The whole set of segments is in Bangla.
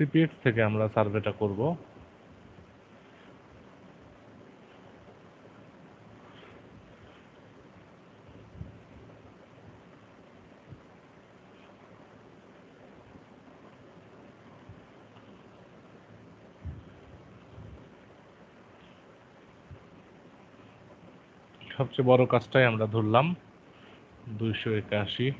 সিপিএক্স থেকে আমরা সার্ভেটা করব। সবচেয়ে বড় কাজটাই আমরা ধরলাম 281।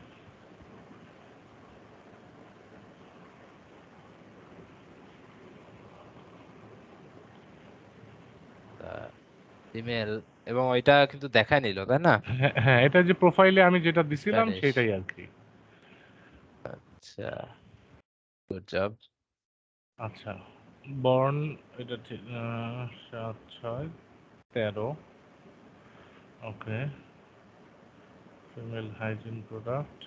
ইমেল এবং ওইটা কিন্তু দেখায় নিল, তাই না? হ্যাঁ হ্যাঁ, এটা যে প্রোফাইলে আমি যেটা দিছিলাম স্প্যানিশ। সেটাই আর কি। আচ্ছা, গুড জব। আচ্ছা, বর্ন এটা ঠিক 7/6/13। ওকে, ফিমেল হাইজিন প্রোডাক্ট।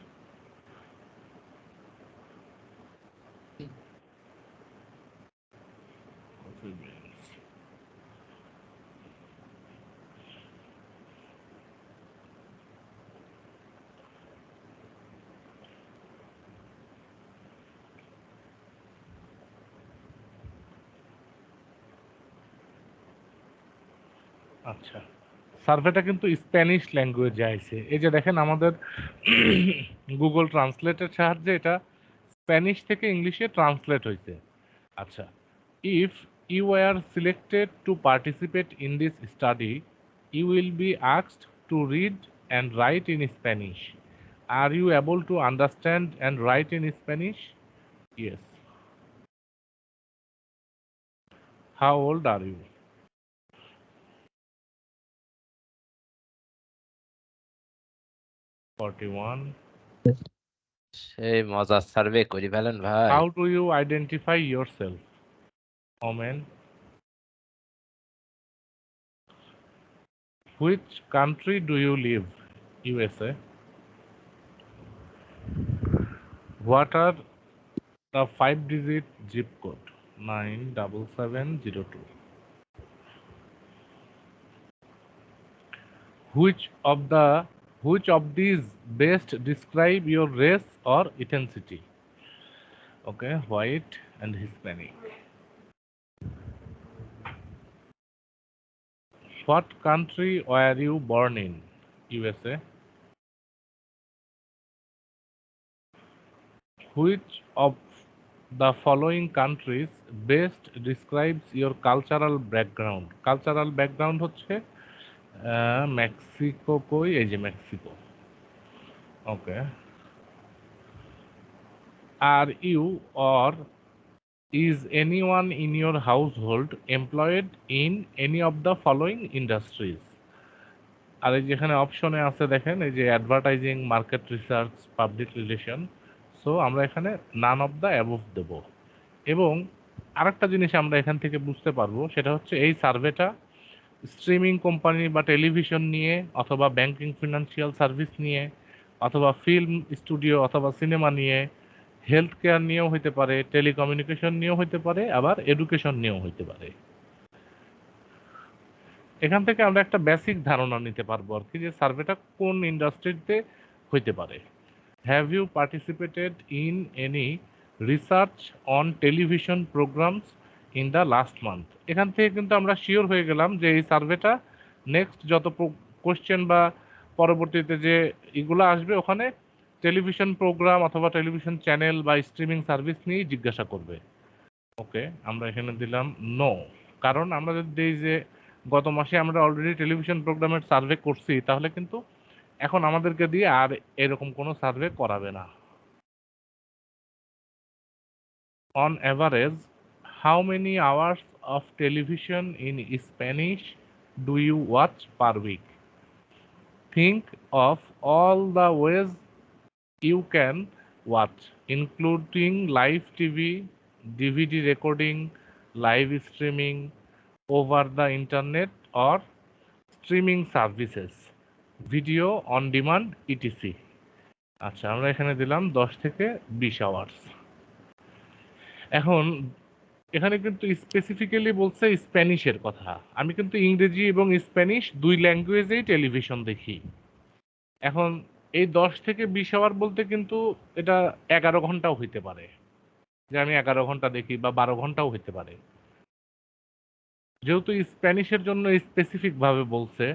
আচ্ছা, সার্ভেটা কিন্তু স্প্যানিশ ল্যাঙ্গুয়েজে আইছে। এই যে দেখেন আমাদের গুগল ট্রান্সলেটের সাহায্যে এটা স্প্যানিশ থেকে ইংলিশে ট্রান্সলেট হয়েছে। আচ্ছা, if you are selected to participate in this study you will be asked to read and write in Spanish. Are you able to understand and write in Spanish? Yes. How old are you? 41. সেই মজার সার্ভে করি ফেলেন ভাই। How do you identify yourself? Woman. Which country do you live? USA. What are the 5-digit zip code? 97702. Which of these best describe your race or ethnicity? Okay, white and Hispanic. What country were you born in? USA. Which of the following countries best describes your cultural background? Cultural background হচ্ছে মেক্সিকো। কই, এই যে Mexico. Okay. Are you or is anyone in your household employed in any of the following industries? আর এই যেখানে অপশনে আছে দেখেন, এই যে advertising, market research, public relation. So আমরা এখানে নান অফ দ্য অ্যাবভ দেব। এবং আরেকটা জিনিস আমরা এখান থেকে বুঝতে পারবো, সেটা হচ্ছে এই সার্ভেটা স্ট্রিমিং কোম্পানি বা টেলিভিশন নিয়ে, অথবা ব্যাংকিং ফিনান্সিয়াল সার্ভিস নিয়ে, অথবা ফিল্ম স্টুডিও অথবা সিনেমা নিয়ে, হেলথ কেয়ার নিয়েও হইতে পারে, টেলিকমিউনিকেশন নিয়েও হইতে পারে, আবার এডুকেশন নিয়েও হইতে পারে। এখান থেকে আমরা একটা বেসিক ধারণা নিতে পারবো আর কি, যে সার্ভেটা কোন ইন্ডাস্ট্রিতে হইতে পারে। Have you participated in any research on television programs in the last month? এখান থেকে কিন্তু আমরা শিওর হয়ে গেলাম যে এই সার্ভেটা নেক্সট যত কোশ্চেন বা পরবর্তীতে যে এগুলো আসবে ওখানে টেলিভিশন প্রোগ্রাম অথবা টেলিভিশন চ্যানেল বা স্ট্রিমিং সার্ভিস নিয়েই জিজ্ঞাসা করবে। ওকে, আমরা এখানে দিলাম নো। কারণ আমরা যদি দিই যে গত মাসে আমরা অলরেডি টেলিভিশন প্রোগ্রামের সার্ভে করছি, তাহলে কিন্তু এখন আমাদেরকে দিয়ে আর এরকম কোনো সার্ভে করাবে না। On average, how many hours of television in Spanish do you watch per week? Think of all the ways you can watch, including live TV, DVD recording, live streaming, over the internet, or streaming services, video on demand, etc. আচ্ছা, আমরা এখানে দিলাম 10 থেকে 20 আওয়ার্স। এখন এখানে কিন্তু স্পেসিফিক্যালি বলছে স্প্যানিশের কথা। আমি কিন্তু ইংরেজি এবং স্প্যানিশ দুই ল্যাঙ্গুয়েজেই টেলিভিশন দেখি। এখন এই 10 থেকে 20 আওয়ার বলতে কিন্তু এটা 11 ঘন্টাও হইতে পারে। যে আমি 11 ঘন্টা দেখি বা 12 ঘন্টাও হইতে পারে। যেহেতু স্প্যানিশের জন্য স্পেসিফিক ভাবে বলছে,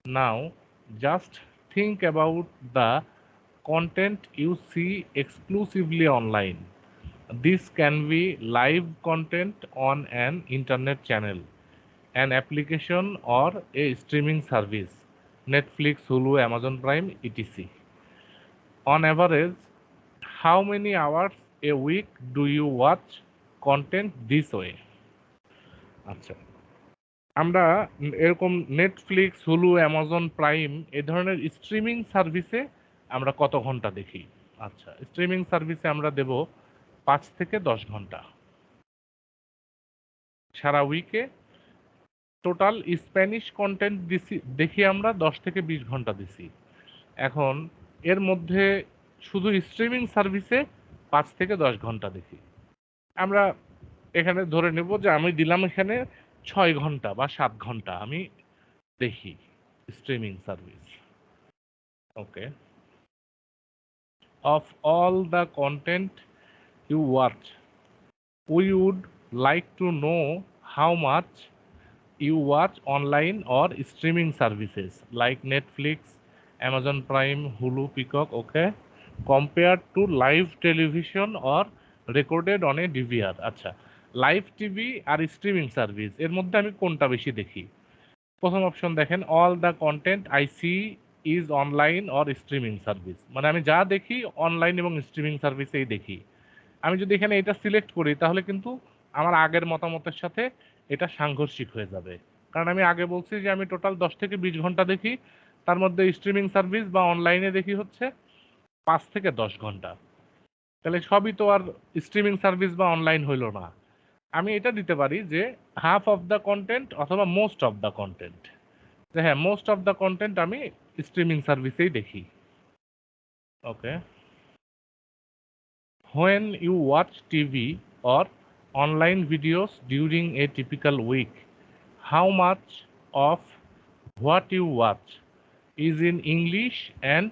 now just think about the content you see exclusively online. This can be live content on an internet channel, an application, or a streaming service, Netflix, Hulu, Amazon Prime, etc. On average, how many hours a week do you watch content this way? আচ্ছা, আমরা এরকম নেটফ্লিক্স, হুলু, অ্যামাজন প্রাইম এই ধরনের স্ট্রিমিং সার্ভিসে আমরা কত ঘন্টা দেখি? আচ্ছা, স্ট্রিমিং সার্ভিসে আমরা দেব 5 থেকে 10 ঘন্টা। সারা উইকে টোটাল স্প্যানিশ কন্টেন্ট দেখি আমরা 10 থেকে 20 ঘন্টা দিছি। এখন এর মধ্যে শুধু স্ট্রিমিং সার্ভিসে 5 থেকে 10 ঘন্টা দেখি। আমরা এখানে ধরে নেব যে আমি দিলাম এখানে 6 ঘন্টা বা 7 ঘন্টা আমি দেখি streaming service. Okay. Of all the content you watch, we would like to know how much you watch online or streaming services like Netflix, Amazon Prime, Hulu, Peacock, okay, compared to live television or recorded on a DVR. আচ্ছা, লাইভ টিভি আর স্ট্রিমিং সার্ভিস এর মধ্যে আমি কোনটা বেশি দেখি? প্রথম অপশন দেখেন, all the content I see is online or streaming service, মানে আমি যা দেখি অনলাইন এবং স্ট্রিমিং সার্ভিসেই দেখি। আমি যদি এখানে এটা সিলেক্ট করি তাহলে কিন্তু আমার আগের মতামতের সাথে এটা সাংঘর্ষিক হয়ে যাবে, কারণ আমি আগে বলছি যে আমি টোটাল 10 থেকে 20 ঘন্টা দেখি, তার মধ্যে স্ট্রিমিং সার্ভিস বা অনলাইনে দেখি হচ্ছে 5 থেকে 10 ঘন্টা। তাহলে সবই তো আর স্ট্রিমিং সার্ভিস বা অনলাইন হইল না। আমি এটা দিতে পারি যে হাফ অফ দ্য কন্টেন্ট অথবা মোস্ট অফ দ্য কন্টেন্ট, যে হ্যাঁ মোস্ট অফ দ্য কন্টেন্ট আমি স্ট্রিমিং সার্ভিসেই দেখি। ওকে। When you watch TV or online videos during a typical week, how much of what you watch is in English and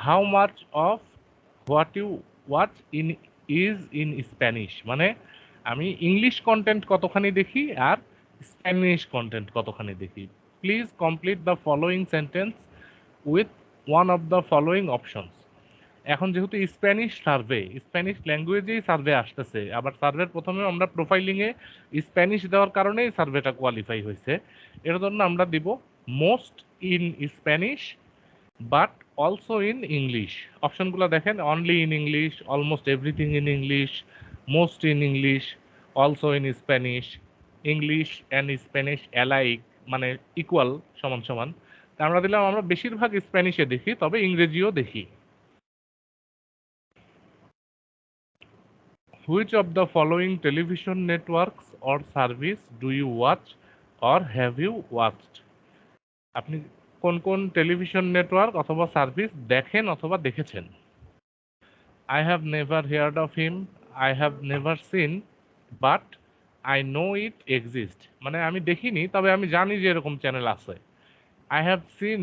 how much of what you watch is in Spanish? মানে আমি ইংলিশ কন্টেন্ট কতখানি দেখি আর স্প্যানিশ কন্টেন্ট কতখানি দেখি। Please complete the following sentence with one of the following options. এখন যেহেতু স্প্যানিশ ল্যাঙ্গুয়েজেই সার্ভে আসতেছে, আবার সার্ভের প্রথমে আমরা প্রোফাইলিংয়ে স্প্যানিশ দেওয়ার কারণেই সার্ভেটা কোয়ালিফাই হয়েছে। এর জন্য আমরা দিব most in Spanish but also in English. অপশনগুলো দেখেন, only in English, almost everything in English, most in English, also in Spanish, English and Spanish alike, মানে ইকুয়াল, সমান সমান। তা আমরা দিলাম আমরা বেশিরভাগ স্প্যানিশে দেখি, তবে ইংরেজিও দেখি। Which of the following television networks or service do you watch or have you watched? আপনি কোন কোন টেলিভিশন নেটওয়ার্ক অথবা সার্ভিস দেখেন অথবা দেখেছেন? I have never heard of him, I have never seen, but I know it exists. মানে আমি দেখিনি তবে আমি জানি যে এরকম চ্যানেল আছে। I have seen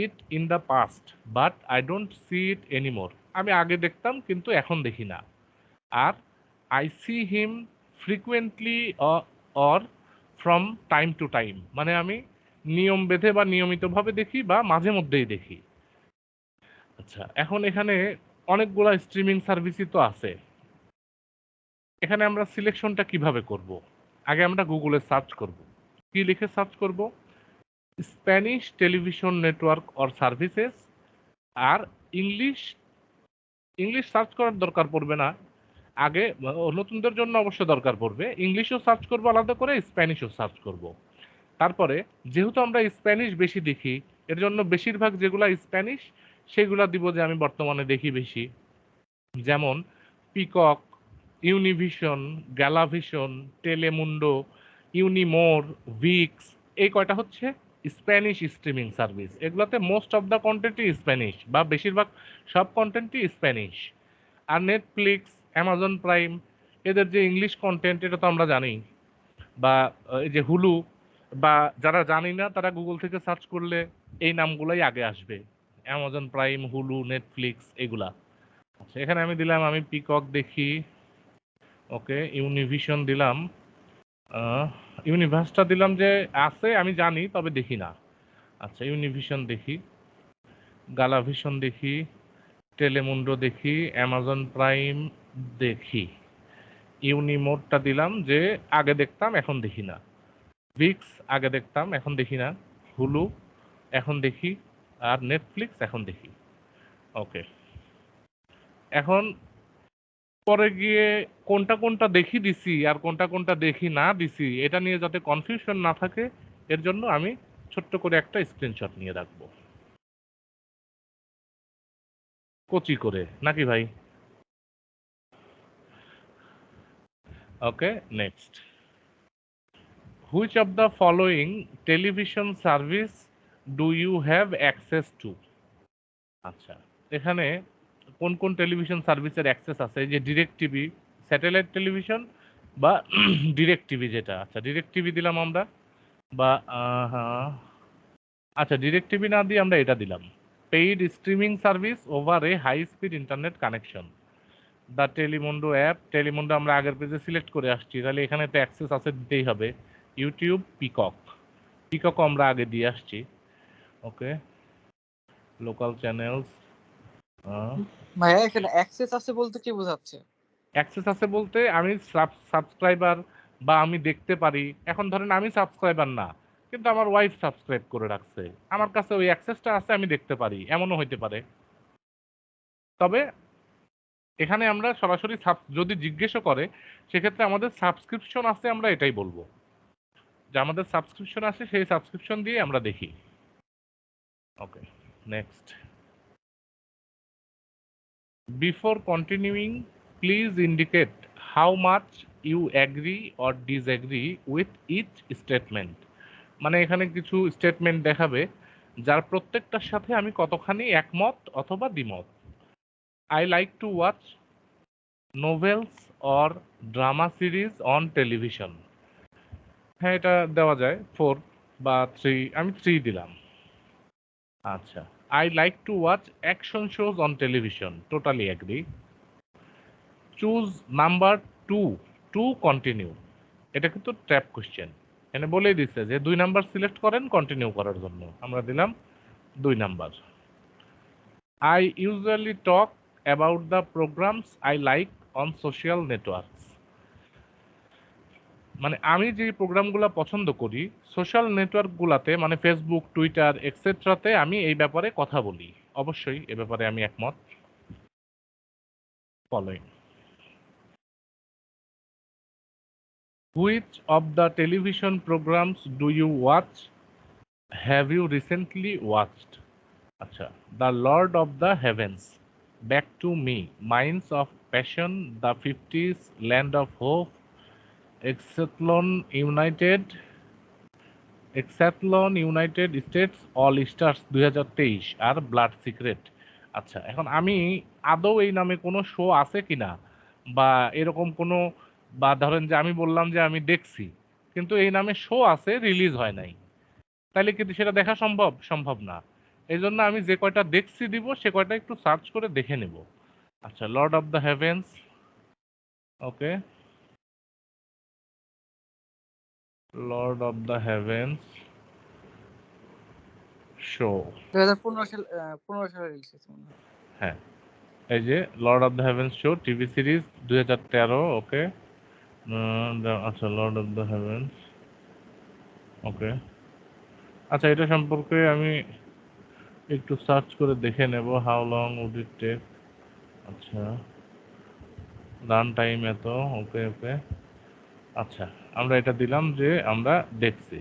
it in the past, but I don't see it anymore. আমি আগে দেখতাম কিন্তু এখন দেখি না। আর I see him frequently or from time to time, মানে আমি নিয়ম বেঁধে বা নিয়মিতভাবে দেখি বা মাঝে মধ্যেই দেখি। আচ্ছা, এখন এখানে অনেকগুলা স্ট্রিমিং সার্ভিসই তো আছে। এখানে আমরা সিলেকশনটা কিভাবে করব? আগে আমরা গুগলে সার্চ করব। কি লিখে সার্চ করব? Spanish television network or services. আর ইংলিশ সার্চ করার দরকার পড়বে না। আগে নতুনদের জন্য অবশ্য দরকার পড়বে। ইংলিশও সার্চ করব আলাদা করে, স্প্যানিশও সার্চ করব। তারপরে যেহেতু আমরা স্প্যানিশ বেশি দেখি, এর জন্য বেশিরভাগ যেগুলা স্প্যানিশ সেগুলা দিব যে আমি বর্তমানে দেখি বেশি। যেমন পিকক, ইউনিভিশন, গ্যালাভিশন, টেলেমুন্ডো, ইউনিমোর, ভিক্স, এই কয়টা হচ্ছে স্প্যানিশ স্ট্রিমিং সার্ভিস। এগুলোতে মোস্ট অফ দ্য কন্টেন্টই স্প্যানিশ বা বেশিরভাগ সব কন্টেন্টই স্প্যানিশ। আর নেটফ্লিক্স, অ্যামাজন প্রাইম, এদের যে ইংলিশ কন্টেন্ট এটা তো আমরা জানি, বা এই যে হুলু, বা যারা জানি না তারা গুগল থেকে সার্চ করলে এই নামগুলোই আগে আসবে। অ্যামাজন প্রাইম, হুলু, নেটফ্লিক্স এগুলা। আচ্ছা, এখানে আমি দিলাম আমি পিকক দেখি। ওকে, ইউনিভিশন দিলাম। ইউনিভার্সটা দিলাম যে আছে আমি জানি তবে দেখি না। আচ্ছা, ইউনিভিশন দেখি, গালাভিশন দেখি, টেলিমুন্ডো দেখি, অ্যামাজন প্রাইম দেখি। ইউনিমোডটা দিলাম যে আগে দেখতাম এখন দেখি না। ভিক্স আগে দেখতাম এখন দেখি না। হুলু এখন দেখি, আর নেটফ্লিক্স এখন দেখি। ওকে, এখন পরে গিয়ে কোনটা কোনটা দেখি দিছি আর কোনটা কোনটা দেখি না দিছি এটা নিয়ে যাতে কনফিউশন না থাকে এর জন্য আমি ছোট্ট করে একটা স্ক্রিনশট নিয়ে রাখবো, কচি করে, নাকি ভাই? Okay, next. Which of the following television service do you have access to? আচ্ছা, এখানে কোন কোন টেলিভিশন সার্ভিসের অ্যাক্সেস আছে? এই যে ডিরেক্ট টিভি, স্যাটেলাইট টেলিভিশন বা ডিরেক্ট টিভি যেটা, আচ্ছা ডিরেক্ট টিভি দিলাম আমরা, বা হ্যাঁ, আচ্ছা ডিরেক্ট টিভি না দিয়ে আমরা এটা দিলাম, paid streaming service over a high speed internet connection, the Telemundo app. Telemundo আমরা আগের পেজে সিলেক্ট করে আসছি, তাহলে এখানে তো অ্যাক্সেস আছে, দিতেই হবে। ইউটিউব, পিকক, পিককও আমরা আগে দিয়ে আসছি। ওকে, লোকাল চ্যানেলস। ভাইয়া এখানে অ্যাক্সেস আছে বলতে কি বোঝাচ্ছে? অ্যাক্সেস আছে বলতে আমি সাবস্ক্রাইবার বা আমি দেখতে পারি। এখন ধরেন আমি সাবস্ক্রাইবার না, কিন্তু আমার ওয়াইফ সাবস্ক্রাইব করে রাখছে, আমার কাছে ওই অ্যাক্সেসটা আছে, আমি দেখতে পারি, এমনও হইতে পারে। তবে এখানে আমরা সরাসরি যদি জিজ্ঞেসও করে সেক্ষেত্রে আমাদের সাবস্ক্রিপশন আছে, আমরা এটাই বলবো যে আমাদের সাবস্ক্রিপশন আছে, সেই সাবস্ক্রিপশন দিয়ে আমরা দেখি। ওকে, next. Before continuing, please indicate how much you agree or disagree with each statement. মানে এখানে কিছু স্টেটমেন্ট দেখাবে যার প্রত্যেকটার সাথে আমি কতখানি একমত অথবা দ্বিমত। I like to watch novels or drama series on television. হ্যাঁ, এটা দেওয়া যায় 4 বা 3, আমি 3 দিলাম। আচ্ছা, I like to watch action shows on television, totally agree. Choose number 2 to continue, এটা কিন্তু ট্র্যাপ কোশ্চেন, এখানে বলেই দিচ্ছে যে 2 নাম্বার সিলেক্ট করেন কন্টিনিউ করার জন্য, আমরা দিলাম 2 number. I usually talk about the programs I like on social networks, মানে আমি যে প্রোগ্রামগুলো পছন্দ করি সোশ্যাল নেটওয়ার্কগুলোতে, মানে ফেসবুক, টুইটার এক্সেট্রাতে আমি এই ব্যাপারে কথা বলি, অবশ্যই এ ব্যাপারে আমি একমত। Following, which of the television programs do you watch, have you recently watched? আচ্ছা, the Lord of the Heavens, Back to Me, Minds of Passion, the 50s, Land of Hope, Exathlon United States, All Stars 2023 আর ব্লাড সিক্রেট। আচ্ছা, এখন আমি আদৌ এই নামে কোনো শো আছে কিনা বা এরকম কোনো, বা ধরেন যে আমি বললাম যে আমি দেখছি কিন্তু এই নামে শো আছে, রিলিজ হয় নাই, তাহলে কিন্তু সেটা দেখা সম্ভব? সম্ভব না। এই জন্য আমি যে কয়টা দেখছি দিব সে কয়টা একটু সার্চ করে দেখে নেব। আচ্ছা, Lord of the Heavens. Okay, Lord of the Heavens show. 2015 সালে রিলিজ হয়েছে মনে হয়। হ্যাঁ, এই যে Lord of the Heavens show TV series 2013। Okay, আচ্ছা Lord of the Heavens. Okay, আচ্ছা এটা সম্পর্কে আমি একটু সার্চ করে দেখে নেব, how long would it take. আচ্ছা, রান টাইম এত। ওকে ওকে, আচ্ছা আমরা এটা দিলাম যে আমরা দেখছি।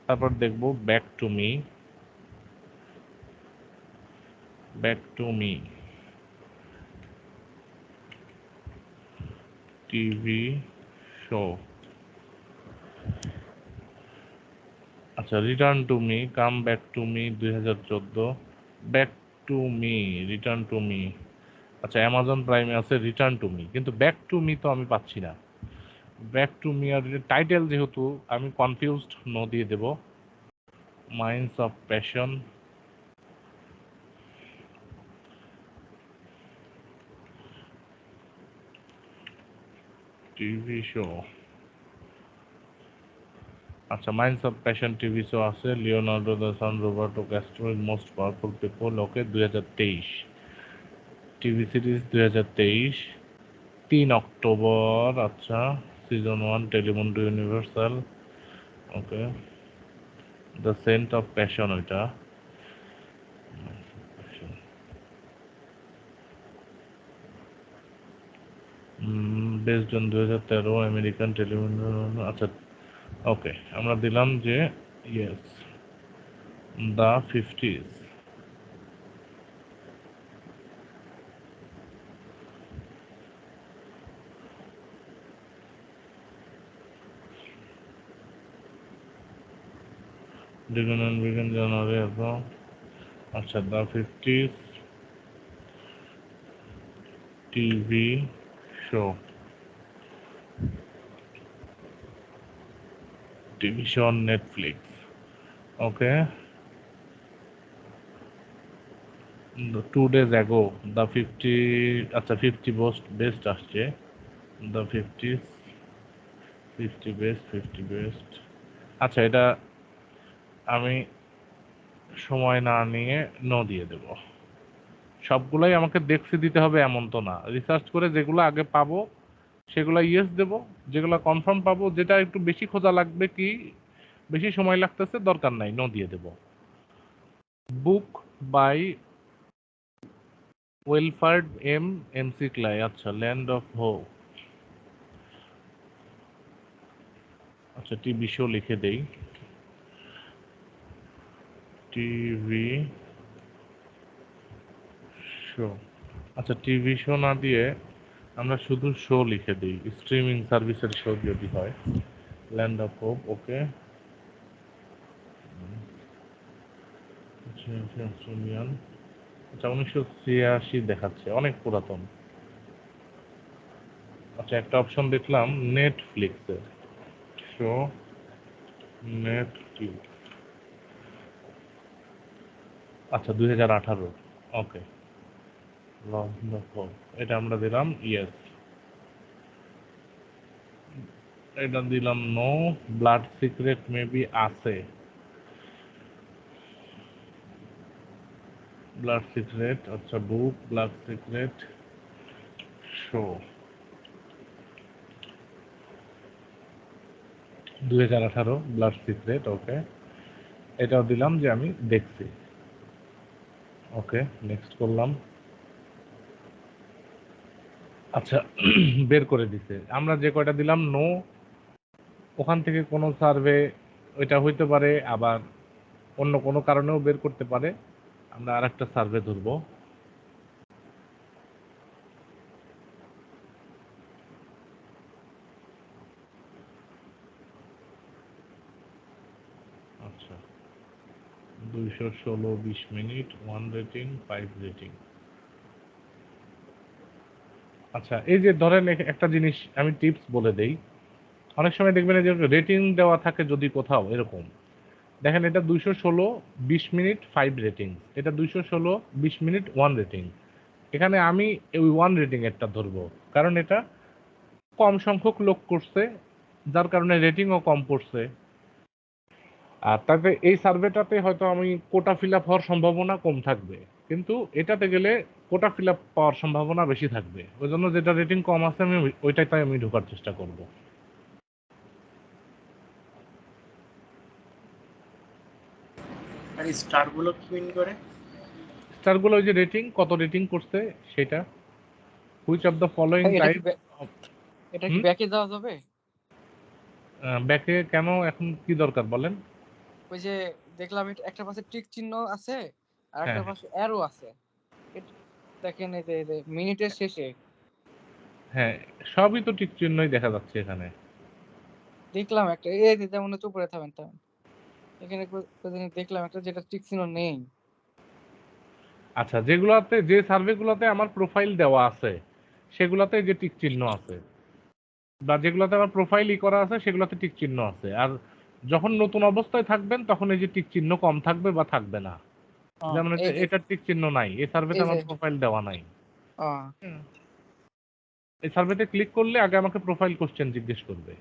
তারপর দেখব Back to Me, Back to Me TV show. আচ্ছা, Return to Me, Come Back to Me 2014, Back to Me, Return to Me. আচ্ছা, অ্যামাজন প্রাইমে আছে রিটার্ন টু মি, কিন্তু ব্যাক টু মি তো আমি পাচ্ছি না। ব্যাক টু মি আর টাইটেল যেহেতু আমি কনফিউজড, নো দিয়ে দেব। Minds of Passion, TV show, আচ্ছা Minds of Passion TV show আছে, Leonardo the Son, Roberto Castro, most powerful people, okay 2023 TV series 2023 3 October, আচ্ছা season 1 Telemundo Universal, okay the Scent of Passion ওইটা বেসড অন 2013 আমেরিকান টেলিমুন্ডো, আচ্ছা ওকে আমরা দিলাম যে yes the 50s, begin January এবং আচ্ছা the 50s TV show, TV show on Netflix, okay 2 days ago the 50, আচ্ছা 50 বেস্ট আসছে, দ্য 50s 50 বেস্ট, আচ্ছা এটা আমি সময় না নিয়ে নো দিয়ে দেব। সবগুলাই আমাকে দেখতে দিতে হবে এমন তো না, রিসার্চ করে যেগুলো আগে পাবো সেগুলো ইয়েস দেব, যেগুলো কনফার্ম পাবো, যেটা একটু বেশি খোঁজা লাগবে কি বেশি সময় লাগতেছে দরকার নাই নো দিয়ে দেব। বুক বাই ওয়েলফার্ড এমসি ক্লাই, আচ্ছা ল্যান্ড অফ হোপ, আচ্ছা টিভি শো লিখে দেই, টিভি শো, আচ্ছা টিভি শো না দিয়ে আমরা শুধু শো লিখে দিই, স্ট্রিমিং সার্ভিসের শো যদি হয়, land of hope, okay Australian, আচ্ছা 1986 দেখাচ্ছে, অনেক পুরাতন। আচ্ছা একটা অপশন দেখলাম নেটফ্লিক্সের শো, নেটফ্লিক্স, আচ্ছা 2018, ওকে এটা আমরা দিলাম ইয়েস, এটা দিলাম নো, ব্লাড সিক্রেট মেবি আছে, ব্লাড সিক্রেট, আচ্ছা book Blood Secret show 2018 Blood Secret, okay এটাও দিলাম যে আমি দেখছি, ওকে নেক্সট করলাম, আচ্ছা বের করে দিছে, আমরা যে কয়টা দিলাম নো ওখান থেকে কোনো সার্ভে ওইটা হইতে পারে, আবার অন্য কোনো কারণেও বের করতে পারে, আমরা আরেকটা সার্ভে ধরবো, আচ্ছা 216 20 মিনিট 1 রেটিং 5 রেটিং, আচ্ছা এই যে ধরেন একটা জিনিস আমি টিপস বলে দেই, অনেক সময় দেখবেন এই যে রেটিং দেওয়া থাকে যদি কোথাও এরকম দেখেন, এটা 216 20 মিনিট 5 রেটিং, এটা 216 20 মিনিট 1 রেটিং, এখানে আমি ওই 1 রেটিং এরটা ধরবো, কারণ এটা কম সংখ্যক লোক করছে যার কারণে রেটিংও কম পড়ছে, আর তাতে এই সার্ভেটাতে হয়তো আমি কোটা ফিল আপ হওয়ার সম্ভাবনা কম থাকবে, কিন্তু এটাতে গেলে কোটা ফিল আপ পাওয়ার সম্ভাবনা বেশি থাকবে, ওই জন্য যেটা রেটিং কম আছে আমি ওইটাতে আমি ঢোকার চেষ্টা করব। আর স্টার গুলো কি মিন করে? স্টারগুলো ওই যে রেটিং কত রেটিং করছে সেটা, which of the following type, এটা কি ব্যাকে যাওয়া যাবে? ব্যাকে কেন এখন কি দরকার বলেন? ওই যে দেখলাম একটা পাশে টিক চিহ্ন আছে আর একটা হ্যাঁ পাশে অ্যারো আছে, দেখেন এই যে মিনিটের শেষে হ্যাঁ সবই তো টিক চিহ্নই দেখা যাচ্ছে এখানে, দেখলাম একটা, এই যে যেমন হচ্ছে উপরে থামেন এখানে দেখলাম একটা যেটা টিক চিহ্ন নেই। আচ্ছা যেগুলাতে যে সার্ভেগুলোতে আমার প্রোফাইল দেওয়া আছে সেগুলাতে যে টিক চিহ্ন আছে, বা যেগুলোতে আমার প্রোফাইল করা আছে সেগুলোতে টিক চিহ্ন আছে, আর যখন নতুন অবস্থায় থাকবেন তখন এই যে টিক চিহ্ন কম থাকবে বা থাকবে না, যেমন এই যে এটার টিক চিহ্ন নাই, এই সার্ভেতে এই যে আমার প্রোফাইল দেওয়া নাই। এই সার্ভেতে ক্লিক করলে আগে আমাকে প্রোফাইল কোশ্চেন জিজ্ঞেস করবে।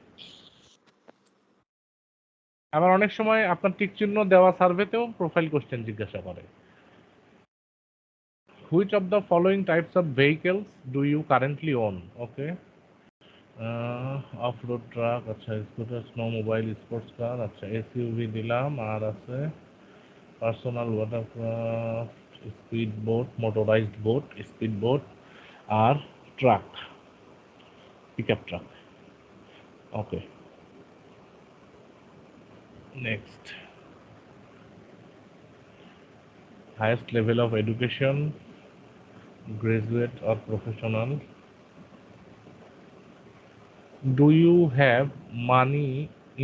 আবার অনেক সময় আপনার টিক চিহ্ন দেওয়া সার্ভেতেও প্রোফাইল কোশ্চেন জিজ্ঞাসা করে। Which of the following types of vehicles do you currently own? Okay, off road truck, আচ্ছা scooter, snowmobile, sports car, আচ্ছা এসইউভি দিলাম, আর আছে personal watercraft, speed boat, motorized boat, speed boat, আর truck, pickup truck. Okay, next. Highest level of education, graduate or professional. Do you have money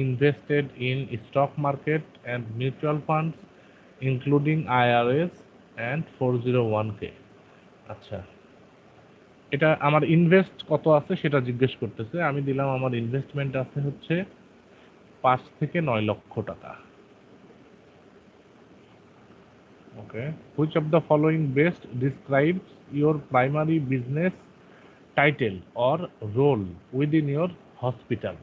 invested in stock market and mutual funds, including IRAs and 401k? আচ্ছা, এটা আমার ইনভেস্ট কত আছে সেটা জিজ্ঞেস করতেছে। আমি দিলাম আমার ইনভেস্টমেন্ট আছে হচ্ছে 5 থেকে 9 লক্ষ টাকা। ওকে, which of the following best describes your primary business title or role within your hospital?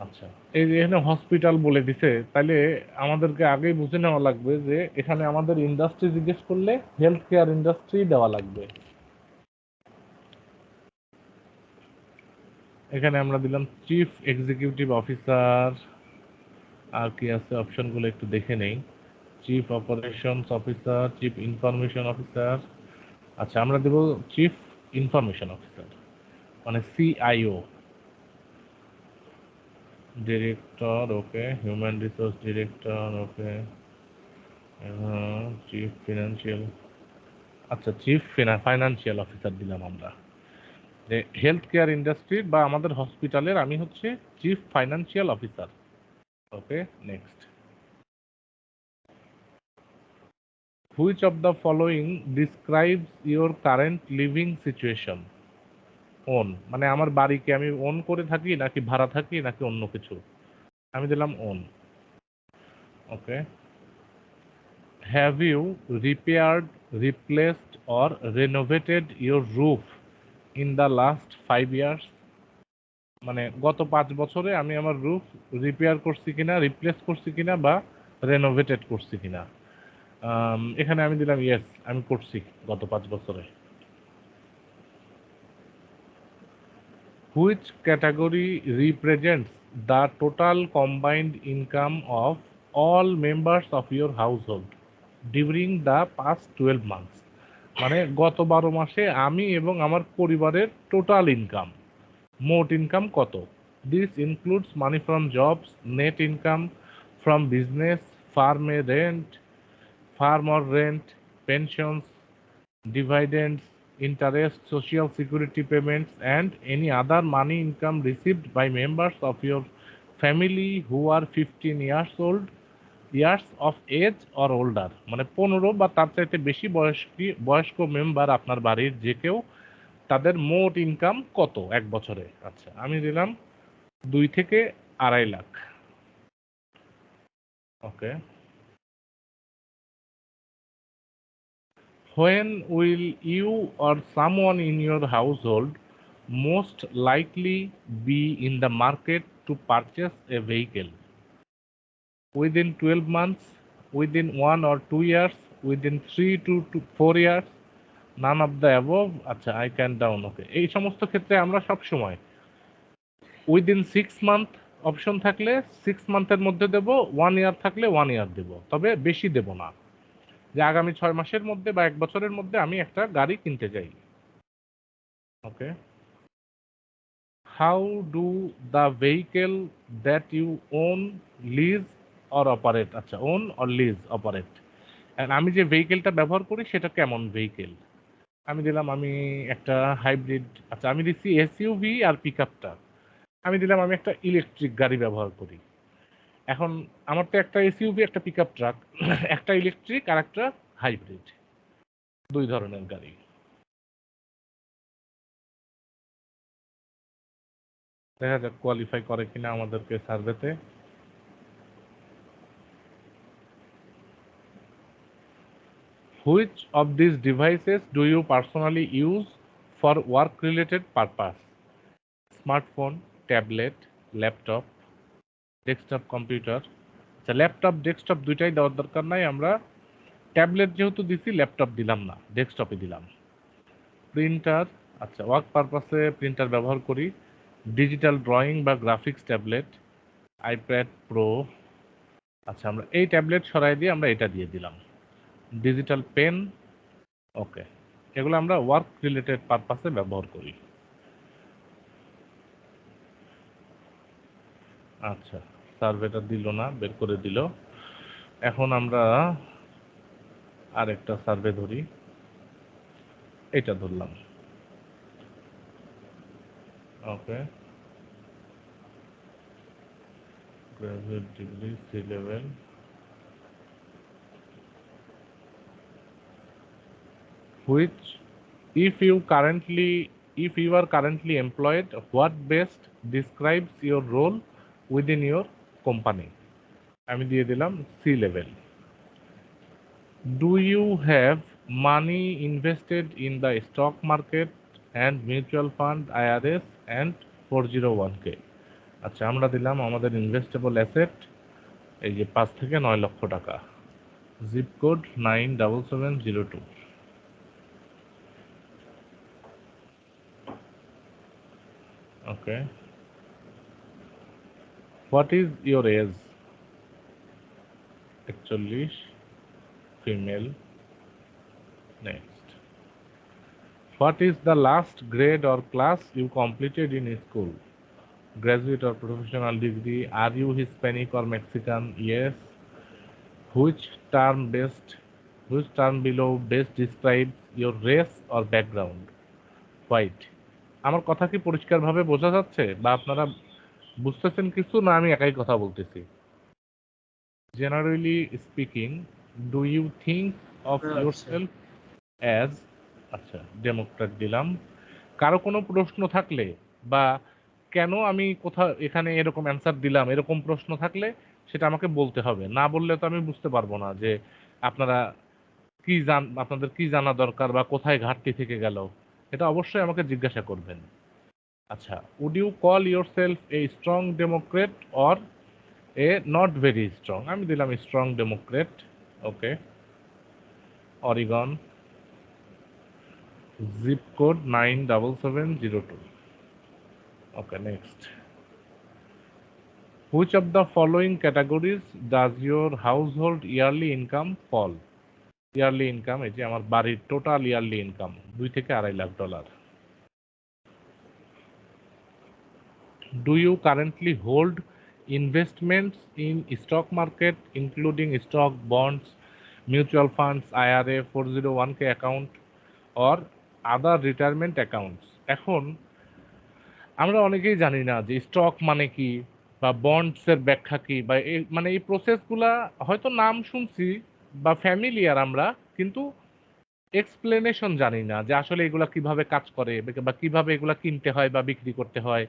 আচ্ছা, এই যে এখানে হসপিটাল বলে দিছে, তাহলে আমাদেরকে আগেই বুঝে নেওয়া লাগবে যে এখানে আমাদের ইন্ডাস্ট্রি জিজ্ঞেস করলে হেলথ কেয়ার ইন্ডাস্ট্রি দেওয়া লাগবে। এখানে আমরা দিলাম চিফ এক্সিকিউটিভ অফিসার, আর কি আছে অপশনগুলো একটু দেখে নেই। Chief operations officer, chief information officer, আচ্ছা আমরা দেব চিফ ইনফরমেশন অফিসার, মানে সিআইও। ডিরেক্টর, ওকে, হিউম্যান রিসোর্স ডিরেক্টর, ওকে, চিফ ফিনান্সিয়াল, আচ্ছা চিফ ফাইনান্সিয়াল অফিসার দিলাম আমরা। যে হেলথ কেয়ার ইন্ডাস্ট্রির বা আমাদের হসপিটালের আমি হচ্ছে chief financial officer. Okay, next. Which of the following describes your current living situation? Own, মানে আমার বাড়িকে আমি ওন করে থাকি নাকি ভাড়া থাকি নাকি অন্য কিছু। আমি দিলাম own. Okay, have you repaired, replaced or renovated your roof in the last 5 years? মানে গত 5 বছরে আমি আমার রুফ রিপেয়ার করছি কিনা, রিপ্লেস করছি কিনা বা রেনোভেটেড করছি কিনা। এখানে আমি দিলাম ইয়েস, আমি করছি গত 5 বছরে। Which category represents the total combined income of all members of your household during the past 12 months? মানে গত 12 মাসে আমি এবং আমার পরিবারের টোটাল ইনকাম, মোট ইনকাম কত? This includes money from jobs, net income from business, farm or rent, pensions, dividends, interest, social security payments, and any other money income received by members of your family who are 15 years of age or older. মানে 15 বা তার চাইতে বেশি বয়স্ক মেম্বার আপনার বাড়ির যে কেউ, তাদের মোট ইনকাম কত এক বছরে? আচ্ছা, আমি দিলাম 2 থেকে 2.5 লাখ। ওকে, when will you or someone in your household most likely be in the market to purchase a vehicle? Within 12 months, within 1 or 2 years, within 3 to 4 years, none of the above? আচ্ছা, I can down। ওকে, এই সমস্ত ক্ষেত্রে আমরা সব সময় উইদিন 6 মান্থ অপশন থাকলে 6 মান্থের মধ্যে দেব, 1 ইয়ার থাকলে 1 ইয়ার দেব, তবে বেশি দেব না। যে আগামী 6 মাসের মধ্যে বা 1 বছরের মধ্যে আমি একটা গাড়ি কিনতে চাই। ওকে, how do the vehicle that you own, lease or operate? আচ্ছা, own or lease, operate, and আমি যে ভেহিকেলটা ব্যবহার করি সেটা কেমন ভেহিকেল? আমি দিলাম আমি একটা হাইব্রিড, আচ্ছা আমি দিচ্ছি এসইউভি আর পিকআপটা। আমি দিলাম আমি একটা ইলেকট্রিক গাড়ি ব্যবহার করি। এখন আমার তো একটা এসইউভি, একটা পিকআপ ট্রাক, একটা ইলেকট্রিক আর একটা হাইব্রিড, 2 ধরনের গাড়ি। দেখা যাক কোয়ালিফাই করে কিনা আমাদেরকে সার্ভেতে। Which of these devices do you personally use for work related purpose, smartphone, tablet, laptop, desktop computer. আচ্ছা, ল্যাপটপ ডেস্কটপ দুইটাই দেওয়ার দরকার নাই, আমরা ট্যাবলেট যেহেতু দিছি ল্যাপটপ দিলাম না, ডেস্কটপে দিলাম। প্রিন্টার, আচ্ছা ওয়ার্ক পারপাসে প্রিন্টার ব্যবহার করি। ডিজিটাল ড্রয়িং বা গ্রাফিক্স ট্যাবলেট, আইপ্যাড প্রো, আচ্ছা আমরা এই ট্যাবলেট সরাই দিয়ে আমরা এটা দিয়ে দিলাম। ডিজিটাল পেন, ওকে, এগুলো আমরা ওয়ার্ক রিলেটেড পারপাসে ব্যবহার করি। আচ্ছা, সার্ভেটা দিল না, বের করে দিল। এখন আমরা আরেকটা সার্ভে ধরি, এটা ধরলাম। Okay, graduate degree, C level, which if you are currently employed, what best describes your role within your company? আমি দিয়ে দিলাম C level. Do you have money invested in the stock market and mutual fund, IRS and 401k? আচ্ছা, আমরা দিলাম আমাদের ইনভেস্টেবল অ্যাসেট এই যে 5 থেকে 9 লক্ষ টাকা। Zip code 97702। Okay, what is your age? 41, female. Next, what is the last grade or class you completed in school? Graduate or professional degree? Are you Hispanic or Mexican? Yes. Which term below best describes your race or background? White. আমার কথা কি পরিষ্কারভাবে বোঝা যাচ্ছে, বা আপনারা বুঝতেছেন কিছু, না আমি একাই কথা বলতেছি? Generally speaking, do you think of yourself as, আচ্ছা ডেমোক্রেট দিলাম। কারো কোনো প্রশ্ন থাকলে বা কেন আমি কোথাও এখানে এরকম অ্যান্সার দিলাম, এরকম প্রশ্ন থাকলে সেটা আমাকে বলতে হবে, না বললে তো আমি বুঝতে পারবো না যে আপনারা আপনাদের কি জানা দরকার বা কোথায় ঘাটতি থেকে গেল, এটা অবশ্যই আমাকে জিজ্ঞাসা করবেন। আচ্ছা, would you call yourself a strong Democrat or a not very strong? আমি দিলাম strong Democrat. Okay, Oregon, zip code 97702। Okay, next, which of the following categories does your household yearly income fall? Yearly income, এই যে আমার বাড়ির টোটাল ইয়ারলি ইনকাম 2 থেকে $2.5 lakh. Do you currently hold investments in stock market including stock, bonds, mutual funds, IRA, 401k account or other retirement accounts? এখন আমরা অনেকেই জানি না যে স্টক মানে কি বা বন্ডসের ব্যাখ্যা কি, বা মানে এই প্রসেসগুলা হয়তো নাম শুনছি বা ফ্যামিলিয়ার আমরা, কিন্তু এক্সপ্লেনেশন জানি না যে আসলে এগুলা কিভাবে কাজ করে বা কিভাবে এগুলা কিনতে হয় বা বিক্রি করতে হয়,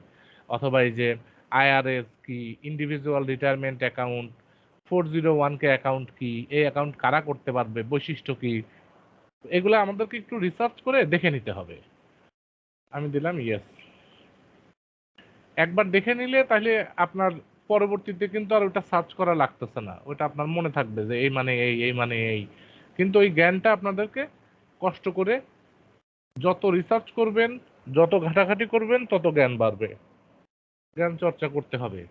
অথবা এই যে আইআরএস কি, individual retirement account, 401k account কি, এই অ্যাকাউন্ট কারা করতে পারবে, বৈশিষ্ট্য কি, এগুলা আমাদেরকে একটু রিসার্চ করে দেখে নিতে হবে। আমি দিলাম ইয়েস। একবার দেখে নিলে তাহলে আপনার পরবর্তীতে কিন্তু আর ওটা সার্চ করা লাগতেছে না, ওটা আপনার মনে থাকবে যে এই মানে এই মানে এই। কিন্তু ওই জ্ঞানটা আপনাদেরকে কষ্ট করে যত রিসার্চ করবেন, যত ঘাটাঘাটি করবেন, তত জ্ঞান বাড়বে, জ্ঞান চর্চা করতে হবে।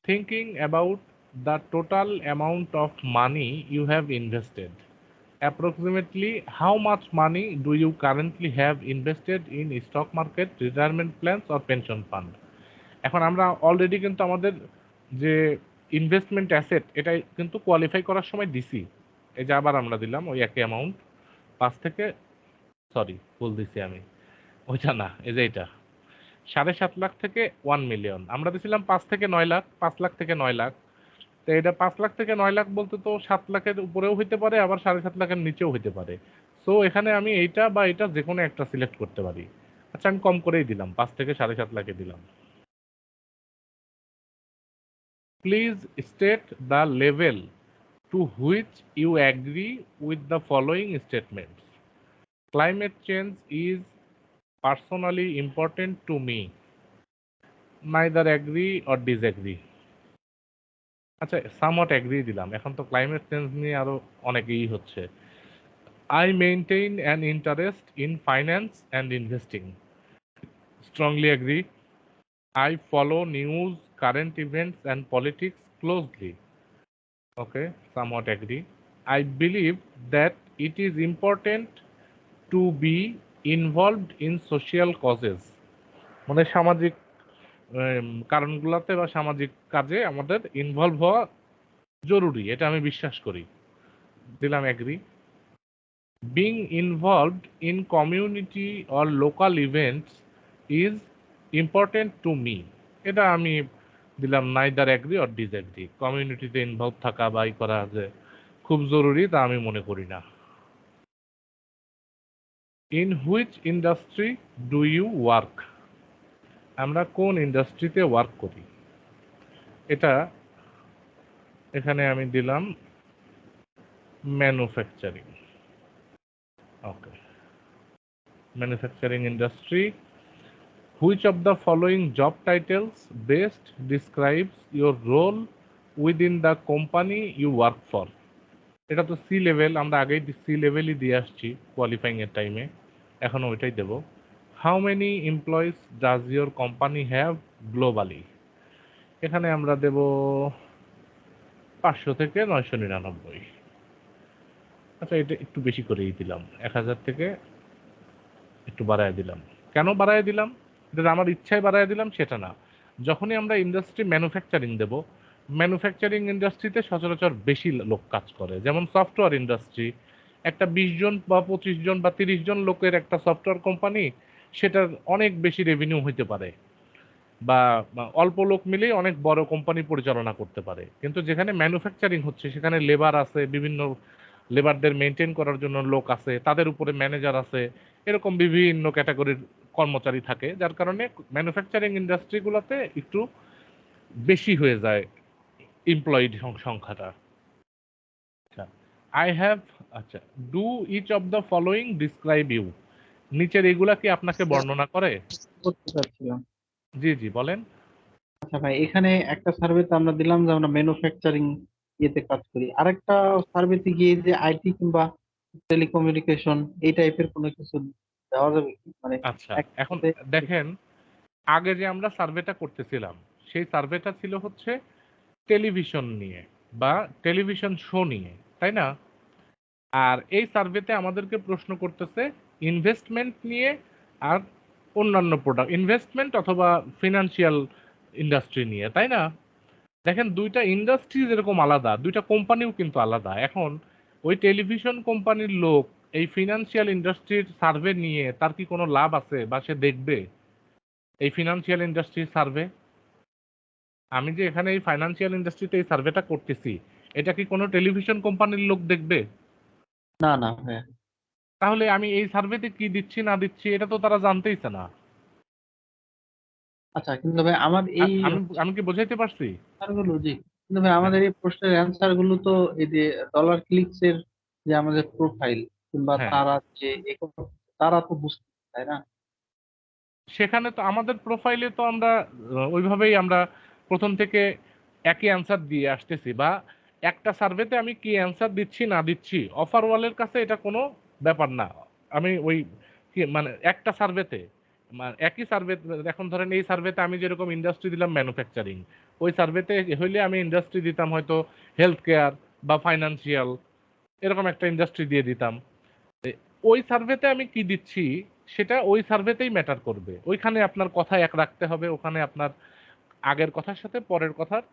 Thinking about the total amount of money you have invested, approximately how much money do you currently have invested in stock market, retirement plans or pension fund? এখন আমরা অলরেডি কিন্তু আমাদের যে ইনভেস্টমেন্ট অ্যাসেট, এটা কিন্তু কোয়ালিফাই করার সময় দিছি, এই যে আবার আমরা দিলাম ওই একই অ্যামাউন্ট 5 থেকে, সরি ভুল দিছি আমি, ওইটা না, এই যে এটা 7.5 লাখ থেকে 1 মিলিয়ন আমরা দিছিলাম, 5 থেকে 9 লাখ, 5 লাখ থেকে 9 লাখ। তো এটা 5 লাখ থেকে 9 লাখ বলতে তো 7 লাখের উপরেও হইতে পারে, আবার 7.5 লাখের নিচেও হইতে পারে। সো এখানে আমি এইটা বা এটা যে কোনো একটা সিলেক্ট করতে পারি। আচ্ছা, আমি কম করেই দিলাম, 5 থেকে 7.5 লাখে দিলাম। Please state the level to which you agree with the following statements. Climate change is personally important to me. Neither agree or disagree. আচ্ছা, somewhat agree দিলাম। এখন তো ক্লাইমেট চেঞ্জ নিয়ে আরো অনেকেই হচ্ছে। I maintain an interest in finance and investing. Strongly agree. I follow news, current events, and politics closely. Okay, somewhat agree. I believe that it is important to be involved in social causes. মানে সামাজিক কারণগুলোতে বা সামাজিক কাজে আমাদের ইনভলভ হওয়া জরুরি, এটা আমি বিশ্বাস করি। দিলাম agree. Being involved in community or local events is important to me, এটা আমি দিলাম নাইদার এগ্রি অর ডিসএগ্রি। কমিউনিটিতে ইনভলভ থাকা বা ই করা যে খুব জরুরি তা আমি মনে করি না। In which industry do you work, আমরা কোন ইন্ডাস্ট্রিতে ওয়ার্ক করি, এটা এখানে আমি দিলাম manufacturing. Okay, manufacturing industry. Which of the following job titles best describes your role within the company you work for, এটা তো সি লেভেল, আমরা আগেই সি লেভেলই দিয়ে আসছি কোয়ালিফাইং এর টাইমে, এখনো ওইটাই দেব। How many employees does your company have globally, এখানে আমরা দেব 500 থেকে 999। আচ্ছা, এটা একটু বেশি করেই দিলাম, 1000 থেকে একটু বাড়ায় দিলাম। কেন বাড়ায় দিলাম, এটা আমার ইচ্ছায় বাড়ায় দিলাম সেটা না। যখনই আমরা ইন্ডাস্ট্রি ম্যানুফ্যাকচারিং দেব, ম্যানুফ্যাকচারিং ইন্ডাস্ট্রিতে সচরাচর বেশি লোক কাজ করে। যেমন সফটওয়্যার ইন্ডাস্ট্রি, একটা 20 জন বা 25 জন বা 30 জন লোকের একটা সফটওয়্যার কোম্পানি, সেটার অনেক বেশি রেভিনিউ হইতে পারে, বা অল্প লোক মিলেই অনেক বড় কোম্পানি পরিচালনা করতে পারে। কিন্তু যেখানে ম্যানুফ্যাকচারিং হচ্ছে সেখানে লেবার আছে, বিভিন্ন লেবারদের মেনটেন করার জন্য লোক আছে, তাদের উপরে ম্যানেজার আছে, এরকম বিভিন্ন ক্যাটাগরির কর্মচারী থাকে, যার কারণে ম্যানুফ্যাকচারিং ইন্ডাস্ট্রিগুলোতে একটু বেশি হয়ে যায় এমপ্লয়িড সংখ্যাটা। আচ্ছা, আই হ্যাভ, আচ্ছা, do each of the following describe you, নিচের এগুলা কি আপনাকে বর্ণনা করে? করতে চাচ্ছিলাম। জি জি, বলেন। আচ্ছা ভাই, এখানে একটা সার্ভেতে আমরা দিলাম যে আমরা ম্যানুফ্যাকচারিং ইয়েতে কাজ করি, আরেকটা সার্ভেতে গিয়ে যে আইটি কিংবা টেলিকমিউনিকেশন এই টাইপের কোনো কিছু দেওয়া যাবে কি? মানে আচ্ছা, এখন একসাথে দেখেন, আগে যে আমরা সার্ভেটা করতেছিলাম সেই সার্ভেটা ছিল হচ্ছে টেলিভিশন নিয়ে বা টেলিভিশন শো নিয়ে, তাই না? আর এই সার্ভেতে আমাদেরকে প্রশ্ন করতেছে ইনভেস্টমেন্ট নিয়ে আর অন্যান্য প্রোডাক্ট, ইনভেস্টমেন্ট অথবা ফিনান্সিয়াল ইন্ডাস্ট্রি নিয়ে, তাই না? দেখেন, দুইটা ইন্ডাস্ট্রি যেরকম আলাদা, দুইটা কোম্পানিও কিন্তু আলাদা। এখন ওই টেলিভিশন কোম্পানির লোক এই ফিনান্সিয়াল ইন্ডাস্ট্রির সার্ভে নিয়ে তার কি কোনো লাভ আছে বা সে দেখবে এই ফিনান্সিয়াল ইন্ডাস্ট্রির সার্ভে? আমি যে এখানে এই ফাইন্যান্সিয়াল ইন্ডাস্ট্রিতে এই সার্ভেটা করতেছি, এটা কি কোনো টেলিভিশন কোম্পানির লোক দেখবে? না না ভাই। তাহলে আমি এই সার্ভেতে কি দিচ্ছি না দিচ্ছি এটা তো তারা জানতেইছে না। আচ্ছা, কিন্তু ভাই আমার এই আমি আমি কি বোঝাইতে পারছি? অ্যান্সার গুলো, জি, কিন্তু ভাই হ্যাঁ আমাদের এই প্রশ্নের অ্যান্সার গুলো তো এই যে ডলার ক্লিকস এর যে আমাদের প্রোফাইল কিংবা হ্যাঁ, তারা যে তারা তো বুঝতে, তাই না? সেখানে তো আমাদের প্রোফাইলে তো আমরা ওইভাবেই আমরা প্রথম থেকে একই অ্যান্সার দিয়ে আসতেছি, বা একটা সার্ভেতে আমি কি অ্যান্সার দিচ্ছি না দিচ্ছি অফার ওয়ালের কাছে এটা কোনো ব্যাপার না। আমি ওই মানে একটা সার্ভেতে একই সার্ভে, এখন ধরেন এই সার্ভেতে আমি যেরকম ইন্ডাস্ট্রি দিলাম ম্যানুফ্যাকচারিং, ওই সার্ভেতে হইলে আমি ইন্ডাস্ট্রি দিতাম হয়তো হেলথ কেয়ার বা ফাইন্যান্সিয়াল, এরকম একটা ইন্ডাস্ট্রি দিয়ে দিতাম। ওই সার্ভেতে আমি কি দিচ্ছি সেটা ওই সার্ভেতেই ম্যাটার করবে। ওইখানে আপনার কথা এক রাখতে হবে, ওখানে আপনার আগের কথার সাথে পরের কথার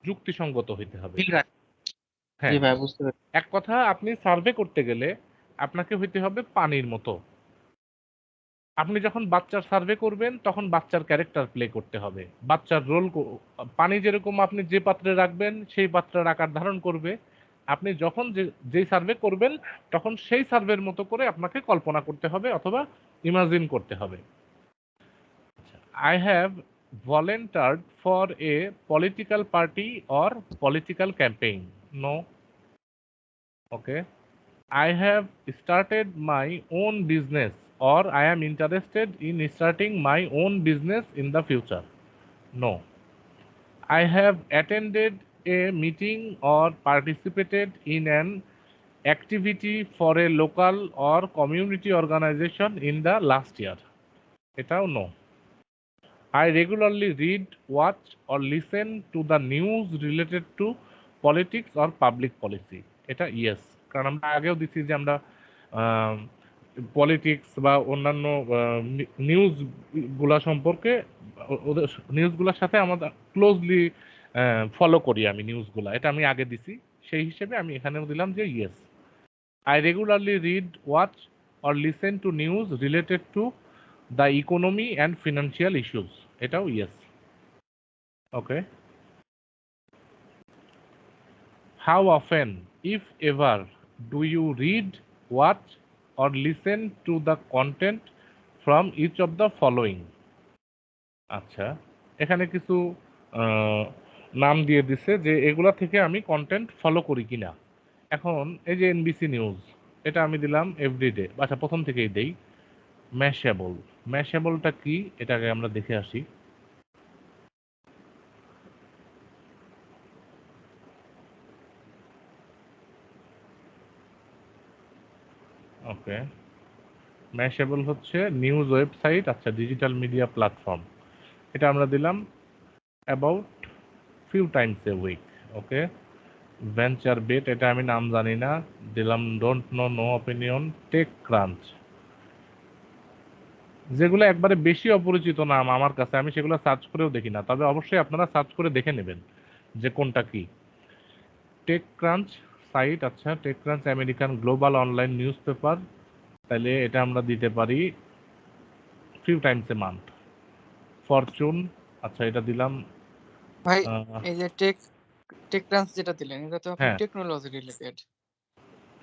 যুক্তিসঙ্গত হইতে হবে। মিল রাখ। জি হ্যাঁ, ভাই, বুঝতে পেরেছি। এক কথা, আপনি সার্ভে করতে গেলে আপনাকে হইতে হবে পানির মতো। আপনি যখন বাচ্চার সার্ভে করবেন তখন বাচ্চার ক্যারেক্টার প্লে করতে হবে, বাচ্চার রোল। পানি যেরকম আপনি যে পাত্রে রাখবেন সেই পাত্রের আকার ধারণ করবে। আপনি যখন যেই সার্ভে করবেন তখন সেই সার্ভের মতো করে আপনাকে কল্পনা করতে হবে অথবা ইমাজিন করতে হবে। I have volunteered for a political party or political campaign. No. Okay. I have started my own business or I am interested in starting my own business in the future. No. I have attended a meeting or participated in an activity for a local or community organization in the last year. এটাও no. I regularly read, watch or listen to the news related to politics or public policy. এটা yes, কারণ আমরা আগেও দিছি যে আমরা পলিটিক্স বা অন্যান্য নিউজ গুলা সম্পর্কে ওদের নিউজগুলোর সাথে আমাদের ক্লোজলি ফলো করি আমি নিউজগুলা, এটা আমি আগে দিছি, সেই হিসেবে আমি এখানেও দিলাম যে yes. I regularly read, watch or listen to news related to the economy and financial issues. এটাও yes. Okay. How often, if ever, do you read, watch or listen to the content from each of the following? আচ্ছা, এখানে কিছু নাম দিয়ে দিছে যে এগুলা থেকে আমি কন্টেন্ট ফলো করি কিনা। এখন এই যে এনবিসি নিউজ, এটা আমি দিলাম এভরিডে। আচ্ছা, প্রথম থেকেই দেই। ম্যাশেবল, ম্যাশেবলটা কি এটাকে আমরা দেখে আসি। ওকে, ম্যাশেবল হচ্ছে নিউজ ওয়েবসাইট, আচ্ছা ডিজিটাল মিডিয়া প্ল্যাটফর্ম। এটা আমরা দিলাম about few times a week. Okay, VentureBeat, এটা আমি নাম জানি না, দিলাম don't know, no opinion. TechCrunch, যেগুলো একবারে বেশি অপরিচিত নাম আমার কাছে, আমি সেগুলো সার্চ করেও দেখি না, তবে অবশ্যই আপনারা সার্চ করে দেখে নেবেন যে কোনটা কি। টেক ক্রাঞ্চ সাইট, আচ্ছা TechCrunch American global online newspaper, তাহলে এটা আমরা দিতে পারি few times a month. Fortune, আচ্ছা এটা দিলাম। ভাই এই যে টেকক্রাঞ্চ যেটা দিলেন এটা তো আপনার হ্যাঁ টেকনোলজি রিলেটেড।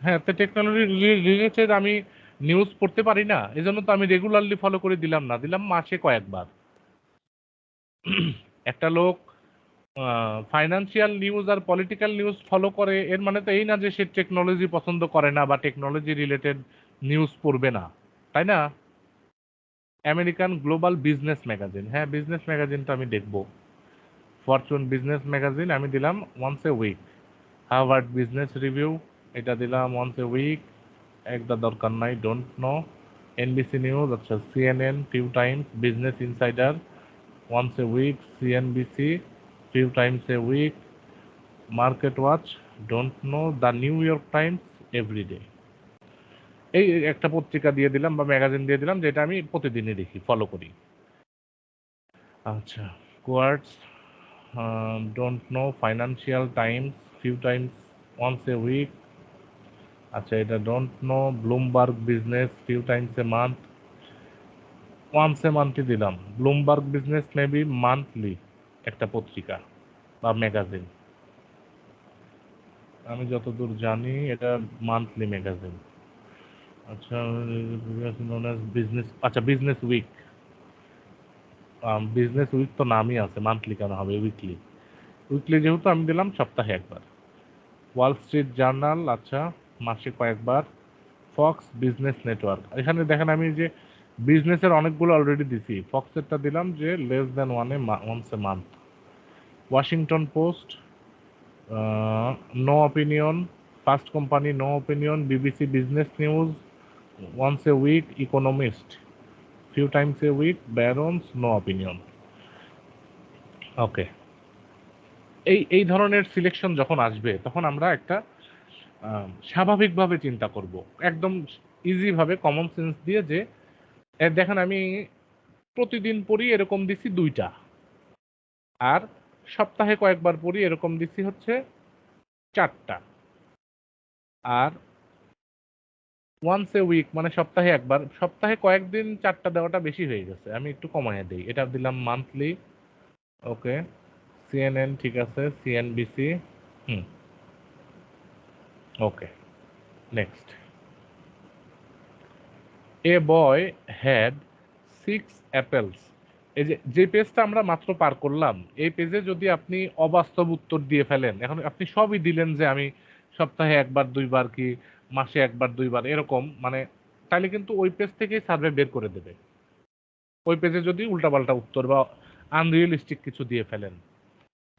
হ্যাঁ, তো টেকনোলজি রিলেটেড আমি নিউজ পড়তে পারি না, এজন্য তো আমি রেগুলারলি ফলো করে দিলাম না, দিলাম মাসে কয়েকবার। একটা লোক ফাইন্যান্সিয়াল নিউজ আর পলিটিক্যাল নিউজ ফলো করে, এর মানে তো এই না যে সে টেকনোলজি পছন্দ করে না বা টেকনোলজি রিলেটেড নিউজ পড়বে না, তাই না? আমেরিকান গ্লোবাল বিজনেস ম্যাগাজিন, হ্যাঁ বিজনেস ম্যাগাজিনটা আমি দেখবো। ফরচুন বিজনেস ম্যাগাজিন আমি দিলাম once a week. Harvard Business Review, এটা দিলাম ওয়ান্স এ উইক, একটা দরকার নাই, ডোন্ট নো। এনবিসি নিউজ, আচ্ছা CNN few times, business insider once a week, CNBC few times a week, MarketWatch don't know, the New York Times every day. এই একটা পত্রিকা দিয়ে দিলাম বা ম্যাগাজিন দিয়ে দিলাম যেটা আমি প্রতিদিনই দেখি, ফলো করি। আচ্ছা, Quartz don't know, Financial Times few times once a week, আচ্ছা এটা don't know. Bloomberg Business few times a month, once a মান্থই দিলাম। ব্লুমবার্গ বিজনেস মেবি মান্থলি একটা পত্রিকা বা ম্যাগাজিন, আমি যতদূর জানি এটা মান্থলি ম্যাগাজিন। আচ্ছা, বিজনেস, আচ্ছা বিজনেস উইক, বিজনেস উইক তো নামই আছে, মান্থলি কেন হবে, উইকলি। উইকলি যেহেতু আমি দিলাম সপ্তাহে একবার। ওয়াল স্ট্রিট জার্নাল, আচ্ছা মাসে কয়েকবার। ফক্স বিজনেস নেটওয়ার্ক, এখানে দেখেন আমি যে বিজনেসের অনেকগুলো অলরেডি দিছি, ফক্সেরটা দিলাম যে less then once a month. Washington Post no opinion, Fast Company no opinion, BBC Business News once a week, Economist few times a week, Barron's no opinion. Okay, এই ধরনের সিলেকশন যখন আসবে তখন আমরা একটা স্বাভাবিকভাবে চিন্তা করব, একদম ইজিভাবে কমন সেন্স দিয়ে, যে দেখেন আমি প্রতিদিন পড়ি এরকম দিছি 2টা, আর সপ্তাহে কয়েকবার পড়ি এরকম দিছি হচ্ছে 4টা, আর ওয়ান্স এ উইক মানে সপ্তাহে একবার, সপ্তাহে কয়েকদিন 4টা দেওয়াটা বেশি হয়ে গেছে, আমি একটু কমায় দেই, এটা দিলাম মান্থলি। ওকে, সিএনএন ঠিক আছে, CNBC, okay next. A boy had 6 apples, এই যে পেজটা আমরা মাত্র পার করলাম, এই পেজে যদি আপনি অবাস্তব উত্তর দিয়ে ফেলেন, এখন আপনি সবই দিলেন যে আমি সপ্তাহে একবার দুইবার কি মাসে একবার দুইবার এরকম, মানে তাহলে কিন্তু ওই পেজ থেকেই সার্ভে বের করে দেবে। ওই পেজে যদি উল্টাপাল্টা উত্তর বা আনরিয়েলিস্টিক কিছু দিয়ে ফেলেন।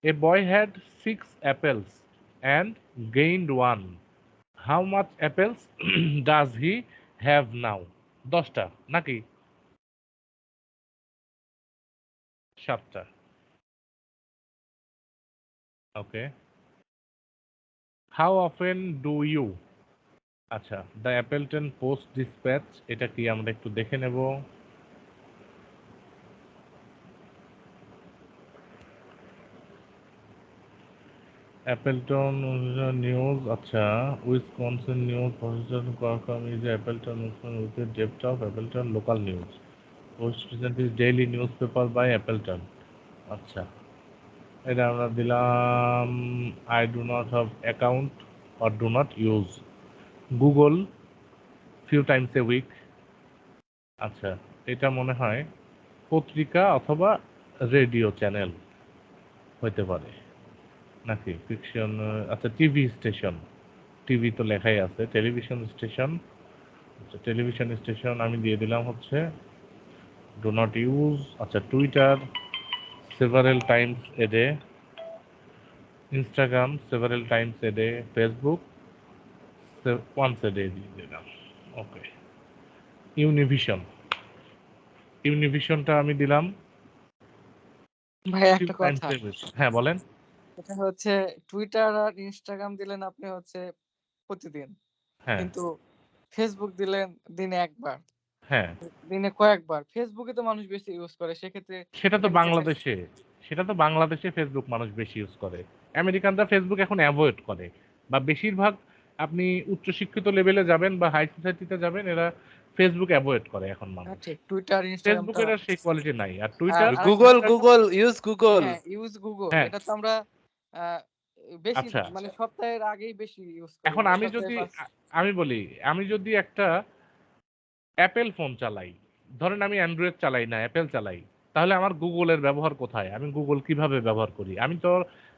A boy had 6 apples and gained 1, how much apples does he have now? 10টা নাকি 7টা? Okay. How often do you? আচ্ছা, দ্য অ্যাপেলটন পোস্ট ডিসপ্যাচ, এটা কি আমরা একটু দেখে নেব। অ্যাপেলটন নিউজ, আচ্ছা, Wisconsin news processor com is Appleton with depth of Appleton local news post recent is daily newspaper by Appleton. আচ্ছা, এটা আমরা দিলাম I do not have account or do not use Google few times a week. আচ্ছা, এটা মনে হয় পত্রিকা অথবা রেডিও চ্যানেল হতে পারে নাকি ফিকশন। আচ্ছা, টিভি স্টেশন, টিভি তো লেখাই আছে, টেলিভিশন স্টেশন। আচ্ছা, টেলিভিশন স্টেশন আমি দিয়ে দিলাম হচ্ছে ডু নট ইউজ। আচ্ছা, Twitter several times a day, Instagram several times a day, Facebook once a day দিয়ে দিলাম। ওকে। ইউনিভিশন, ইউনিভিশনটা আমি দিলাম ভাই ফিউ একটা টাইমস কথা, এ উইক। হ্যাঁ বলেন। এটা হচ্ছে টুইটার আর ইনস্টাগ্রাম দিলেন আপনি হচ্ছে প্রতিদিন, হ্যাঁ কিন্তু ফেসবুক দিলেন দিনে একবার, হ্যাঁ, দিনে কয়েকবার। ফেসবুকে তো মানুষ বেশি ইউজ করে, সেক্ষেত্রে সেটা তো এটা নিচে বাংলাদেশে, সেটা তো বাংলাদেশে ফেসবুক মানুষ বেশি ইউজ করে। আমেরিকানরা ফেসবুক এখন অ্যাভয়েড করে, বা বেশিরভাগ আপনি উচ্চশিক্ষিত লেভেলে যাবেন বা হাই সোসাইটিতে যাবেন, এরা ফেসবুক অ্যাভয়েড করে এখন মানুষ। ঠিক টুইটার ইনস্টাগ্রামটা। ফেসবুকের আর সেই কোয়ালিটি নাই। আর আর টুইটার আরেকটা, Google Instagram. Google use Google. হ্যাঁ ইউজ গুগল, হ্যাঁ, এটা তো আমরা আহ, বেশি আচ্ছা, মানে সপ্তাহের আগেই বেশি ইউজ করি, এখন এই আমি সপ্তাহে যদি পাঁচ। আমি বলি, আমি যদি একটা অ্যাপেল ফোন চালাই, ধরেন আমি অ্যান্ড্রয়েড চালাই না, অ্যাপেল চালাই, তাহলে আমার গুগলের ব্যবহার কোথায়? আমি গুগল কিভাবে ব্যবহার করি? আমি তো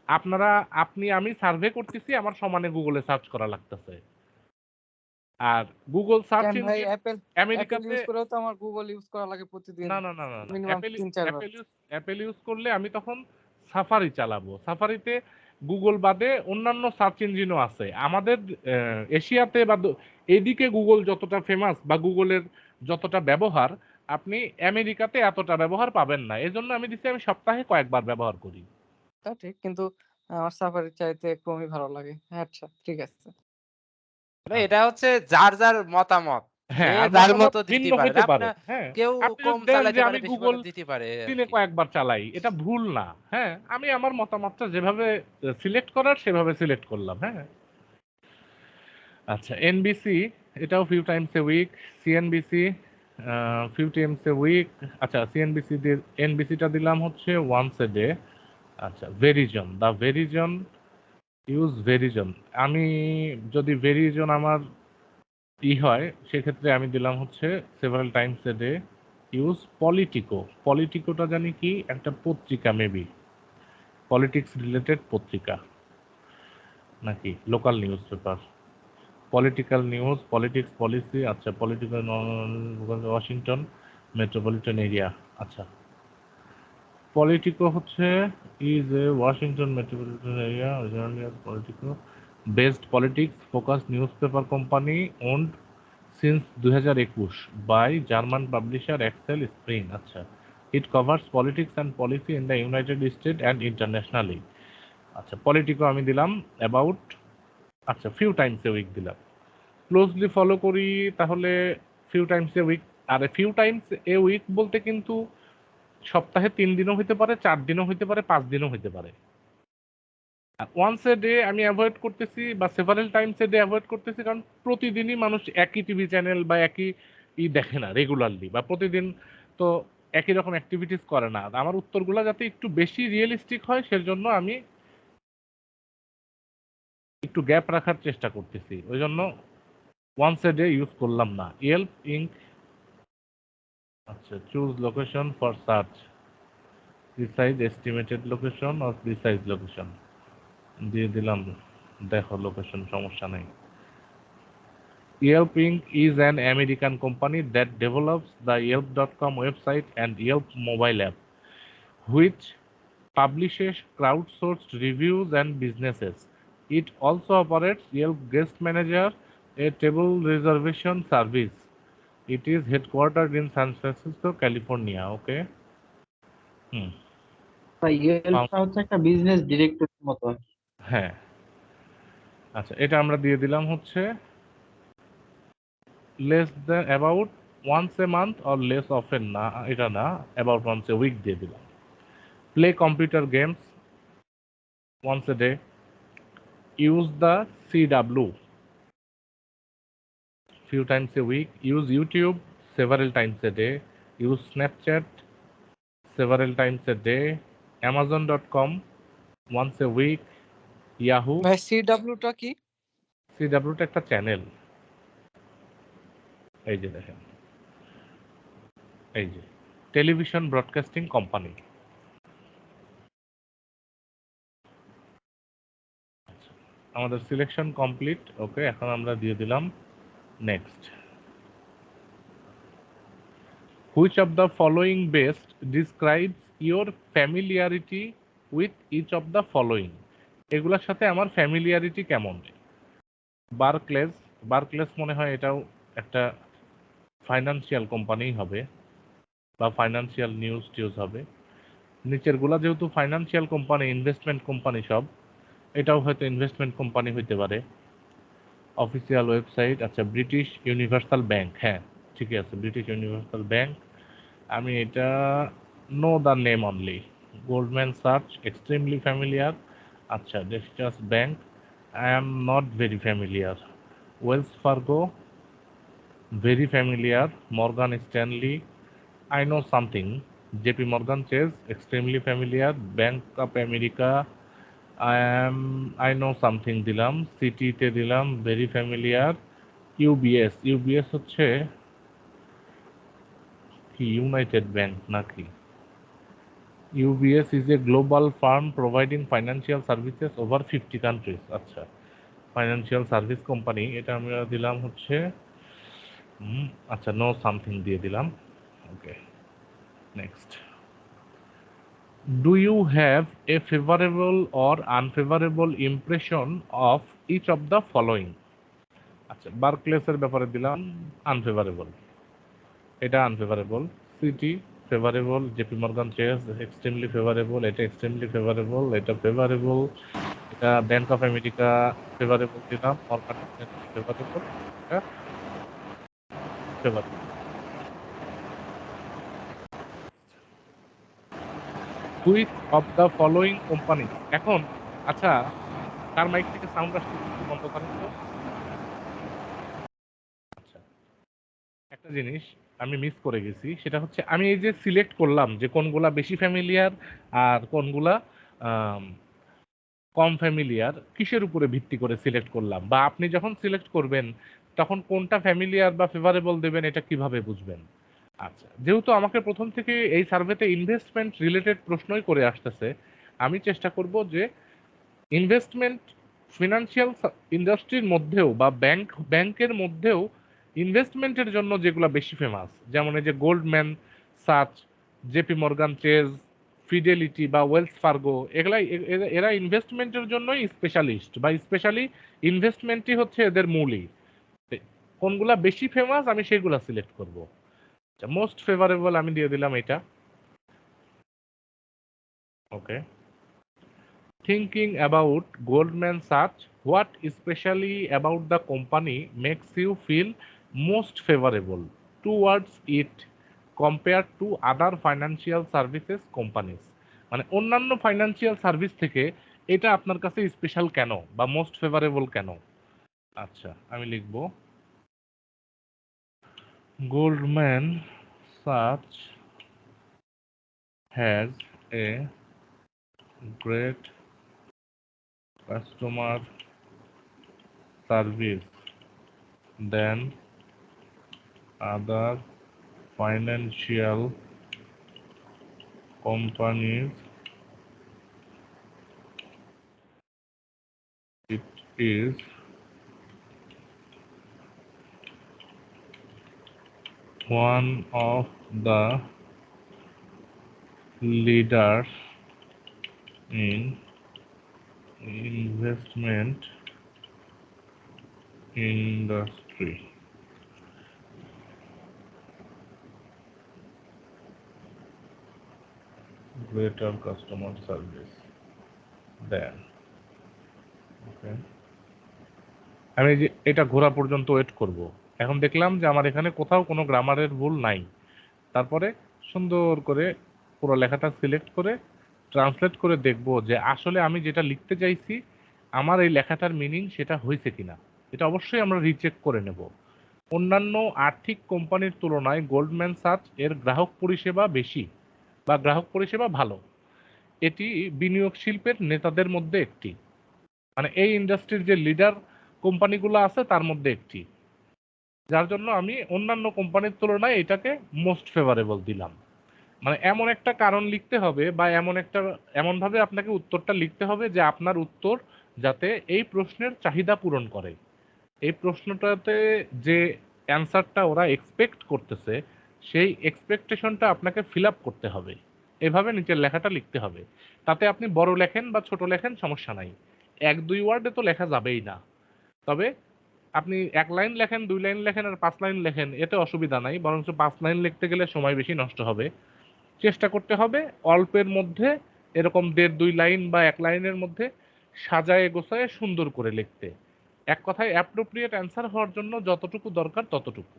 আপনারা আপনি আমি সার্ভে করতেছি, আমার সমানে গুগলে সার্চ করা লাগতেছে। আর গুগল সার্চ কেন ভাই, ইঞ্জিন অ্যাপেল অ্যাপেল আমেরিকাতে। ইউজ করেও তো আমার গুগল ইউজ করা লাগে প্রতিদিন না না না না না, মিনিমাম অ্যাপেল 3-4 বার। অ্যাপেল ইউজ করলে আমি তখন সাফারি চালাবো। সাফারিতে গুগল বাদে অন্যান্য সার্চ ইঞ্জিনও আছে আমাদের। এশিয়াতে বা এদিকে গুগল যতটা ফেমাস বা গুগলের যতটা ব্যবহার, আপনি আমেরিকাতে এতটা ব্যবহার পাবেন না। এজন্য আমি দিচ্ছি আমি সপ্তাহে কয়েকবার ব্যবহার করি। তা ঠিক, কিন্তু আমার সাফারি চাইতে ক্রোমই ভালো লাগে। হ্যাঁ, আচ্ছা ঠিক আছে। এটা হচ্ছে যার যার মতামত, সে হ্যাঁ, আর যার মতামত মতো দিতে ভিন্ন পারে। হইতে পারে। আপনার হ্যাঁ, কেউ আপনি কম যদি দেন যে চালাতে পারে, আমি বেশি গুগল পারে দিতে পারে আর দিনে কি। কয়েকবার চালাই, এটা ভুল না। হ্যাঁ, আমি আমার মতামতটা যেভাবে সিলেক্ট করার সেভাবে সিলেক্ট করলাম। হ্যাঁ, আচ্ছা, এনবিসি এটাও few times a week, CNBC few times a week. আচ্ছা, সিএনবিসি দিয়ে এনবিসিটা দিলাম হচ্ছে ওয়ান্স এ ডে। আচ্ছা, Verizon, the Verizon use Verizon. আমি যদি ভেরিজন আমার হয়, সেক্ষেত্রে আমি দিলাম হচ্ছে several times a day. Use Politico, পলিটিকোটা জানি কি একটা পত্রিকা, মেবি পলিটিক্স রিলেটেড পত্রিকা নাকি local newspaper. Political news, politics, policy. আচ্ছা, পলিটিক্যাল ওয়াশিংটন মেট্রোপলিটন এরিয়া। আচ্ছা, পলিটিকো হচ্ছে is A Washington metropolitan area Politico based politics focus newspaper company owned since 2021 by German publisher Axel Springer. আচ্ছা, it covers politics and policy in the United State and internationally. আচ্ছা, পলিটিকো আমি দিলাম অ্যাবাউট, আচ্ছা, ফিউ টাইমস এ উইক দিলাম। ক্লোজলি ফলো করি তাহলে ফিউ টাইমস এ উইক। আর ফিউ টাইমস এ উইক বলতে কিন্তু সপ্তাহে 3 দিনও হইতে পারে, 4 দিনও হইতে পারে, 5 দিনও হইতে পারে। আর ওয়ান্স এ ডে আমি অ্যাভয়েড করতেছি বা several times a day avoid করতেছি, কারণ প্রতিদিনই মানুষ একই টিভি চ্যানেল বা একই দেখে না রেগুলারলি, বা প্রতিদিন তো একই রকম অ্যাক্টিভিটিস করে না। আমার উত্তরগুলো যাতে একটু বেশি রিয়েলিস্টিক হয়, সেজন্য আমি একটু গ্যাপ রাখার চেষ্টা করতেছি। ওই জন্য ওয়ান্স এ ডে ইউজ করলাম না। ইয়েল্প ইঙ্ক, আচ্ছা, choose location for search, precise estimated location or precise location দিয়ে দিলাম। দেখো লোকেশন, সমস্যা নেই। Yelp Inc. is an American company that develops the Yelp.com website and Yelp mobile app, which publishes crowdsourced reviews and businesses. It also operates Yelp Guest Manager, a table reservation service. It is headquartered in San Francisco, California. Okay. ইয়েলপটা হচ্ছে একটা বিজনেস ডিরেক্টরির মতো আর কি। হ্যাঁ, আচ্ছা, এটা আমরা দিয়ে দিলাম হচ্ছে less than about once a month or less often না, এটা না, about once a week দিয়ে দিলাম। Play computer games once a day. Use the CW few times a week. Use YouTube several times a day. Use Snapchat several times a day. Amazon.com once a week. Yahoo ভাই সিডব্লিউটা কি? CW টা একটা চ্যানেল, এই যে দেখেন, এই যে টেলিভিশন ব্রডকাস্টিং কোম্পানি। আমাদের সিলেকশন কমপ্লিট। ওকে, এখন আমরা দিয়ে দিলাম next. Which of the following best describes your familiarity with each of the following? এগুলোর সাথে আমার ফ্যামিলিয়ারিটি কেমন? বার্কলেস, বার্কলেস মনে হয় এটাও একটা ফাইন্যান্সিয়াল কোম্পানিই হবে বা ফাইন্যান্সিয়াল নিউজ টিউজ হবে। নিচেরগুলা যেহেতু ফাইন্যান্সিয়াল কোম্পানি, ইনভেস্টমেন্ট কোম্পানি সব, এটাও হয়তো ইনভেস্টমেন্ট কোম্পানি হইতে পারে। অফিসিয়াল ওয়েবসাইট, আচ্ছা, ব্রিটিশ ইউনিভার্সাল ব্যাংক, হ্যাঁ ঠিকই আছে, ব্রিটিশ ইউনিভার্সাল ব্যাংক। আমি এটা know the name only. Goldman সার্চ এক্সট্রিমলি ফ্যামিলিয়ার, আচ্ছা, ডেক্সটাস bank I am not very familiar. Wells Fargo very familiar. Morgan Stanley I know something. JP Morgan Chase extremely familiar. Bank of America I know something দিলাম। সিটি তে দিলাম very familiar. UBS হচ্ছে কি ইউনাইটেড ব্যাংক নাকি? UBS is a global firm providing financial services over 50 countries. আচ্ছা, ফাইন্যান্সিয়াল সার্ভিস কোম্পানি, এটা আমরা দিলাম হচ্ছে আচ্ছা, নো সামথিং দিয়ে দিলাম। ওকে, next. Do you have a favorable or unfavorable impression of each of the following? আচ্ছা, বার্কলেসের ব্যাপারে দিলাম আনফেভারেবল, এটা unfavourable. Citi favourable, JP Morgan Chase extremely favourable, এটা এক্সট্রিমলি ফেভারেবল, এটা ফেভারেবল, এটা ব্যাংক অফ আমেরিকা ফেভারেবল দিলাম, মর্গান ফেভারেবল, এটা favourable. Which of the following company, এখন আচ্ছা, তার মাইক থেকে সাউন্ড আসছে, একটু বন্ধ করেন তো। আচ্ছা, একটা জিনিস আমি মিস করে গেছি, সেটা হচ্ছে আমি এই যে সিলেক্ট করলাম যে কোনগুলা বেশি ফ্যামিলিয়ার আর কোনগুলা কম ফ্যামিলিয়ার, কিসের উপরে ভিত্তি করে সিলেক্ট করলাম, বা আপনি যখন সিলেক্ট করবেন তখন কোনটা ফ্যামিলিয়ার বা ফেভারেবল দেবেন, এটা কিভাবে বুঝবেন? আচ্ছা, যেহেতু আমাকে প্রথম থেকে এই সার্ভেতে ইনভেস্টমেন্ট রিলেটেড প্রশ্নই করে আসতেছে, আমি চেষ্টা করব যে ইনভেস্টমেন্ট ফিনান্সিয়াল ইন্ডাস্ট্রির মধ্যেও বা ব্যাংকের মধ্যেও ইনভেস্টমেন্টের জন্য যেগুলো বেশি ফেমাস, যেমন এই যে Goldman Sachs, JP Morgan Chase, Fidelity বা ওয়েলস ফার্গো, এগুলাই এরা ইনভেস্টমেন্টের জন্যই স্পেশালিস্ট, বা স্পেশালি ইনভেস্টমেন্টই হচ্ছে এদের মূলই। কোনগুলা বেশি ফেমাস আমি সেগুলা সিলেক্ট করব। মোস্ট ফেভারেবল আমি দিয়ে দিলাম এটা। ওকে, thinking about Goldman Sachs, what especially about the company makes you feel most favorable towards it compared to other financial services companies? মানে অন্যান্য ফাইন্যান্সিয়াল সার্ভিস থেকে এটা আপনার কাছে স্পেশাল কেন বা মোস্ট ফেভারেবল কেন? আচ্ছা, আমি লিখব Goldman such has a great customer service than other financial companies. It is one of the leaders in investment industry. Greater customer service than. Okay. আমি যে এটা ঘোরা পর্যন্ত ওয়েট করব। এখন দেখলাম যে আমার এখানে কোথাও কোনো গ্রামারের ভুল নাই। তারপরে সুন্দর করে পুরো লেখাটা সিলেক্ট করে ট্রান্সলেট করে দেখব যে আসলে আমি যেটা লিখতে চাইছি আমার এই লেখাটার মিনিং সেটা হয়েছে কিনা। এটা অবশ্যই আমরা রিচেক করে নেব। অন্যান্য আর্থিক কোম্পানির তুলনায় গোল্ডম্যান সাচ এর গ্রাহক পরিষেবা বেশি বা গ্রাহক পরিষেবা ভালো। এটি বিনিয়োগ শিল্পের নেতাদের মধ্যে একটি, মানে এই ইন্ডাস্ট্রির যে লিডার কোম্পানিগুলো আছে তার মধ্যে একটি, যার জন্য আমি অন্যান্য কোম্পানির তুলনায় এটাকে মোস্ট ফেভারেবল দিলাম। মানে এমন একটা কারণ লিখতে হবে বা এমনভাবে আপনাকে উত্তরটা লিখতে হবে যে আপনার উত্তর যাতে এই প্রশ্নের চাহিদা পূরণ করে। এই প্রশ্নটাতে যে অ্যান্সারটা ওরা এক্সপেক্ট করতেছে সেই এক্সপেকটেশনটা আপনাকে ফিল আপ করতে হবে। এভাবে নিচের লেখাটা লিখতে হবে। তাতে আপনি বড় লেখেন বা ছোট লেখেন সমস্যা নাই। 1-2 ওয়ার্ডে তো লেখা যাবেই না। তবে আপনি 1 লাইন লেখেন, 2 লাইন লেখেন আর 5 লাইন লেখেন এতে অসুবিধা নাই। বরঞ্চ 5 লাইন লিখতে গেলে সময় বেশি নষ্ট হবে। চেষ্টা করতে হবে অল্পের মধ্যে এরকম 1.5-2 লাইন বা 1 লাইনের মধ্যে সাজায়ে গোছায়ে সুন্দর করে লিখতে। এক কথায় অ্যাপ্রোপ্রিয়েট অ্যান্সার হওয়ার জন্য যতটুকু দরকার ততটুকু।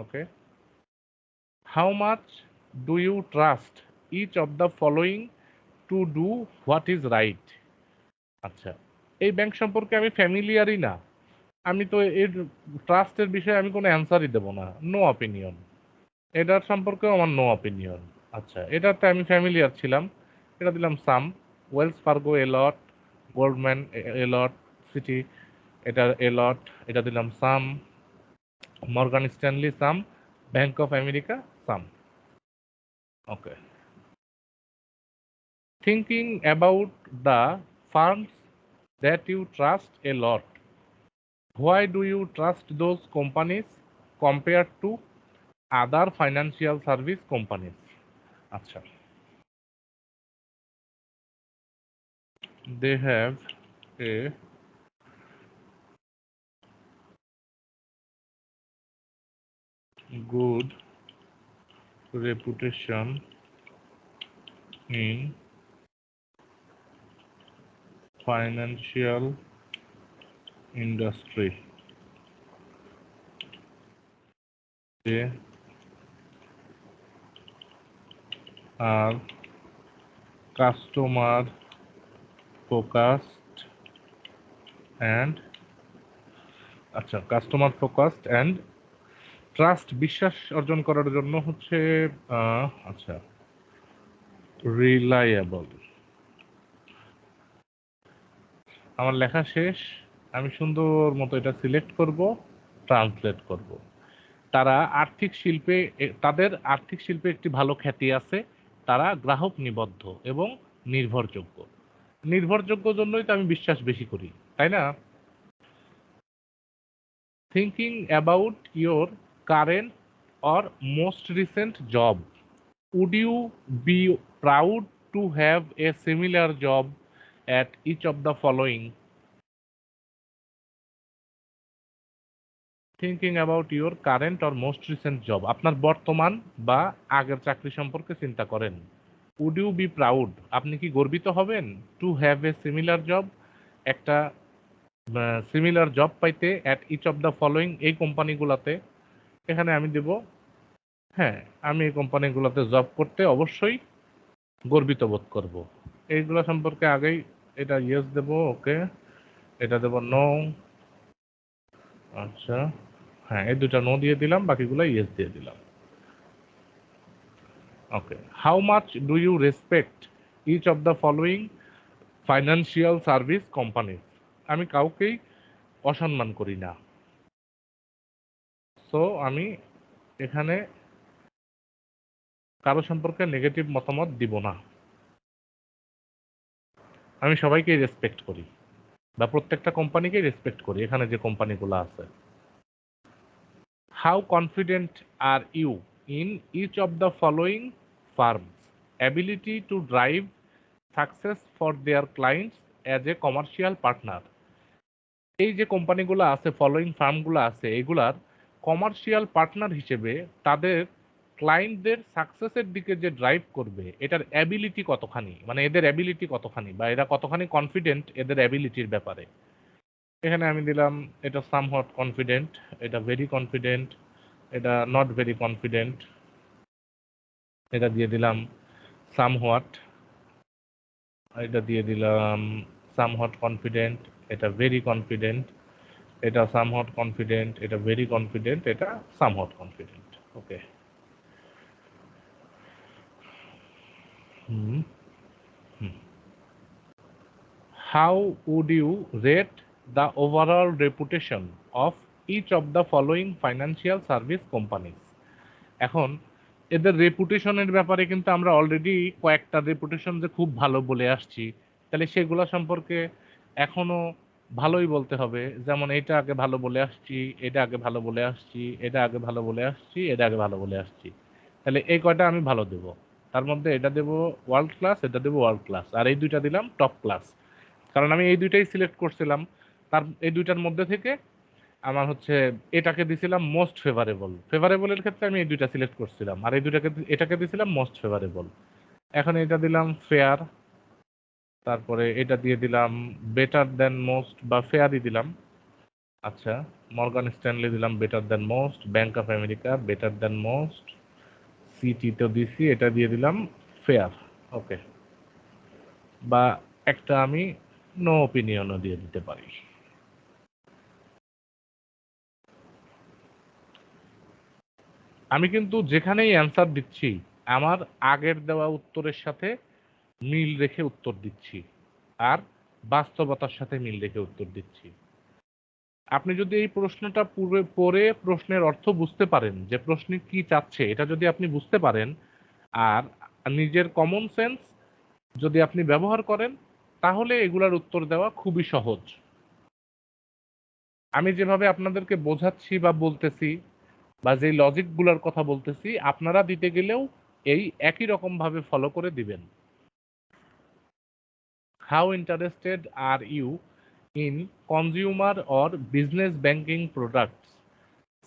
Okay. How much do you trust each of the following to do what is right? আচ্ছা, এই ব্যাংক সম্পর্কে আমি ফ্যামিলিয়ারই না। আমি তো এর ট্রাস্টের বিষয়ে আমি কোনো অ্যান্সারই দেব না। No opinion. এটার সম্পর্কেও আমার নো অপিনিয়ন। আচ্ছা, এটাতে আমি ফ্যামিলিয়ার ছিলাম। এটা দিলাম some. Wells Fargo a lot, Goldman a lot, Citi এটা এ লট, এটা দিলাম some, Morgan Stanley some, Bank of America some. Okay. Thinking about the firms that you trust a lot, why do you trust those companies compare to other financial service companies? আচ্ছা, they have a good reputation in financial industry. They are customer focused and customer focused and trust বিশ্বাস অর্জন করার জন্য হচ্ছে রিলায়েবল। আমার লেখা শেষ। আমি সুন্দর মতো এটা সিলেক্ট করব, ট্রান্সলেট করব। তাদের আর্থিক শিল্পে একটি ভালো খ্যাতি আছে। তারা গ্রাহক নিবদ্ধ এবং নির্ভরযোগ্য। নির্ভরযোগ্য জন্যই তো আমি বিশ্বাস বেশি করি, তাই না? Thinking about your current or most recent job, would you be proud to have a similar job at each of the following? Thinking about your current or most recent job, আপনার বর্তমান বা আগের চাকরি সম্পর্কে চিন্তা করেন। উড ইউ বি প্রাউড, আপনি কি গর্বিত হবেন? To have a similar job, একটা সিমিলার জব পাইতে at each of the following, এই কোম্পানিগুলোতে। এখানে আমি দেব হ্যাঁ, আমি এই কোম্পানিগুলোতে জব করতে অবশ্যই গর্বিত বোধ করব। এইগুলো সম্পর্কে আগেই এটা ইয়েস দেব। ওকে, এটা দেব নো। আচ্ছা, হ্যাঁ, এই দুটা নো দিয়ে দিলাম, বাকিগুলো ইয়েস দিয়ে দিলাম। Okay. How much do you respect each of the following financial service company? আমি কাউকেই অসম্মান করি না। সো আমি এখানে কারো সম্পর্কে নেগেটিভ মতামত দিব না। আমি সবাইকেই রেসপেক্ট করি বা প্রত্যেকটা কোম্পানিকেই রেসপেক্ট করি, এখানে যে কোম্পানিগুলো আছে। How confident are you in each of the following firms' ability to drive success for their clients as a commercial partner? এই যে কোম্পানিগুলো আছে, ফলোইং ফার্মগুলো আছে, এগুলার কমার্শিয়াল পার্টনার হিসেবে তাদের ক্লায়েন্টদের সাকসেসের দিকে যে ড্রাইভ করবে, এটার অ্যাবিলিটি কতখানি, মানে এদের অ্যাবিলিটি কতখানি, বা এরা কতখানি কনফিডেন্ট এদের অ্যাবিলিটির ব্যাপারে। এখানে আমি দিলাম এটা সামহট কনফিডেন্ট, এটা ভেরি কনফিডেন্ট, এটা নট ভেরি কনফিডেন্ট, এটা দিয়ে দিলাম সামহট, এটা দিয়ে দিলাম সামহট কনফিডেন্ট, এটা ভেরি কনফিডেন্ট, এটা সামহট কনফিডেন্ট, এটা ভেরি কনফিডেন্ট, এটা somewhat confident. Okay. How would you rate the overall reputation of each of the following financial service companies? এখন এদের রেপুটেশনের ব্যাপারে কিন্তু আমরা অলরেডি কয়েকটা রেপুটেশন যে খুব ভালো বলে আসছি, তাহলে সেগুলো সম্পর্কে এখনো ভালোই বলতে হবে। যেমন এটা আগে ভালো বলে আসছি, এটা আগে ভালো বলে আসছি, এটা আগে ভালো বলে আসছি, এটা আগে ভালো বলে আসছি, তাহলে এই কয়টা আমি ভালো দেব। তার মধ্যে এটা দেব ওয়ার্ল্ড ক্লাস, এটা দেব ওয়ার্ল্ড ক্লাস, আর এই দুইটা দিলাম টপ ক্লাস, কারণ আমি এই দুইটাই সিলেক্ট করছিলাম। তার এই দুইটার মধ্যে থেকে আমার হচ্ছে এটাকে দিছিলাম মোস্ট ফেভারেবল, ফেভারেবলের ক্ষেত্রে আমি এই দুইটা সিলেক্ট করছিলাম, আর এই দুইটাকে এটাকে দিছিলাম মোস্ট ফেভারেবল। এখন এটা দিলাম ফেয়ার, তারপরে এটা দিয়ে দিলাম বেটার দেন মোস্ট বা ফেয়ারই দিলাম। আচ্ছা, মর্গান স্ট্যানলি দিলাম better then most, bank of America better then most, city তো দিছি, এটা দিয়ে দিলাম ফেয়ার। ওকে, বা একটা আমি নো ওপিনিয়নও দিয়ে দিতে পারি। আমি কিন্তু যেখানেই অ্যান্সার দিচ্ছি আমার আগের দেওয়া উত্তরের সাথে মিল রেখে উত্তর দিচ্ছি, আর বাস্তবতার সাথে মিল রেখে উত্তর দিচ্ছি। আপনি যদি এই প্রশ্নটা পড়ে প্রশ্নের অর্থ বুঝতে পারেন, যে প্রশ্ন কি চাচ্ছে এটা যদি আপনি বুঝতে পারেন, আর নিজের কমন সেন্স যদি আপনি ব্যবহার করেন, তাহলে এগুলার উত্তর দেওয়া খুবই সহজ। আমি যেভাবে আপনাদেরকে বোঝাচ্ছি বা বলতেছি, বা যে লজিকগুলোর কথা বলতেছি, আপনারা দিতে গেলেও এই একই রকম ভাবে ফলো করে দিবেন। How interested are you in consumer or business banking products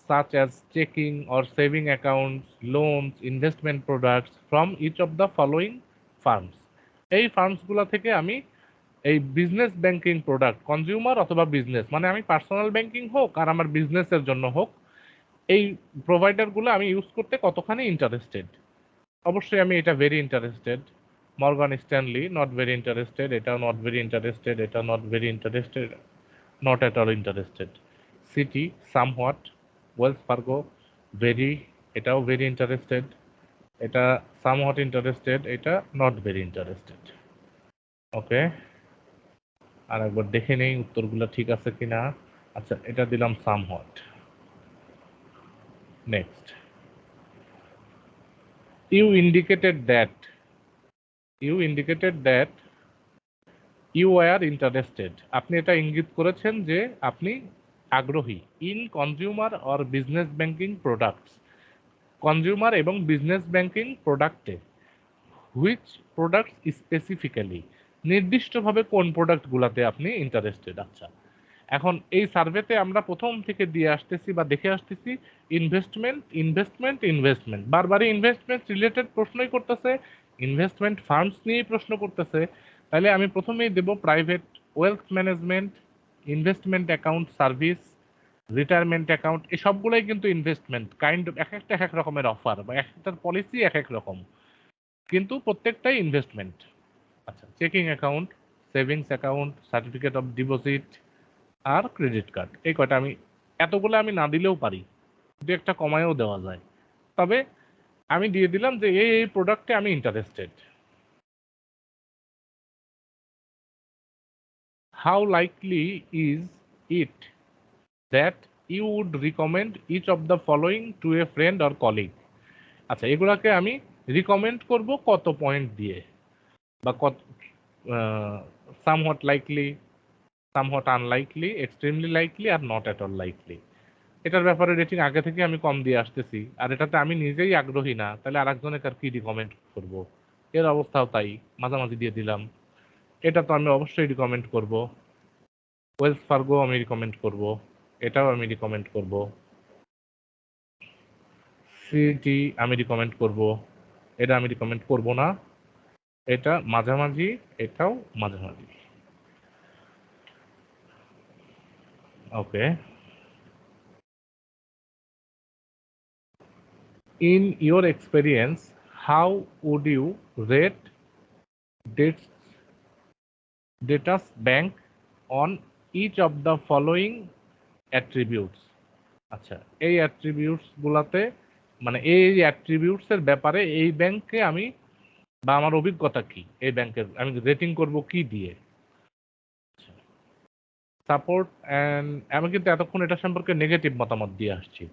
such as checking or saving accounts, loans, investment products from each of the following firms? এই ফার্মসগুলো থেকে আমি এই বিজনেস ব্যাংকিং প্রোডাক্ট, কনজিউমার অথবা বিজনেস, মানে আমি পার্সোনাল ব্যাংকিং হোক আর আমার বিজনেসের জন্য হোক, এই প্রোভাইডারগুলো আমি ইউজ করতে কতখানি ইন্টারেস্টেড। অবশ্যই আমি এটা very interested. Morgan Stanley not very interested, এটাও নট ভেরি ইন্টারেস্টেড, এটা not very interested, not at all interested. Citi somewhat, Wells Fargo very, এটাও ভেরি ইন্টারেস্টেড, এটা সামহোয়াট ইন্টারেস্টেড, এটা নট ভেরি ইন্টারেস্টেড। ওকে, আর একবার দেখে নেই উত্তরগুলো ঠিক আছে কিনা। আচ্ছা, এটা দিলাম somewhat. Next, you indicated that you were interested, আপনি এটা ইঙ্গিত করেছেন যে আপনি আগ্রহী, in consumer or business banking products, consumer এবং বিজনেস ব্যাংকিং প্রোডাক্টে, হুইচ প্রোডাক্টস স্পেসিফিক্যালি, নির্দিষ্টভাবে কোন প্রোডাক্টগুলোতে আপনি ইন্টারেস্টেড। আচ্ছা, এখন এই সার্ভেতে আমরা প্রথম থেকে দিয়ে আসতেছি বা দেখে আসতেছি ইনভেস্টমেন্ট ইনভেস্টমেন্ট ইনভেস্টমেন্ট, বারবারই ইনভেস্টমেন্ট রিলেটেড প্রশ্নই করতেছে, ইনভেস্টমেন্ট ফার্মস নিয়েই প্রশ্ন করতেছে। তাহলে আমি প্রথমেই দেব private wealth management, investment account service, retirement account, এই সবগুলোই কিন্তু ইনভেস্টমেন্ট কাইন্ড অফ, এক একটা এক এক রকমের অফার বা এক একটার পলিসি এক এক রকম, কিন্তু প্রত্যেকটাই ইনভেস্টমেন্ট। আচ্ছা, checking account, savings account, certificate of deposit আর ক্রেডিট কার্ড, এই কয়টা আমি, এতগুলো আমি না দিলেও পারি, দু একটা কমায়ও দেওয়া যায়, তবে আমি দিয়ে দিলাম যে এই প্রোডাক্টে আমি interested. How likely is it that you would recommend each of the following to a friend or colleague? আচ্ছা, এগুলাকে আমি রিকমেন্ড করব কত পয়েন্ট দিয়ে, বা কত, somewhat likely, somewhat unlikely, extremely likely আর নট অ্যাট অল লাইকলি। এটার ব্যাপারে রেটিং আগে থেকে আমি কম দিয়ে আসতেছি, আর এটাতে আমি নিজেই আগ্রহী না, তাহলে আরেকজনের আর কি রিকমেন্ড করব? এর অবস্থাও তাই, মাঝামাঝি দিয়ে দিলাম। এটা তো আমি অবশ্যই রিকমেন্ড করব। ওয়েলস ফার্গো আমি রিকমেন্ড করব, এটাও আমি রিকমেন্ড করব। সিটি আমি রিকমেন্ড করব, এটা আমি রিকমেন্ড করব না। এটা মাঝামাঝি, এটাও মাঝামাঝি। ওকে। In your experience, how would you rate Debt's Debtors Bank on each of the following attributes? আচ্ছা, এই অ্যাট্রিবিউটস গুলাতে মানে এই অ্যাট্রিবিউটস এর ব্যাপারে এই ব্যাংকে আমি বা আমার অভিজ্ঞতা কি, এই ব্যাংকের আমি রেটিং করব কি দিয়ে? সাপোর্ট অ্যান্ড আমি কিন্তু এতক্ষণ এটা সম্পর্কে নেগেটিভ মতামত দিয়ে আসছি।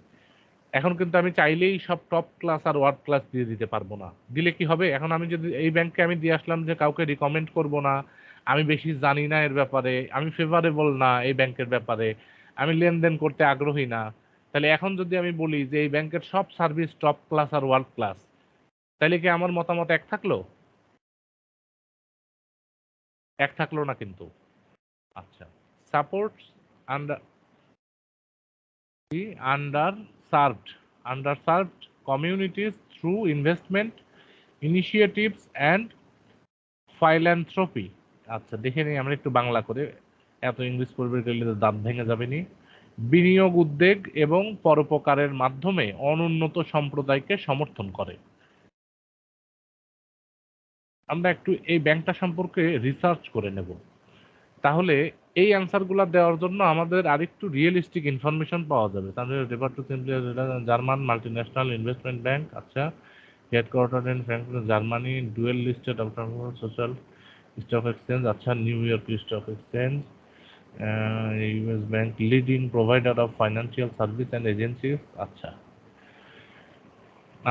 এখন কিন্তু আমি চাইলেই সব টপ ক্লাস আর ওয়ার্ড ক্লাস দিয়ে দিতে পারবো না। দিলে কি হবে? এখন আমি যদি এই ব্যাংকে আমি দিয়ে আসলাম যে কাউকে রিকমেন্ড করব না, আমি বেশি জানি না এর ব্যাপারে, আমি ফেভারেবল না এই ব্যাংকের ব্যাপারে, আমি লেনদেন করতে আগ্রহী না। তাহলে এখন যদি আমি বলি যে এই ব্যাংকের সব সার্ভিস টপ ক্লাস আর ওয়ার্ল্ড ক্লাস, তাহলে কি আমার মতামত এক থাকলো? এক থাকলো না কিন্তু। আচ্ছা, supports under underserved underserved communities through investment initiatives and philanthropy. আচ্ছা, দেখে নিই আমরা একটু বাংলা করে, এত ইংলিশ পড়বে গেলে তো দাঁত ভেঙে যাবে নি। বিনিয়োগ উদ্যোগ এবং পরোপকারের মাধ্যমে অনুন্নত সম্প্রদায়কে সমর্থন করে। আমরা একটু এই ব্যাংকটা সম্পর্কে রিসার্চ করে নেব, তাহলে এই অ্যান্সারগুলো দেওয়ার জন্য আমাদের আরেকটু রিয়েলিস্টিক ইনফরমেশন পাওয়া যাবে। তাহলে refer to simply German multinational investment bank. আচ্ছা, headquarter in Frankfurt Germany, dual listed after social stock exchange. আচ্ছা, New York stock exchange. US bank, leading provider of financial service and agencies. আচ্ছা,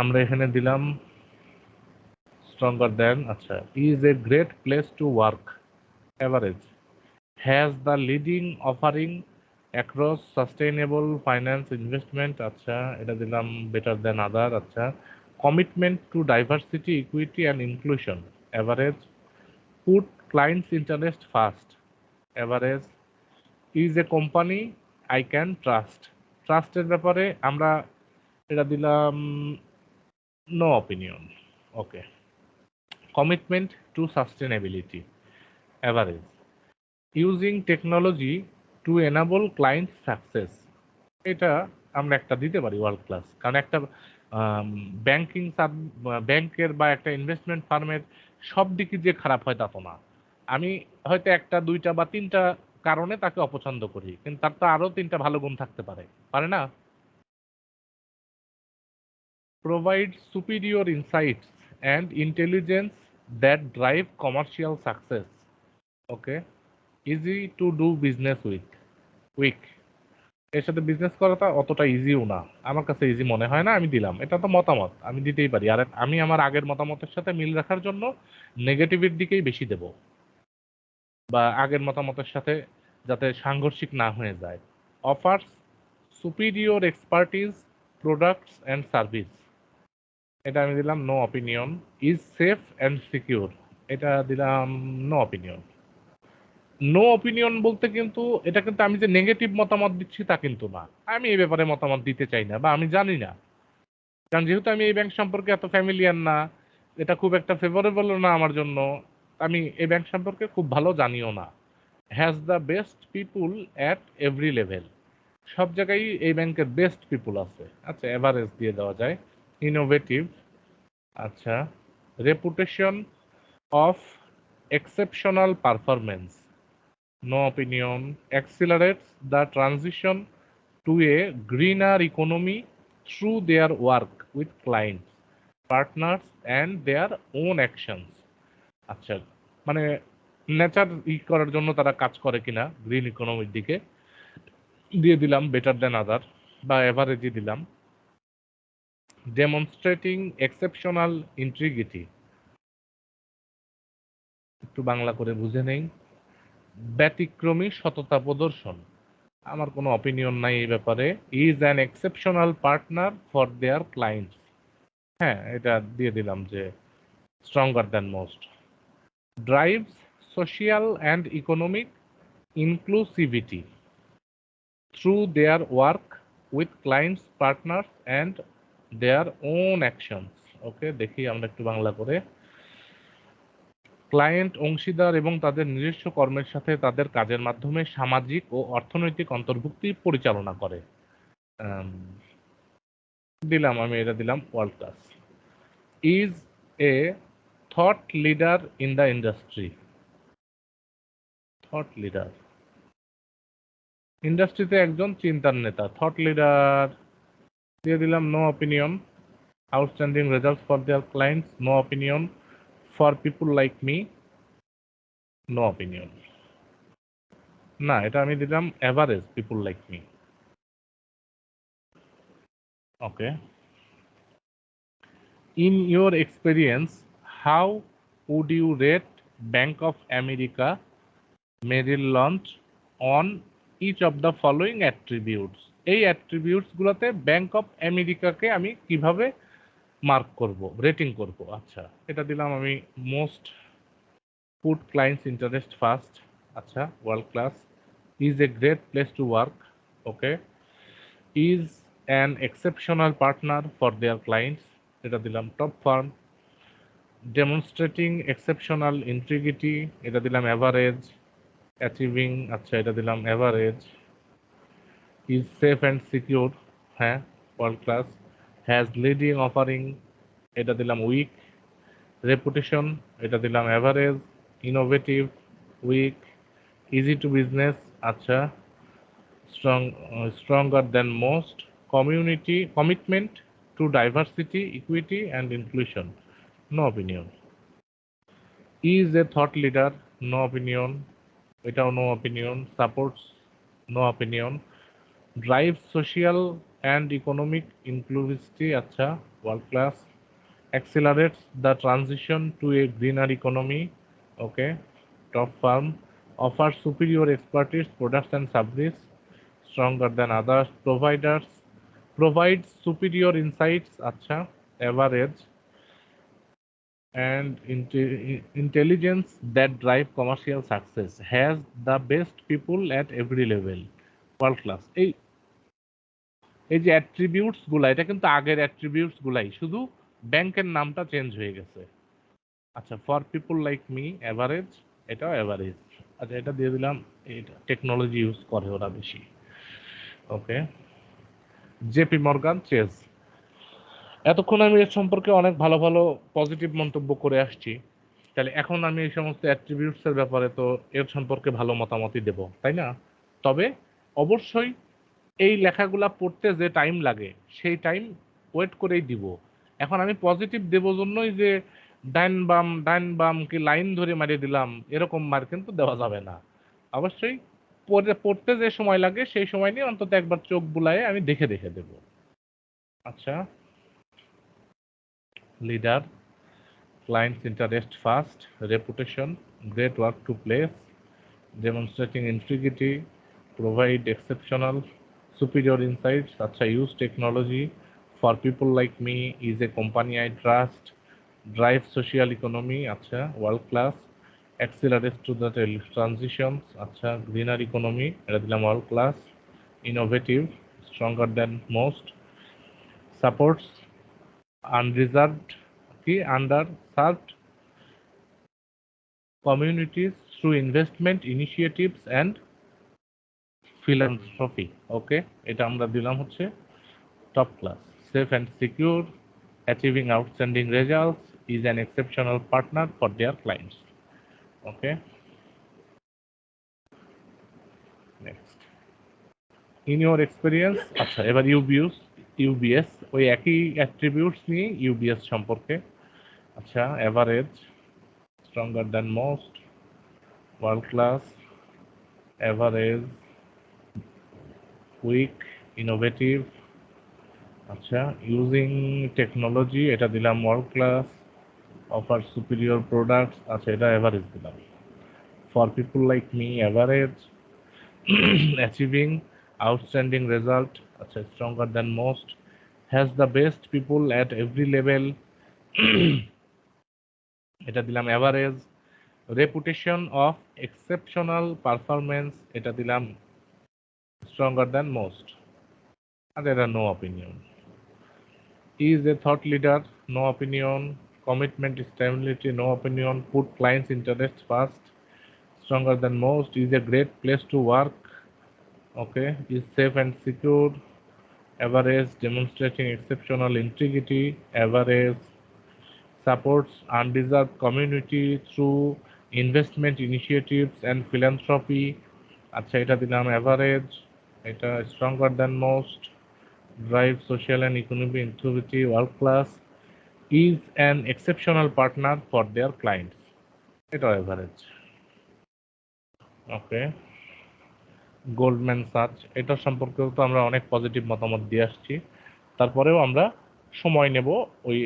আমরা এখানে দিলাম স্ট্রঙ্গার দেন। আচ্ছা, is a great place to work, average, has the leading offering across sustainable finance investment। আচ্ছা, এটা দিলাম better than other। আচ্ছা, commitment to diversity, equity and inclusion, average, put clients interest first, average, is a company I can trust, trust এর ব্যাপারে আমরা এটা দিলাম no opinion। Okay, commitment to sustainability, average, using technology to enable client success, এটা আমরা একটা দিতে পারি ওয়ার্ল্ড ক্লাস। কারণ একটা ব্যাংকিং ব্যাংকের বা একটা ইনভেস্টমেন্ট ফার্মের সব দিকই যে খারাপ হয় তা তো না। আমি হয়তো একটা দুইটা বা তিনটা কারণে তাকে অপছন্দ করি, কিন্তু তার তো আরো তিনটা ভালো গুণ থাকতে পারে, পারে না? Provide superior insights and intelligence that drive commercial success. Okay, easy to do business with, এর সাথে বিজনেস করাটা অতটা ইজিও না, আমার কাছে ইজি মনে হয় না, আমি দিলাম। এটা তো মতামত, আমি দিতেই পারি। আর আমি আমার আগের মতামতের সাথে মিল রাখার জন্য নেগেটিভের দিকেই বেশি দেব, বা আগের মতামতের সাথে যাতে সাংঘর্ষিক না হয়ে যায়। Offers superior expertise, products and service, এটা আমি দিলাম no opinion. Is safe and secure, এটা দিলাম নো অপিনিয়ন। নো অপিনিয়ন বলতে কিন্তু এটা কিন্তু আমি যে নেগেটিভ মতামত দিচ্ছি তা কিন্তু না, আমি এই ব্যাপারে মতামত দিতে চাই না বা আমি জানি না। কারণ যেহেতু আমি এই ব্যাংক সম্পর্কে এত ফ্যামিলিয়ার না, এটা খুব একটা ফেভারেবলও না আমার জন্য, আমি এই ব্যাংক সম্পর্কে খুব ভালো জানিও না। Has the best people at every level, সব জায়গায় এই ব্যাংকের বেস্ট পিপুল আছে। আচ্ছা, এভারেজ দিয়ে দেওয়া যায়। ইনোভেটিভ, আচ্ছা, reputation of exceptional performance, no opinion, accelerates the transition to a greener economy through their work with clients, partners and their own actions। আচ্ছা, মানে নেচার করার জন্য তারা কাজ করে কিনা গ্রিন ইকোনমির দিকে, দিয়ে দিলাম বেটার দেন আদার বা এভারেজই দিলাম। ডেমনস্ট্রেটিং এক্সেপশনাল ইন্টিগ্রিটি, একটু বাংলা করে বুঝে নেই। ব্যতিক্রমী সততা প্রদর্শন, আমার কোনো অপিনিয়ন নাই এই ব্যাপারে। Is an exceptional partner for their clients. হ্যাঁ, এটা দিয়ে দিলাম যে stronger than most. Drives social and economic inclusivity through their work with clients, partners and their own actions. Okay, দেখি আমরা একটু বাংলা করে। ক্লায়েন্ট অংশীদার এবং তাদের নিজস্ব কর্মের সাথে তাদের কাজের মাধ্যমে সামাজিক ও অর্থনৈতিক অন্তর্ভুক্তি পরিচালনা করে। দিলাম আমি, এটা দিলাম world class. Is a thought leader in the industry. Thought leader, ইন্ডাস্ট্রিতে একজন চিন্তার নেতা। থট লিডার দিয়ে দিলাম no opinion. Outstanding result for their clients, no opinion. For people like me, no opinion. না, এটা আমি দিলাম average people like me. Okay. In your experience, how would you rate Bank of America Merrill Lynch on each of the following attributes? এই attributes গুলোতে ব্যাংক অফ আমেরিকাকে আমি কিভাবে মার্ক করব, রেটিং করব? আচ্ছা, এটা দিলাম আমি most, put clients interest first. আচ্ছা, world class. Is a great place to work. Okay. Is an exceptional partner for their clients, এটা দিলাম top firm. Demonstrating exceptional integrity, এটা দিলাম অ্যাভারেজ। অ্যাচিভিং, আচ্ছা এটা দিলাম average. Is safe and secure, হ্যাঁ world class. Has leading offering, এটা দিলাম উইক। রেপুটেশন, এটা দিলাম average. Innovative, weak. Easy to business, আচ্ছা stronger than most. Community commitment two diversity, equity and inclusion, no opinion. Is a thought leader, no opinion, এটাও no opinion. Supports, no opinion. Drive social and economic inclusivity, আচ্ছা world class. Accelerates the transition to a greener economy, okay top firm. Offer superior expertise, products and service, stronger than others. Provides superior insights, আচ্ছা average. And intelligence that drive commercial success, has the best people at every level, world class. এই যে অ্যাট্রিবিউটস গুলা, এটা কিন্তু আগের অ্যাট্রিবিউটস গুলাই, শুধু ব্যাংকের নামটা চেঞ্জ হয়ে গেছে। আচ্ছা, for people like me average, এটাও অ্যাভারেজ। আচ্ছা, এটা দিয়ে দিলাম, এটা টেকনোলজি ইউজ করে ওরা বেশি। ওকে। JP Morgan Chase. এতক্ষণ আমি এর সম্পর্কে অনেক ভালো ভালো পজিটিভ মন্তব্য করে আসছি, তাহলে এখন আমি এই সমস্ত অ্যাট্রিবিউটসের ব্যাপারে তো এর সম্পর্কে ভালো মতামতই দেব, তাই না? তবে অবশ্যই এই লেখাগুলা পড়তে যে টাইম লাগে সেই টাইম ওয়েট করেই দিব। এখন আমি পজিটিভ দেব জন্যই যে ডাইন বাম কি লাইন ধরে মারিয়ে দিলাম, এরকম মার কিন্তু দেওয়া যাবে না। অবশ্যই পড়তে যে সময় লাগে সেই সময় নিয়ে অন্তত একবার চোখ বুলায়ে আমি দেখে দেখে দেব। আচ্ছা, leader, client's interest first, reputation, great work to place, demonstrating integrity, provide exceptional, superior insights, acha use technology, for people like me, is a company I trust, drive social economy, acha world class, accelerates to the transitions, acha greener economy, এটা দিলাম world class, innovative, stronger than most, supports unreserved কি underserved communities through investment initiatives and philanthropy. ওকে, এটা আমরা দিলাম হচ্ছে top class. Safe and secure, achieving outstanding results, is an exceptional partner for their clients. Okay, next. In your experience, আচ্ছা এবার ইউবিএস ওই একই অ্যাট্রিবিউটস নিয়ে ইউবিএস সম্পর্কে। আচ্ছা, average, stronger than most, world class, average, weak, innovative, আচ্ছা ইউজিং টেকনোলজি, এটা দিলাম world class. Offer superior products, আচ্ছা এটা অ্যাভারেজ দিলাম। For people like me average. Achieving outstanding result, আচ্ছা stronger than most, has the best people at every level, এটা দিলাম average, reputation of exceptional performance, এটা দিলাম stronger than most, আর এটা no opinion. Is a thought leader, no opinion. Commitment, stability, no opinion. Put clients' interest first, stronger than most. Is a great place to work, okay. Is safe and secure, average. Demonstrating exceptional integrity, average. Supports undeserved community through investment initiatives and philanthropy, আচ্ছা এটা দিলাম average, এটা stronger than most. Drive social and economic activity, world class. Is an exceptional partner for their clients, এটা average, ওকে. গোল্ডম্যান সাচ, এটা সম্পর্কেও তো আমরা অনেক পজিটিভ মতামত দিয়ে আসছি, তারপরেও আমরা সময় নেব, ওই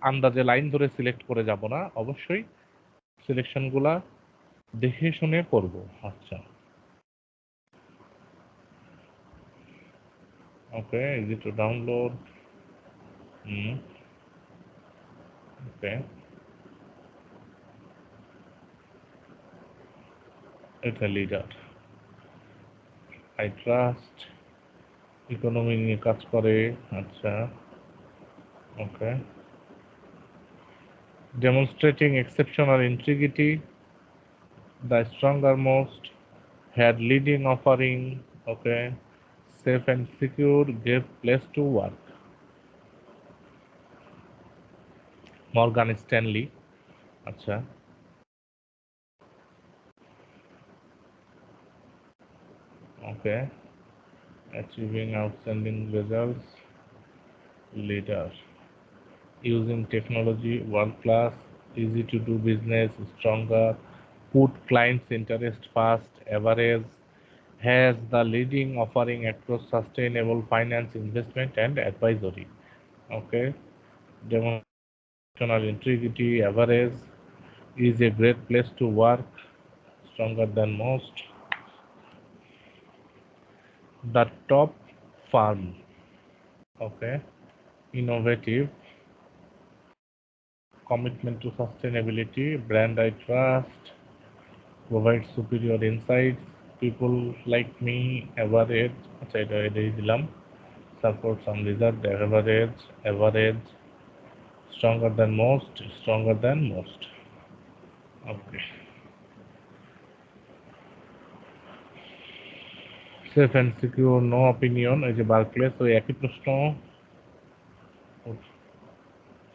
আন্দাজে লাইন ধরে সিলেক্ট করে যাব না, অবশ্যই সিলেকশনগুলা দেখে শুনে করব। আচ্ছা ওকে, ইজি টু ডাউনলোড, ওকে, এটা লিডার, আই ট্রাস্ট, ইকোনমি নিয়ে কাজ করে, আচ্ছা ওকে. Demonstrating exceptional integrity, the stronger most, had leading offering, okay. Safe and secure, great place to work, Morgan Stanley, আচ্ছা okay. Achieving outstanding results, leader. Using technology, world class. Easy to do business, stronger. Put clients' interest first, average. Has the leading offering across sustainable finance, investment and advisory, okay. Demonstrational integrity, average. Is a great place to work, stronger than most. The top firm, okay. Innovative, commitment to sustainability, brand I trust, provides superior insights, people like me, average, আচ্ছা এটা এটাই দিলাম, support some result, average, stronger than most, okay. Safe and secure, no opinion, এই যে বার্কলেস ওই একই প্রশ্ন,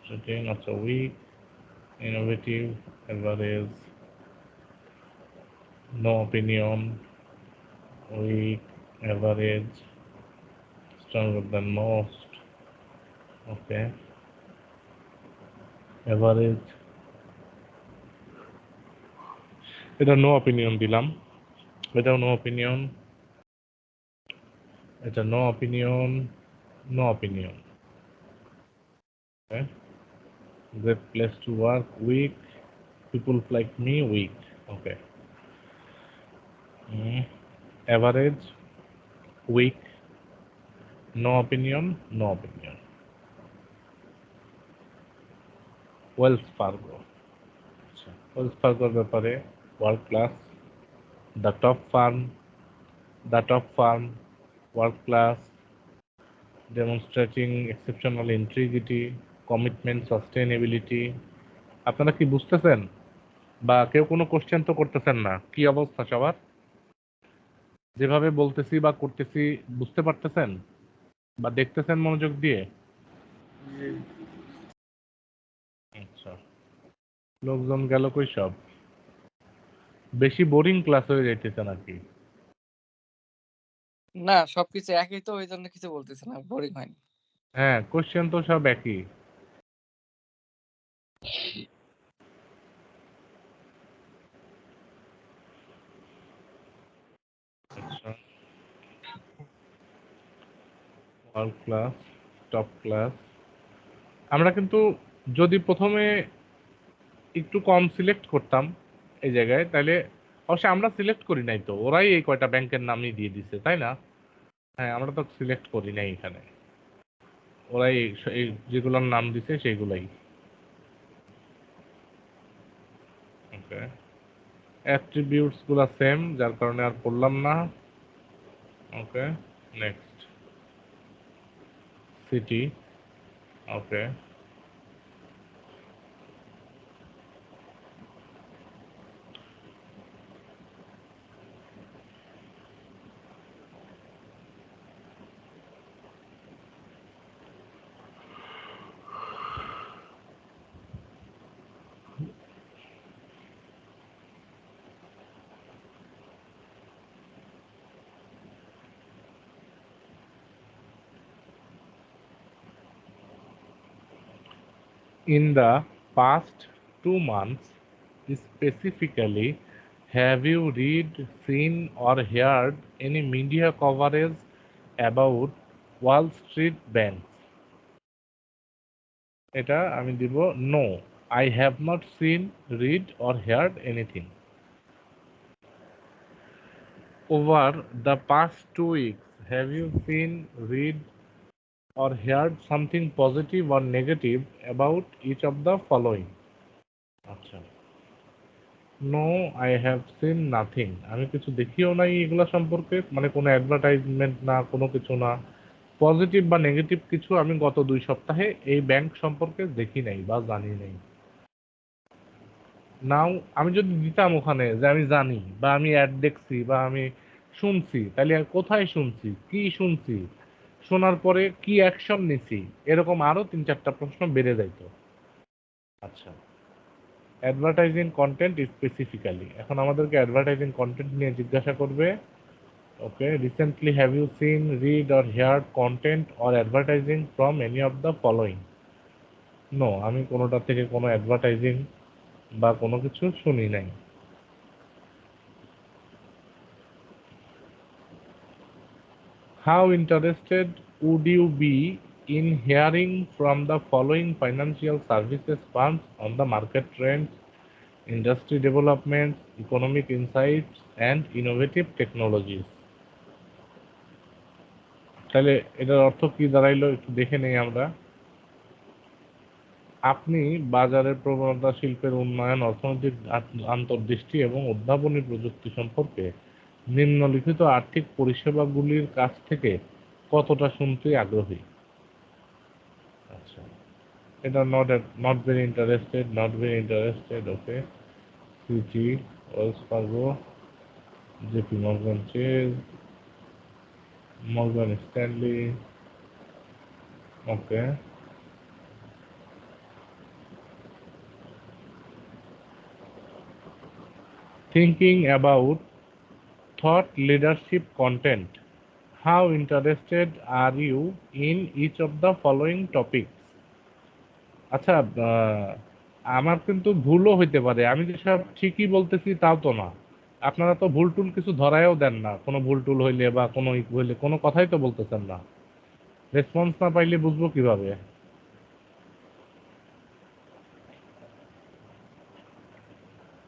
setting, আচ্ছা weak, innovative, average, no opinion, weak, average, stronger than most, okay. Average, এটা নো অপিনিয়ন দিলাম, এটাও নো অপিনিয়ন, এটা no opinion, no opinion, okay. Great place to work, weak, people like me, weak, okay. Average, weak, no opinion, no opinion. Wells Fargo, Wells Fargo ব্যাপারে world class, the top firm, world class, demonstrating exceptional integrity, commitment, sustainability. আপনারা কি বুঝতেছেন, বা কেউ কোনো কোশ্চেন তো করতেছেন না? কি অবস্থা সবার? যেভাবে বলতেছি বা করতেছি বুঝতে পারতেছেন বা দেখতেছেন মনোযোগ দিয়ে? আচ্ছা, লোকজন গেল কই সব? বেশি বোরিং ক্লাস হয়ে যাইতেছে নাকি? না সবকিছু একই তো, ওই জন্য কিছু বলতেছে না, বোরিং হয়নি। হ্যাঁ, কোশ্চেন তো সব একই। আচ্ছা, ওয়ার্ল্ড ক্লাস, টপ ক্লাস। আমরা কিন্তু যদি প্রথমে একটু কম সিলেক্ট করতাম এই জায়গায়, তাহলে অবশ্যই আমরা সিলেক্ট করি নাই তো, ওরাই এই কয়টা ব্যাংকের নামই দিয়ে দিছে, তাই না? হ্যাঁ, আমরা তো সিলেক্ট করি নাই এখানে, ওরাই এই যেগুলোর নাম দিছে সেইগুলাই। ওকে, অ্যাট্রিবিউটস গুলা সেম, যার কারণে আর পড়লাম না। Okay, next Citi. Okay, in the past 2 months specifically, have you read, seen or heard any media coverage about Wall Street banks? এটা আমি দিব no, I have not seen, read or heard anything. Over the past 2 weeks, have you seen, read or heard something positive or negative about each of the following? আচ্ছা, no I have seen nothing, আমি কিছু দেখিও নাই এগুলা সম্পর্কে, মানে কোনো অ্যাডভার্টাইজমেন্ট না, কোনো কিছু না, পজিটিভ বা নেগেটিভ কিছু আমি গত 2 সপ্তাহে এই ব্যাংক সম্পর্কে দেখি নাই বা জানি নাই। নাও আমি যদি দিতাম ওখানে যে আমি জানি বা আমি অ্যাড দেখছি বা আমি শুনছি, তাহলে আর কোথায় শুনছি, কি শুনছি, শোনার পরে কি অ্যাকশন নিছি, এরকম আরো 3-4টা প্রশ্ন বেড়ে যাইতো। আচ্ছা, অ্যাডভার্টাইজিং কন্টেন্ট স্পেসিফিক্যালি, এখন আমাদেরকে অ্যাডভার্টাইজিং কন্টেন্ট নিয়ে জিজ্ঞাসা করবে। Okay, recently have you seen, read or heard content or advertising from any of the following? No, আমি কোনোটা থেকে কোনো অ্যাডভার্টাইজিং বা কোনো কিছু শুনি নাই। How interested would you be in hearing from the following financial services firms on the market trends, industry developments, economic insights, and innovative technologies? তাহলে এটার অর্থ কি দাঁড়াইলো একটু দেখে নেই আমরা। আপনি বাজারের প্রবণতা, শিল্পের উন্নয়ন, অর্থনৈতিক আন্তর্দৃষ্টি এবং উদ্ভাবনী প্রযুক্তি সম্পর্কে নিম্নলিখিত আর্থিক পরিষেবাগুলির কাছ থেকে কতটা শুনতে আগ্রহী? আচ্ছা, এটা not very interested, not very interested. Okay, Citi, Wells Fargo, JP Morgan Chase, Morgan Stanley. Okay, thinking about thought leadership content, how interested are you in each of the following topics? আচ্ছা, আমার কিন্তু ভুলও হইতে পারে, আমি যে সব ঠিকই বলতেছি তাও তো না। আপনারা তো ভুল টুল কিছু ধরায়ও দেন না, কোনো ভুল টুল হইলে বা কোনো হইলে কোনো কথাই তো বলতেছেন না। রেসপন্স না পাইলে বুঝবো কিভাবে?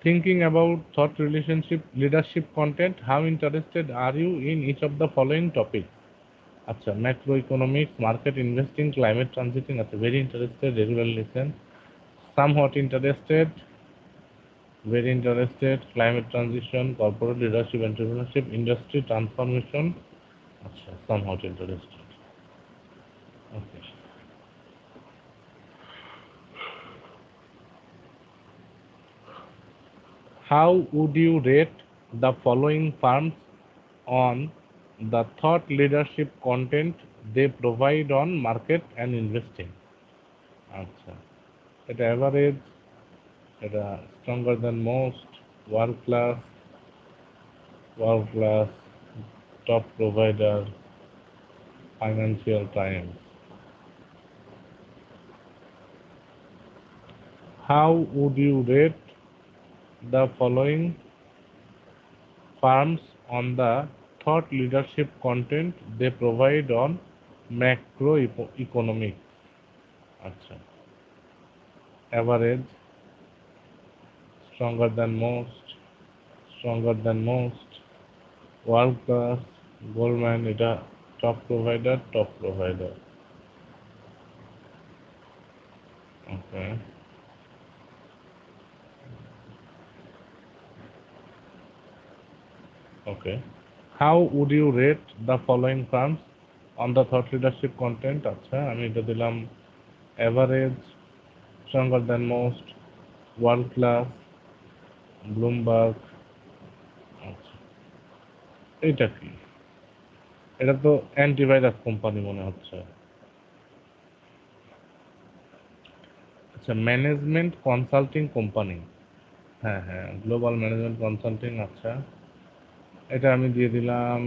Thinking about thought relationship leadership content, how interested are you in each of the following topics? আচ্ছা, macro economics, market investing, climate transiting. আচ্ছা, very interested, regular listen, somewhat interested, very interested, climate transition, corporate leadership, entrepreneurship, industry transformation. আচ্ছা, somewhat interested. Okay. How would you rate the following firms on the thought leadership content they provide on market and investing? আচ্ছা, এটা অ্যাভারেজ, এটা stronger than most, world class, top provider, financial Times. How would you rate the following firms on the thought leadership content they provide on macroeconomics? আচ্ছা, average, stronger than most, world class, Goldman, এটা top provider, top provider. Okay, okay. How would you rate the following firms on the thought leadership content? আচ্ছা, আমি এটা দিলাম average, stronger than most, world class, Bloomberg. আচ্ছা, এটা কি? এটা তো অ্যান্টিভাইরাস কোম্পানি মনে হচ্ছে। আচ্ছা, ম্যানেজমেন্ট কনসাল্টিং কোম্পানি। হ্যাঁ, হ্যাঁ, গ্লোবাল ম্যানেজমেন্ট কনসাল্টিং। আচ্ছা, এটা আমি দিয়ে দিলাম।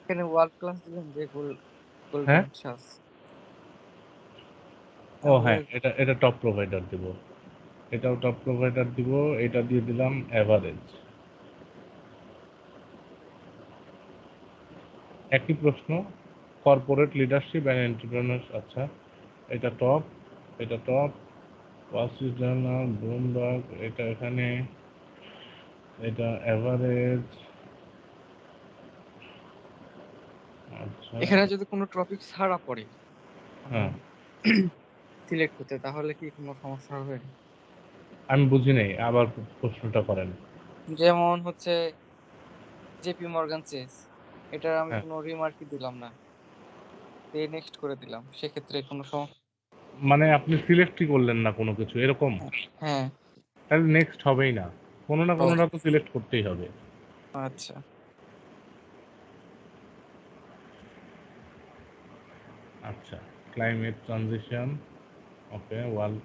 এখানে ওয়ার্ল্ড ক্লাস দিলেন যে হ্যাঁ, গোল্ডম্যান সাস, ও তাহলে হ্যাঁ, এটা টপ প্রোভাইডার দিব। এটাও টপ প্রোভাইডার দিব। এটা দিয়ে দিলাম এভারেজ। একই প্রশ্ন, কর্পোরেট লিডারশিপ অ্যান্ড এন্টারপ্রেনার্স। আচ্ছা, এটা টপ, এটা top, Wall Street journal, Bloomberg, এটা এখানে, এটা এভারেজ। আচ্ছা, এখানে যদি কোনো টপিক ছাড়া পড়ে হ্যাঁ, সিলেক্ট হতে, তাহলে কি কোনো সমস্যা হবে? আমি বুঝি নাই, আবার প্রশ্নটা করেন। যেমন হচ্ছে জেপি মর্গান চেস, এটার আমি হ্যাঁ, কোনো রিমার্কই দিলাম না, দিয়ে নেক্সট করে দিলাম, সেক্ষেত্রে কোনো সমস্যা? মানে আপনি সিলেক্টই করলেন না কোনো কিছু, এরকম? হ্যাঁ। তাহলে নেক্সট হবেই না, কোনো না ও কোনোটা তো সিলেক্ট করতেই হবে। আচ্ছা, আচ্ছা, climate transition, okay, world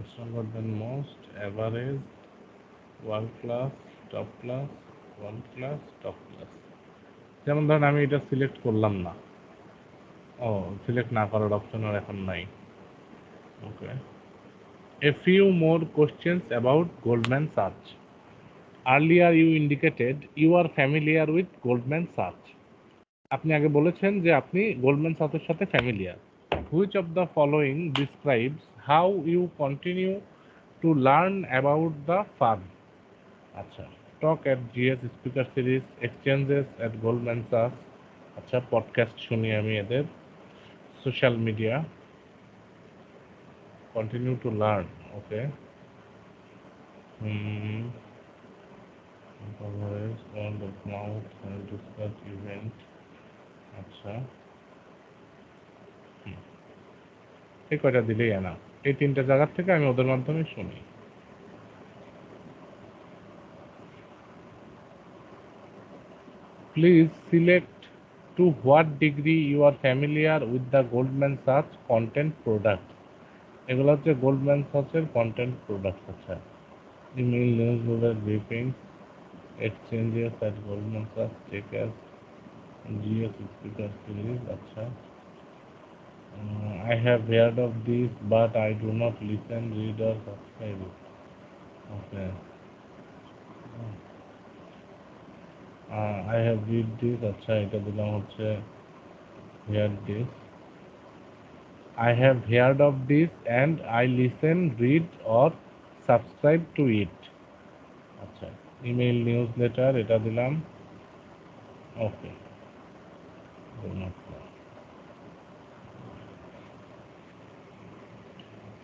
stronger than most, average, world class, top class, world class, top class. যেমন ধরেন আমি এটা সিলেক্ট করলাম না, ও, সিলেক্ট না করার অপশন আর এখন নাই। ওকে, a few more questions about Goldman Sachs. Earlier you indicated you are familiar with Goldman Sachs. আপনি আগে বলেছেন যে আপনি গোল্ডম্যান সাচের সাথে familiar. Which of the following describes how you continue to learn about the firm? আচ্ছা, talk at GS speaker series, exchanges at Goldman Sachs. আচ্ছা, পডকাস্ট শুনি আমি এদের, social media, continue to learn. Okay, coverage, word of mouth, discuss event। আচ্ছা, এই কয়টা দিলেই না, এই তিনটা জায়গার থেকে আমি ওদের মাধ্যমে শুনি। Please select to what degree you are familiar with the Goldman Sachs content product. এগুলো হচ্ছে গোল্ডম্যান সাচের কন্টেন্ট প্রোডাক্ট। আচ্ছা, email, newsletter, briefing, exchanges at Goldman Sachs, checker, GS speaker series. আচ্ছা, I have heard of this but I do not listen, read or subscribe it. Okay. I have read this। আচ্ছা, এটা দিলাম হচ্ছে heard this। I have heard of this and I listen, read or subscribe to it। আচ্ছা, ইমেল, নিউজ লেটার, এটা দিলাম। ওকে,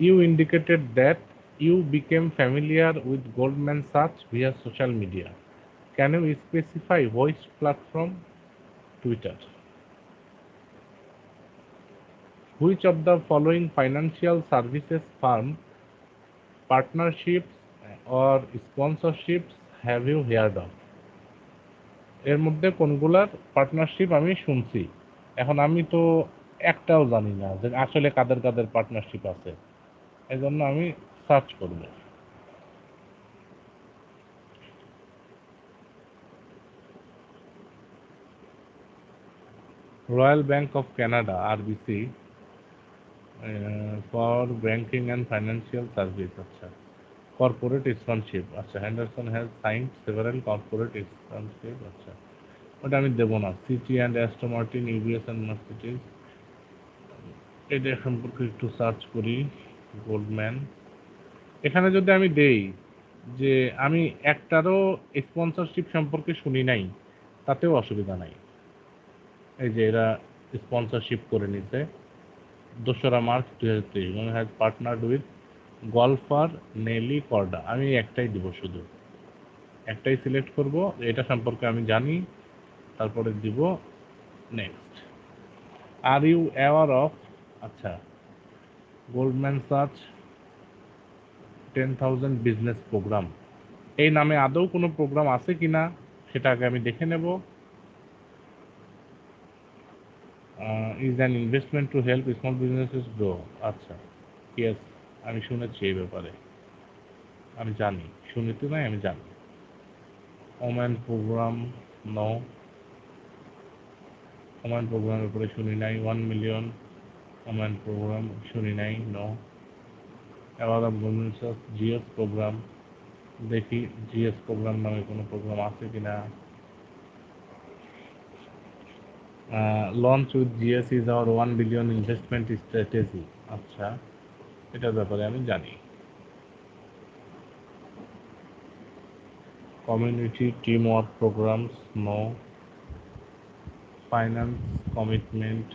you indicated that you became familiar with Goldman Sachs via social media. Can you specify which platform? Twitter. Which of the following financial services firm partnerships or sponsorships have you heard of? এর মধ্যে কোনগুলার পার্টনারশিপ আমি শুনছি, এখন আমি তো একটাও জানি না যে আসলে কাদের কাদের পার্টনারশিপ আছে, এই জন্য আমি সার্চ করব। Royal bank of Canada, RBC, for banking and financial service. আচ্ছা, কর্পোরেট স্পন্সরশিপ। আচ্ছা, Henderson has signed several corporate sponsorship. আচ্ছা, ওটা আমি দেবো না। City and Aston Martin, UBS and Mercedes, এটা সম্পর্কে একটু সার্চ করি। গোল্ডম্যান, এখানে যদি আমি দেই যে আমি একটারও স্পন্সরশিপ সম্পর্কে শুনি নাই, তাতেও অসুবিধা নাই। এই যে এরা স্পন্সরশিপ করে নিছে 2রা March 2023 has partnered with golfer Nelly Korda. আমি একটাই দিব, শুধু একটাই সিলেক্ট করব, এটা সম্পর্কে আমি জানি, তারপরে দিব next. Are you aware of, আচ্ছা, গোল্ডম্যান সাচ 10,000 বিজনেস প্রোগ্রাম, এই নামে আদৌ কোনো প্রোগ্রাম আছে কিনা সেটা আগে আমি দেখে নেব। Is an investment to help small businesses grow. আচ্ছা, ইয়েস, আমি শুনেছি এই ব্যাপারে, আমি জানি, শুনিতে নাই, আমি জানি। ওম্যান প্রোগ্রাম, নো, ওম্যান প্রোগ্রামের উপরে শুনি নাই। 1 মিলিয়ন ওম্যান প্রোগ্রাম শুনি নাই, no. Award of government GS program, দেখি জিএস প্রোগ্রাম নামে কোনো প্রোগ্রাম আছে কিনা। Launch with GS is our 1 billion investment strategy. আচ্ছা, এটার ব্যাপারে আমি জানি। Community team work programs, no. Finance commitment,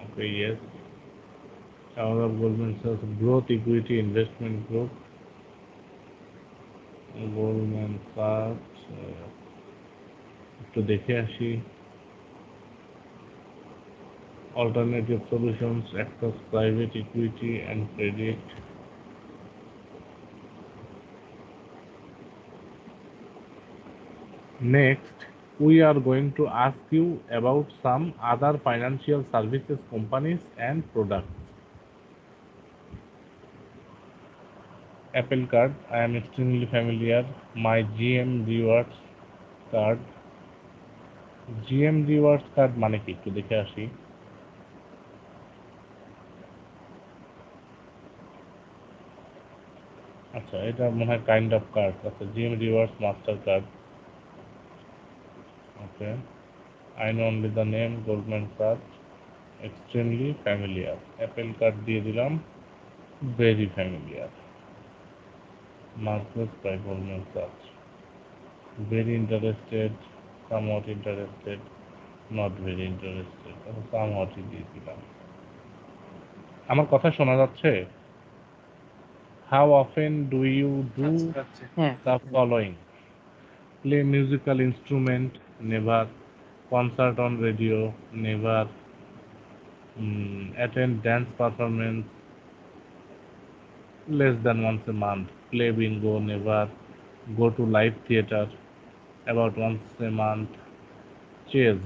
okay, yes. Award of Goldman Sachs Growth Equity Investment Group, Goldman Sachs, একটু দেখে আসি। Alternative solutions across private equity and credit, next we are going to ask you about some other financial services companies and products. Apple Card, I am extremely familiar. My GM Rewards Card, GM Rewards Card মানে কি একটু দেখে আসি। আচ্ছা, এটা মনে হয় কাইন্ড অফ কার্ড। আচ্ছা, GM rewards Mastercard, okay. I know only the name Goldman Sachs, extremely familiar. Apple card দিয়ে দিলাম, very familiar. Market by Goldman Sachs, very interested, somewhat interested, not very interested, সামওয়াটই দিয়ে দিলাম। আমার কথা শোনা যাচ্ছে? How often do you do হ্যাঁ the following? Play musical instrument, never. Concert on radio, never. Attend dance performance less than once a month. Play bingo, never. Go to live theater about once a month. Chess,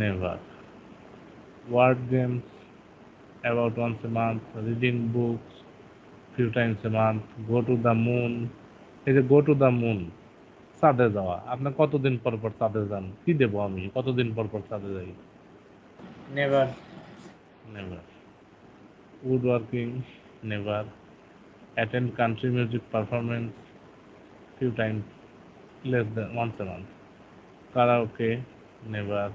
never. Word games about once a month. Reading books few times a month. Go to the moon. এই যে go to the moon, চাঁদে যাওয়া। আপনি কতদিন পর পর চাঁদে যান? কি দেবো আমি, কতদিন পর পর চাঁদে যাই? Never. Never. Would working, never. Attend country music performance few times less then once a month. Karaoke, never.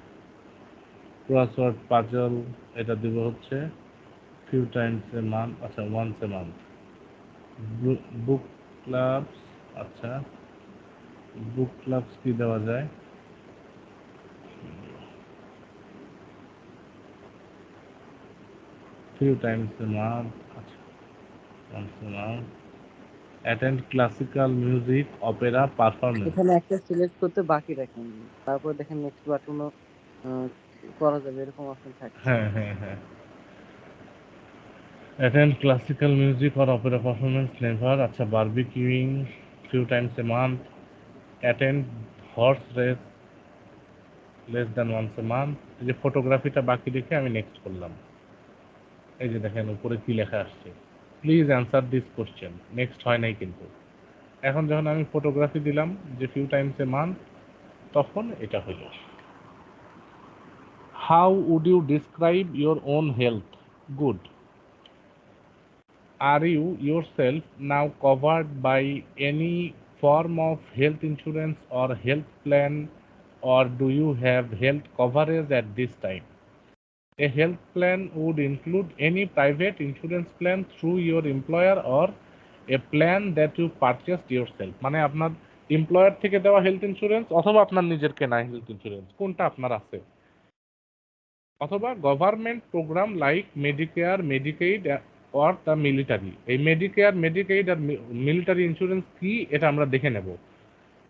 Crossword puzzle, এটা দিব হচ্ছে ফিউ টাইমস এ মান্থ, আচ্ছা once a month. Book clubs, আচ্ছা বুক ক্লাবস কি দেওয়া যায়? few times a month, once a month. Attend classical music, opera performance. এখানে একটা সিলেক্ট করতে বাকি রাখেন, তারপর দেখেন নেক্সট বাটনও করা যাবে, এরকম অপশন থাকে। হ্যাঁ হ্যাঁ হ্যাঁ। Attend classical music or opera performance, never. আচ্ছা, barbecuing few times a month. Attend horse race less than once a month. এই যে ফটোগ্রাফিটা বাকি রেখে আমি নেক্সট করলাম। এই যে দেখেন উপরে কি লেখা আসছে, please answer this question. Next হয় নাই কিন্তু। এখন যখন আমি ফটোগ্রাফি দিলাম যে ফিউ টাইমস এ মান্থ, তখন এটা হলো। How would you describe your own health? Good. Are you yourself now covered by any form of health insurance or health plan, or do you have health coverage at this time? A health plan would include any private insurance plan through your employer or a plan that you purchased yourself. মানে আপনার এমপ্লয়ার থেকে দেওয়া হেলথ ইন্স্যুরেন্স অথবা আপনার নিজের কেনা হেলথ ইন্স্যুরেন্স, কোনটা আপনার আছে, অথবা government program like Medicare, Medicaid or the military. এই মেডিকেয়ার, মেডিকেইড আর মিলিটারি ইন্স্যুরেন্স কি এটা আমরা দেখে নেব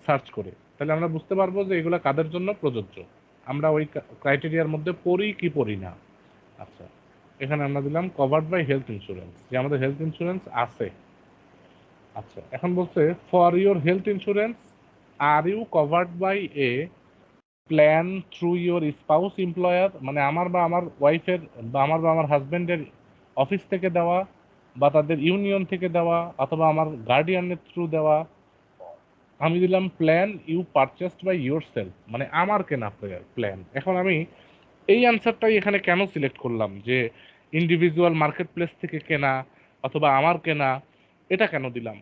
সার্চ করে, তাহলে আমরা বুঝতে পারবো যে এগুলো কাদের জন্য প্রযোজ্য, আমরা ওই ক্রাইটেরিয়ার মধ্যে পড়ি কি পড়ি না। আচ্ছা, এখানে আমরা দিলাম কভার্ড বাই হেলথ ইন্স্যুরেন্স, যে আমাদের হেলথ ইন্স্যুরেন্স আছে। আচ্ছা, এখন বলছে for your health insurance are you covered by a plan through your spouse employer, মানে আমার বা আমার ওয়াইফের বা আমার হাজব্যান্ডের অফিস থেকে দেওয়া বা তাদের ইউনিয়ন থেকে দেওয়া অথবা আমার গার্ডিয়ানের থ্রু দেওয়া। আমি দিলাম plan you purchased by yourself, মানে আমার কেনা প্ল্যান। এখন আমি এই অ্যান্সারটাই এখানে কেন সিলেক্ট করলাম যে ইন্ডিভিজুয়াল মার্কেট প্লেস থেকে কেনা অথবা আমার কেনা, এটা কেন দিলাম?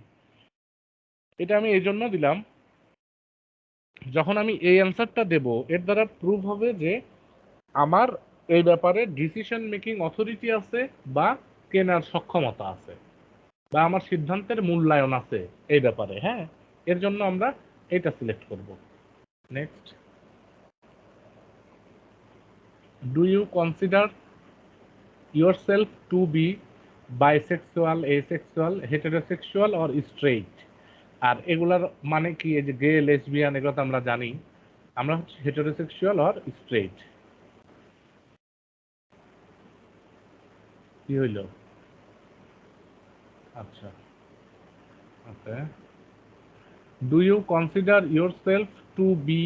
এটা আমি এই জন্য দিলাম, যখন আমি এই অ্যান্সারটা দেব এর দ্বারা প্রুভ হবে যে আমার এই ব্যাপারে ডিসিশন মেকিং অথরিটি আছে বা কেনার সক্ষমতা আছে বা আমার সিদ্ধান্তের মূল্যায়ন আছে এই ব্যাপারে। হ্যাঁ, এর জন্য আমরা এটা সিলেক্ট করব। Next, do you consider yourself to be bisexual, asexual, heterosexual or straight? আর এগুলার মানে কি, এই যে গে, লেসবিয়ান, এগুলো তো আমরা জানি। আমরা হচ্ছে হেটারোসেক্সুয়াল অর স্ট্রেইট। কি হইল? আচ্ছা, okay. Do you consider yourself to be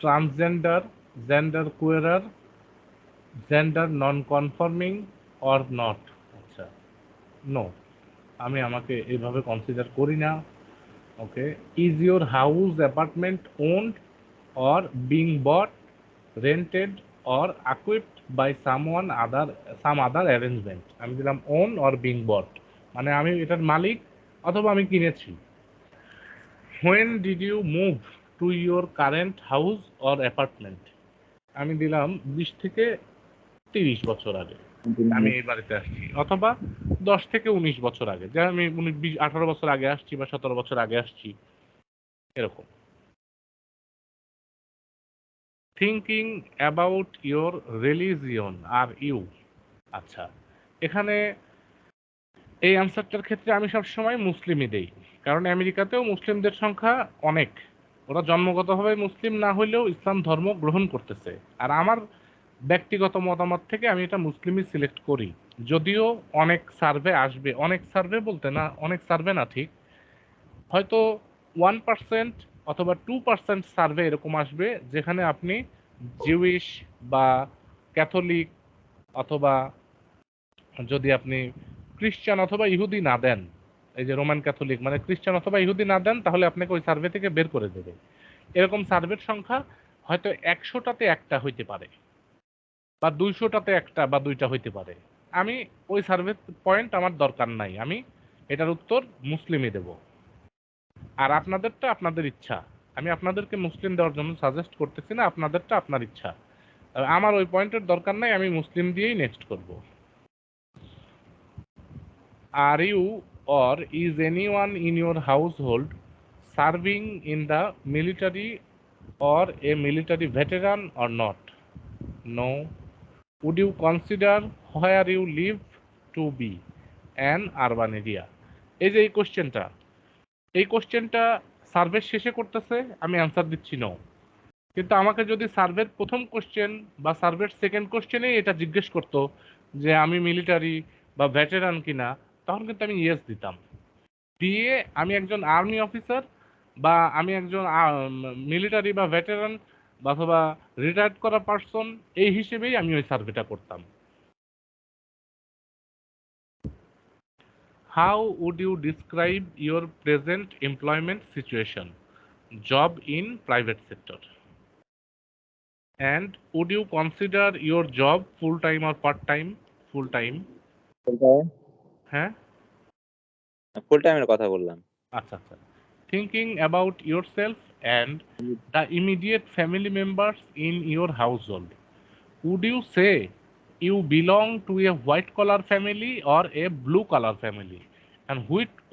transgender, gender queer, gender non-conforming or not? আচ্ছা, নো, আমি আমাকে এইভাবে কনসিডার করি না। Okay, is your house apartment owned or being bought, rented or equipped by some other arrangement? আমি দিলাম ওন অর বিং বট, মানে আমি এটার মালিক অথবা আমি কিনেছি। When did you move to your current house or apartment? আমি দিলাম 20 থেকে 30 বছর আগে আমি এই বাড়িতে আসছি, অথবা 10 থেকে 19 বছর আগে, যে আমি 18 বছর আগে আসছি বা 17 বছর আগে আসছি, এরকম। Thinking about your religion are you? আচ্ছা, এখানে এই অ্যান্সারটার ক্ষেত্রে আমি সবসময় মুসলিমই দেই, কারণ আমেরিকাতেও মুসলিমদের সংখ্যা অনেক, ওরা জন্মগতভাবে মুসলিম না হলেও ইসলাম ধর্ম গ্রহণ করতেছে। আর আমার ব্যক্তিগত মতামত থেকে আমি এটা মুসলিমই সিলেক্ট করি, যদিও অনেক সার্ভে আসবে, অনেক সার্ভে বলতে না, অনেক সার্ভে না ঠিক, হয়তো 1% অথবা 2% সার্ভে এরকম আসবে যেখানে আপনি জিউইশ বা ক্যাথলিক অথবা যদি আপনি খ্রিস্টান অথবা ইহুদি না দেন, এই যে রোমান ক্যাথলিক মানে খ্রিস্টান অথবা ইহুদি না দেন, তাহলে আপনাকে ওই সার্ভে থেকে বের করে দেবে। এরকম সার্ভের সংখ্যা হয়তো 100টাতে একটা হইতে পারে বা 200টাতে একটা বা দুইটা হইতে পারে। আমি ওই সার্ভে পয়েন্ট আমার দরকার নাই, আমি এটার উত্তর মুসলিমই দেব। আর আপনাদেরটা আপনাদের ইচ্ছা, আমি আপনাদেরকে মুসলিম দেওয়ার জন্য সাজেস্ট করতেছি না, আপনাদেরটা আপনার ইচ্ছা। আমার ওই পয়েন্টের দরকার নাই, আমি মুসলিম দিয়েই নেক্সট করব। Are you or is anyone in your household serving in the military or a military veteran or not? No. Would you consider where you live to be an urban area? এই যে এই কোশ্চেনটা সার্ভের শেষে করতেছে, আমি অ্যান্সার দিচ্ছি নো। কিন্তু আমাকে যদি সার্ভের প্রথম কোশ্চেন বা সার্ভের সেকেন্ড কোশ্চেনেই এটা জিজ্ঞেস করতো যে আমি মিলিটারি বা ভেটেরান কিনা, তখন কিন্তু আমি ইয়েস দিতাম। দিয়ে আমি একজন আর্মি অফিসার বা আমি একজন মিলিটারি বা ভেটেরান অথবা রিটায়ার্ড করা পার্সন, এই হিসেবেই আমি ওই সার্ভেটা করতাম। How would you describe your present employment situation? Job in private sector. And would you consider your job full time or part time? Full time. হ্যাঁ, ফুল টাইমের কথা বললাম। আচ্ছা আচ্ছা। Thinking about yourself and the immediate family members in your household, would you say you belong to a white collar family or a blue collar family, and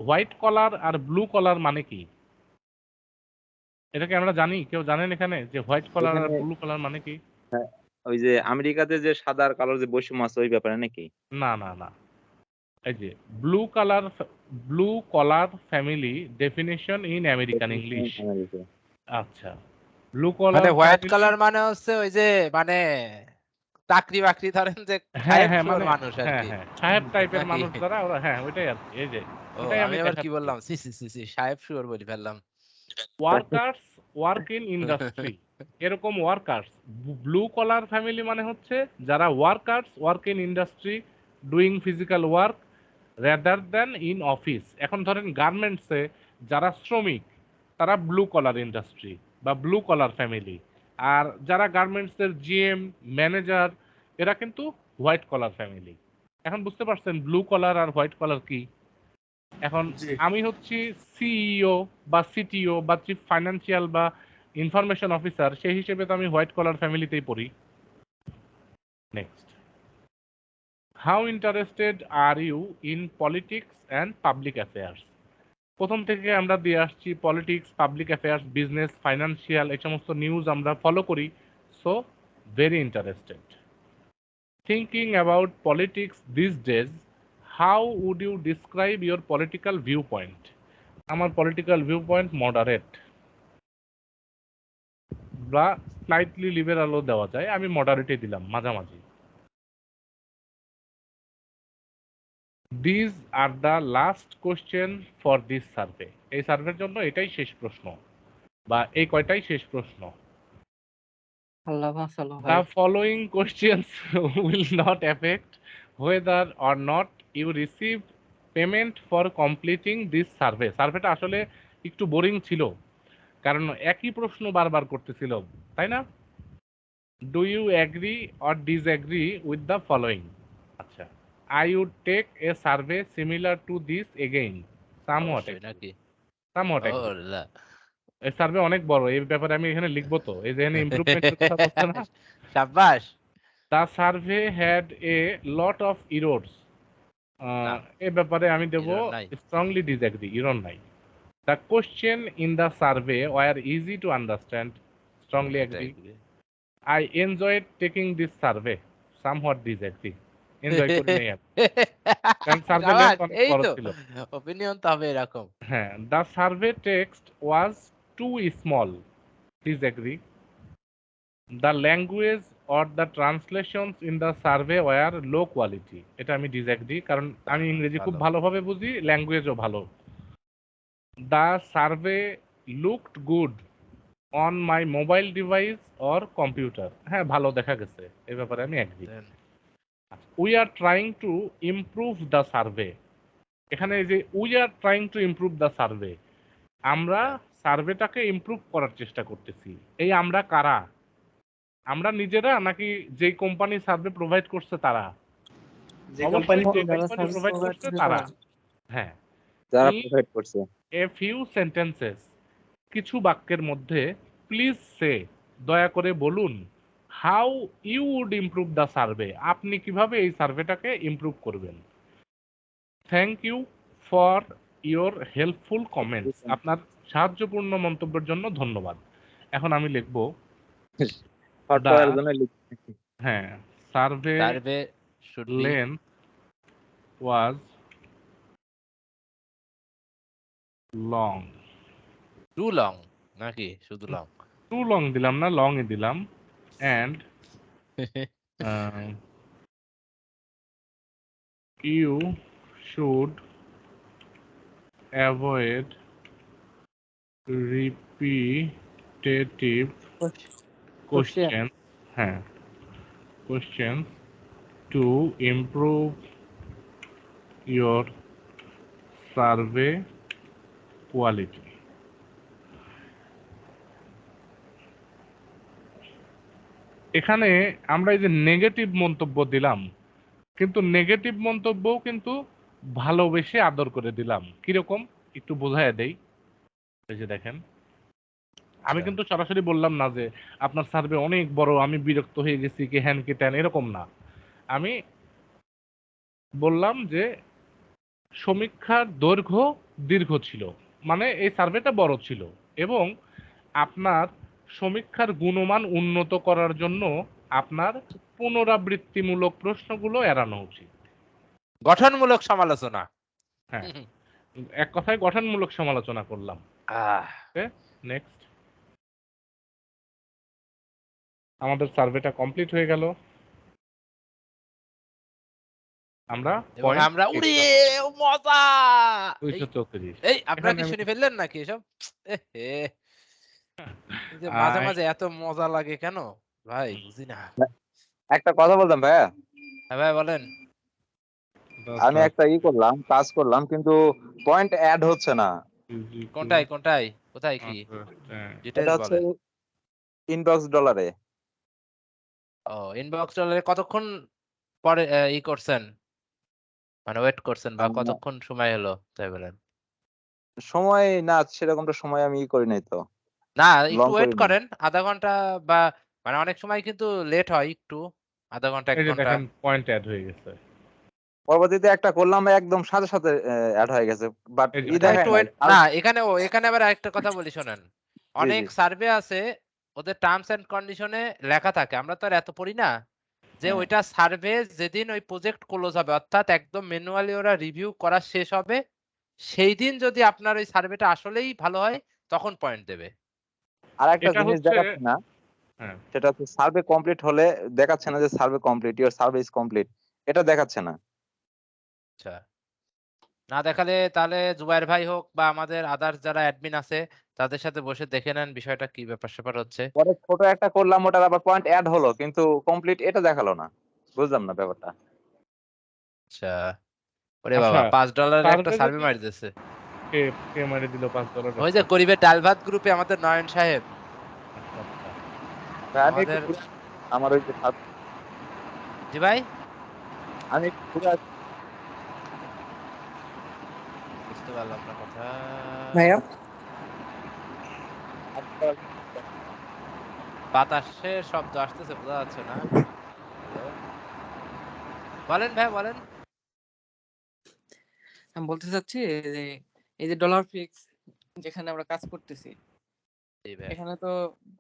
white collar R blue collar মানে কি? এটা কি আমরা জানি? কেউ জানেন এখানে যে হোয়াইট কলার আর এখানে ব্লু কলার মানে কি? হ্যাঁ, ওই যে আমেরিকাতে যে সাদা আর কালোর যে বৈষম্য আছে ওই ব্যাপারে নাকি? না, না, না। এই যে blue collar family definition in American English. America. আচ্ছা। ব্লু কলার মানে হোয়াইট ফ্যামিলি, কালার মানে হচ্ছে ওই যে মানে চাকরি বাকরি ধরেন যে হ্যাঁ, সাহেব হ্যাঁ, সুর মানে মানুষ আর হ্যাঁ, কি হ্যাঁ, সাহেব টাইপের নাকি? মানুষ যারা ওরা, হ্যাঁ, ওইটাই আর কি। এই যে ও ওটাই আমি আমি আবার কি দেখাচ্ছি। বললাম? সি সি সি সি সাহেব সুর বলে ফেললাম। ওয়ার্কার্স ওয়ার্ক ইন ইন্ডাস্ট্রি, এরকম ওয়ার্কার্স। ব্লু কলার ফ্যামিলি মানে হচ্ছে যারা work in industry doing physical work rather than in office. এখন ধরেন গার্মেন্টসে যারা শ্রমিক তারা ব্লু কলার ইন্ডাস্ট্রি বা ব্লু কলার ফ্যামিলি, আর যারা গার্মেন্টসের জিএম ম্যানেজার এরা কিন্তু হোয়াইট কলার ফ্যামিলি। এখন বুঝতে পারছেন ব্লু কলার আর হোয়াইট কলার কি? এখন জি। আমি হচ্ছি সিইও বা সিটিও বা চিফ ফাইন্যান্সিয়াল বা ইনফরমেশন অফিসার, সেই হিসেবে তো আমি হোয়াইট কলার ফ্যামিলিতেই পড়ি। Next, how interested are you in politics and public affairs? প্রথম থেকে আমরা দিয়ে আসছি politics, public affairs, business, financial এই সমস্ত নিউজ আমরা ফলো করি, so very interested. Thinking about politics these days, how would you describe your political view point? আমার পলিটিক্যাল ভিউ পয়েন্ট মডারেট বা স্লাইটলি লিবারালও দেওয়া যায়, আমি মডারেটে দিলাম, মাঝামাঝি। This are the last question for this survey. এই সার্ভের জন্য এটাই শেষ প্রশ্ন বা এই কয়টাই শেষ প্রশ্ন। আল্লাহ বাঁচালো ভাই। The following questions will not affect whether or not you receive payment for completing this survey. সার্ভেটা আসলে একটু বোরিং ছিল, কারণ একই প্রশ্ন বারবার করতেছিল, তাই না? Do you agree or disagree with the following? আচ্ছা, I would take a survey similar to this again, somewhat অবশ্যই এগ্রি, নাকি? সামহট ও এগ্রি। লা। এই সার্ভে অনেক বড়, এই ব্যাপারে আমি এখানে লিখবো তো, এই যে এখানে ইমপ্রুভমেন্টের কথা বলছে না। সাব্বাস। The survey had a lot of errors. না, এ ব্যাপারে আমি দেব error নাই। strongly disagree, error নাই। The question in the survey were easy to understand, strongly agree. I enjoyed taking this survey, somewhat disagree. Enjoy করি নাই আমি, কারণ সার্ভে সাবাস, লেন্থ অনেক এই বড় তো ছিল। অপিনিয়ন তো হবে এরকম। হ্যাঁ, the survey text was too small, disagree. The language or the translations in the survey were low quality, এটা আমি disagree, কারণ আমি ইংরেজি খুব ভালো। ভালোভাবে বুঝি, ল্যাঙ্গুয়েজও ভালো। The survey looked good on my mobile device or computer, হ্যাঁ ভালো দেখা গেছে, এই ব্যাপারে আমি agree. Then We are trying to improve the survey, এখানে এই যে we are trying to improve the survey, আমরা সার্ভেটাকে ইমপ্রুভ করার চেষ্টা করতেছি। এই আমরা কারা? আমরা নিজেরা নাকি যেই কোম্পানি সার্ভে প্রোভাইড করছে তারা? যে অবশ্যই কোম্পানি যে যারা কোম্পানি সার্ভিস প্রোভাইড প্রোভাইড করছে করছে তারা। তারা। হ্যাঁ, যারা In প্রোভাইড করছে। a few sentences, কিছু বাক্যের মধ্যে প্লিজ সে, দয়া করে বলুন, how you would improve the survey, আপনি কিভাবে এই সার্ভেটাকে ইমপ্রুভ করবেন। Thank you for your helpful comments, আপনার সাহায্যপূর্ণ মন্তব্যের জন্য ধন্যবাদ। এখন আমি লিখব শর্ট দা, করার জন্য লিখছি। হ্যাঁ, survey survey should be length was long. Too long নাকি শুধু লং? Too long দিলাম না, long এ দিলাম। And you should avoid repetitive questions, হ্যাঁ, questions to improve your survey quality. এখানে আমরা এই যে নেগেটিভ মন্তব্য দিলাম, কিন্তু নেগেটিভ মন্তব্যও কিন্তু ভালোবেসে আদর করে দিলাম। কিরকম একটু বোঝায় দেই। এই যে দেখেন, আমি কিন্তু সরাসরি বললাম না যে আপনার সার্ভে অনেক বড়, আমি বিরক্ত হয়ে গেছি কি হ্যান কি ত্যান, এরকম না। আমি বললাম যে সমীক্ষার দৈর্ঘ্য দীর্ঘ ছিল, মানে এই সার্ভেটা বড় ছিল, এবং আপনার সমীক্ষার গুণমান উন্নত করার জন্য আপনার পুনরাবৃত্তিমূলক প্রশ্নগুলো এড়ানো উচিত। গঠনমূলক সমালোচনা। হ্যাঁ, এক কথায় গঠনমূলক সমালোচনা করলাম। আহ, নেক্সট, আমাদের সার্ভেটা কমপ্লিট হয়ে গেল। আমরা এবং আমরা উড়ে মজা। এই 234। এই আপনারা কি এখানে শুনে ফেললেন নাকি এসব? এহে, এই যে মাঝে মাঝে এত মজা লাগে কেন ভাই, বুঝি না। একটা কথা বলতাম ভাইয়া, হ্যাঁ ভাই বলেন। আমি একটা করলাম, কাজ করলাম, কিন্তু পয়েন্ট অ্যাড হচ্ছে না। কোনটাই কোনটাই কোথায় কি হ্যাঁ, এটা ডিটেইলস হচ্ছে বলেন। ইনবক্স ডলারে। ও ইনবক্স ডলারে কতক্ষণ পরে করছেন, মানে ওয়েট করছেন, বা কতক্ষণ সময় হলো তাই বলেন? সময় না, সেরকমটা সময় আমি করি নাই তো, না লং একটু ওয়েট করিনি। করেন আধা ঘন্টা, বা মানে অনেক সময় কিন্তু লেট হয় একটু, আধা ঘন্টা এক এই যে ঘন্টা। দেখেন পয়েন্ট অ্যাড হয়ে গেছে। পরবর্তীতে একটা করলাম, একদম সাথে সাথে অ্যাড হয়ে গেছে, বাট এই যে না দেখায় একটু নাই। ওয়েট, না এখানে আবার একটা কথা বলি শোনেন। জি অনেক জি সার্ভে আছে ওদের টার্মস এন্ড কন্ডিশনে লেখা থাকে, আমরা তো আর এত পড়ি না, যে হ্যাঁ। ওইটা সার্ভে যেদিন ওই প্রজেক্ট ক্লোজ হবে, অর্থাৎ একদম ম্যানুয়ালি ওরা রিভিউ করা শেষ হবে, সেই দিন যদি আপনার ওই সার্ভেটা আসলেই ভালো হয় তখন পয়েন্ট দেবে। আর একটা এটা জিনিস হচ্ছে দেখাচ্ছে না, হ্যাঁ, সেটা হচ্ছে সার্ভে কমপ্লিট হলে দেখাচ্ছে না যে survey complete, your survey is complete, এটা দেখাচ্ছে না। আচ্ছা, না দেখালে তাহলে জুবাইর ভাই হোক বা আমাদের আদার্স যারা অ্যাডমিন আছে তাদের সাথে বসে দেখে নেন বিষয়টা কি ব্যাপার হচ্ছে। পরে ছোট একটা করলাম, ওটার আবার পয়েন্ট অ্যাড হলো, কিন্তু কমপ্লিট এটা দেখালো না। বুঝলাম না ব্যাপারটা। আচ্ছা, ওরে আচ্ছা, বাবা $5 একটা সার্ভে সার্ভে যদি মারি দিয়েছে। কে কে মারি দিল $5? ওই যে গরিবের ডাল ভাত গ্রুপে আমাদের নয়ন সাহেব। আচ্ছা, আচ্ছা। ভাই, আমি একটু আমাদের আমার ওই যে জি ভাই, আমি একটু ঘুরে আসি। বুঝতে পারলাম না কথা। ভাইয়া বাতাসের শব্দ আসতেছে, বোঝা যাচ্ছে না। হ্যালো, বলেন ভাই বলেন। আমি বলতে চাচ্ছি যে এই যে ডলার ফিক্স যেখানে আমরা কাজ করতেছি, জি ভাই। এখানে তো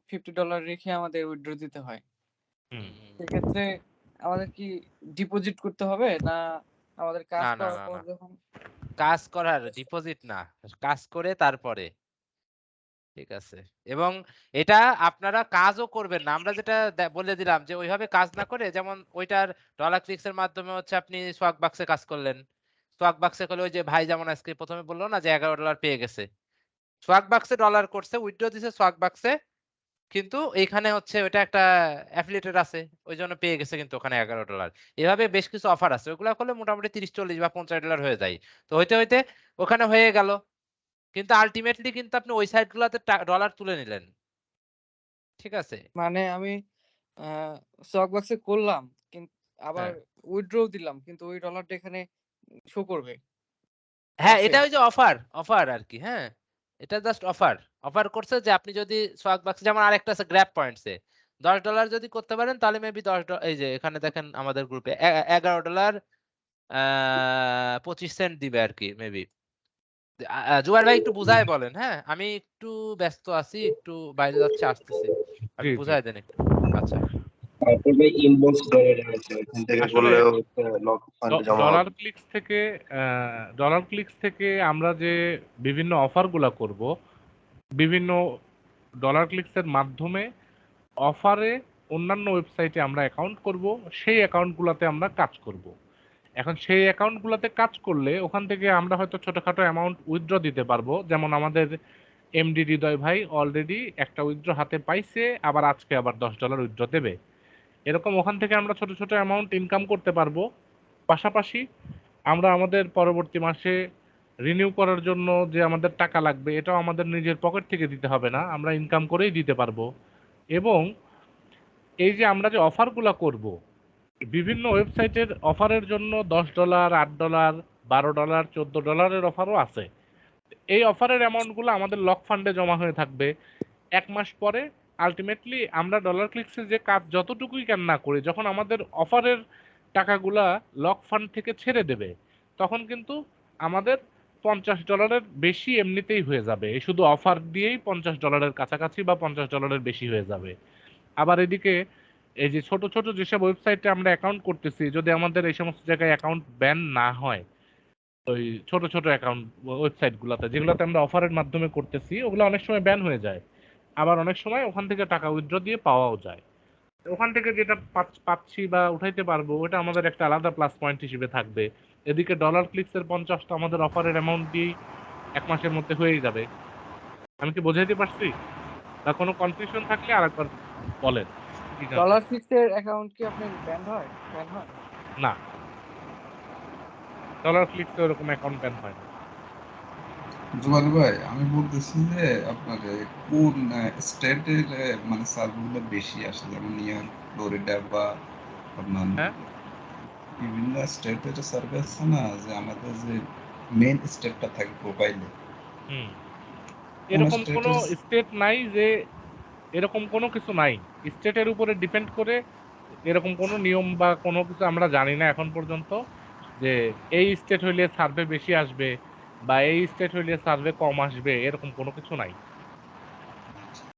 $50 রেখে আমাদের উইথড্র দিতে হয়। হুম, হুম। সেক্ষেত্রে আমাদের কি ডিপোজিট করতে হবে, না আমাদের কাজ না না করার না পর না, যখন কাজ করার ডিপোজিট না, কাজ করে তারপরে। ঠিক আছে। এবং এটা আপনারা কাজও করবেন না। আমরা যেটা বলে দিলাম যে ওইভাবে কাজ না করে, যেমন ওইটার ডলার ক্লিকস এর মাধ্যমে হচ্ছে আপনি সোয়াগ বাক্সে কাজ করলেন। সোয়াগ বাক্সে করলে ওই যে ভাই যেমন আজকে ১ম এ বলল না যে $11 পেয়ে গেছে। সোয়াগ বাক্সে ডলার করছে, উইথড্র দিছে সোয়াগ বাক্সে। কিন্তু এইখানে হচ্ছে ওইটা একটা অ্যাফিলিয়েটেড আছে। ওইজন্য পেয়ে গেছে কিন্তু ওখানে $11। এভাবে বেশ কিছু অফার আছে। ওগুলা করলে মোটামুটি ৩০, ৪০ বা $50 হয়ে যায়। তো হইতে, হইতে ওখানে হয়ে গেল। কিন্তু আল্টিমেটলি কিন্তু আপনি ওই সাইট গুলাতে ডলার তুলে নিলেন। ঠিক আছে? মানে আমি স্টক বক্সে করলাম, কিন্তু আবার হ্যাঁ। উইথড্র দিলাম, কিন্তু ওই ডলারটা এখানে শো করবে হ্যাঁ, আছে। এটা ওই যে অফার আরকি, হ্যাঁ? এটা জাস্ট অফার। অফার করছে যে আপনি যদি সোয়াগ বাক্স, যেমন আরেকটা আছে গ্র্যাব পয়েন্টস এ $10 যদি করতে পারেন তাহলে মেবি এই যে এখানে দেখেন আমাদের গ্রুপে $11 আ 25 সেন্ট দিবে আরকি মেবি। জুবাইর ভাই একটু বুঝায় বলেন, হ্যাঁ? আমি একটু ব্যস্ত আছি, একটু বাইরে যাচ্ছি, আসতেছি। জি, আপনি জি। বুঝায় দেন একটু। আচ্ছা। তারপরে ইনবক্স ডলারে আছে, ওখান থেকে আসলে করলেও লক ফান্ডে জমা ডলার হবে। ক্লিকস থেকে আমরা যে বিভিন্ন অফারগুলা করব, বিভিন্ন ডলার ক্লিকসের মাধ্যমে অফারে অন্যান্য ওয়েবসাইটে আমরা অ্যাকাউন্ট করব, সেই অ্যাকাউন্টগুলাতে আমরা কাজ করব। এখন সেই অ্যাকাউন্টগুলাতে কাজ করলে ওখান থেকে আমরা হয়তো ছোটখাটো অ্যামাউন্ট উইথড্র দিতে পারবো। যেমন আমাদের এমডি হৃদয় ভাই অলরেডি একটা উইথড্র হাতে পাইছে, আবার আজকে আবার $10 উইথড্র দেবে। এরকম ওখান থেকে আমরা ছোট ছোট অ্যামাউন্ট ইনকাম করতে পারবো। পাশাপাশি আমরা আমাদের পরবর্তী মাসে রিনিউ করার জন্য যে আমাদের টাকা লাগবে, এটাও আমাদের নিজের পকেট থেকে দিতে হবে না, আমরা ইনকাম করেই দিতে পারবো। এবং এই যে আমরা যে অফারগুলা করব, বিভিন্ন ওয়েবসাইটের অফারের জন্য $10, $8, $12, $14 অফারও আছে। এই অফারের অ্যামাউন্টগুলো আমাদের লক ফান্ডে জমা হয়ে থাকবে। ১ মাস পরে আল্টিমেটলি আমরা ডলার ক্লিকসে যে কাজ যতটুকুই কেন না করি, যখন আমাদের অফারের টাকাগুলা লক ফান্ড থেকে ছেড়ে দেবে, তখন কিন্তু আমাদের $50 বেশি এমনিতেই হয়ে যাবে। এই শুধু অফার দিয়েই $50 কাছাকাছি বা $50 বেশি হয়ে যাবে। আবার এদিকে এই যে ছোট ছোট যেসব ওয়েবসাইটে আমরা অ্যাকাউন্ট করতেছি, যদি আমাদের এই সমস্ত জায়গায় অ্যাকাউন্ট ব্যান না হয়, ওই ছোট ছোট অ্যাকাউন্ট ওয়েবসাইট গুলাতে যেগুলোতে আমরা অফারের মাধ্যমে করতেছি, ওগুলো অনেক সময় ব্যান হয়ে যায়। আবার অনেক সময় ওখান থেকে টাকা উইথড্র দিয়ে পাওয়াও যায়। ওখান থেকে যেটা পাচ্ছি বা উঠাইতে পারবো, ওটা আমাদের একটা আলাদা প্লাস পয়েন্ট হিসেবে থাকবে। এদিকে ডলার ক্লিকসের 50টা আমাদের অফারের অ্যামাউন্ট দিয়েই 1 মাসের মধ্যে হয়েই যাবে। আমি কি বোঝাইতে পারছি? বা কোনো কনফিউশন থাকলে আরেকবার বলেন। কি জানতে? ডলার ফিক্সের অ্যাকাউন্ট কি আপনার ব্যান হয়? ব্যান হয়? না, ডলার ক্লিকসে ওরকম অ্যাকাউন্ট ব্যান হয় না। জুবাল ভাই, আমি বলতেছি যে আপনার কোন স্টেটের মানে সার্ভগুলো বেশি আসে, যেমন নিউ ইয়র্ক, ফ্লোরিডা বা আপনার হ্যাঁ? বিভিন্ন স্টেটের সার্ভে আছে না, যে আমাদের যে মেইন স্টেটটা থাকে প্রোফাইলে, হুম। কোন এরকম কোনো স্টেটের স্টেট নাই যে, এরকম কোনো কিছু নাই। স্টেটের উপরে ডিপেন্ড করে এরকম কোনো নিয়ম বা কোনো কিছু আমরা জানি না এখন পর্যন্ত যে এই স্টেট হইলে সার্ভে বেশি আসবে বা এই স্টেট হইলে সার্ভে কম আসবে, এরকম কোনো কিছু নাই।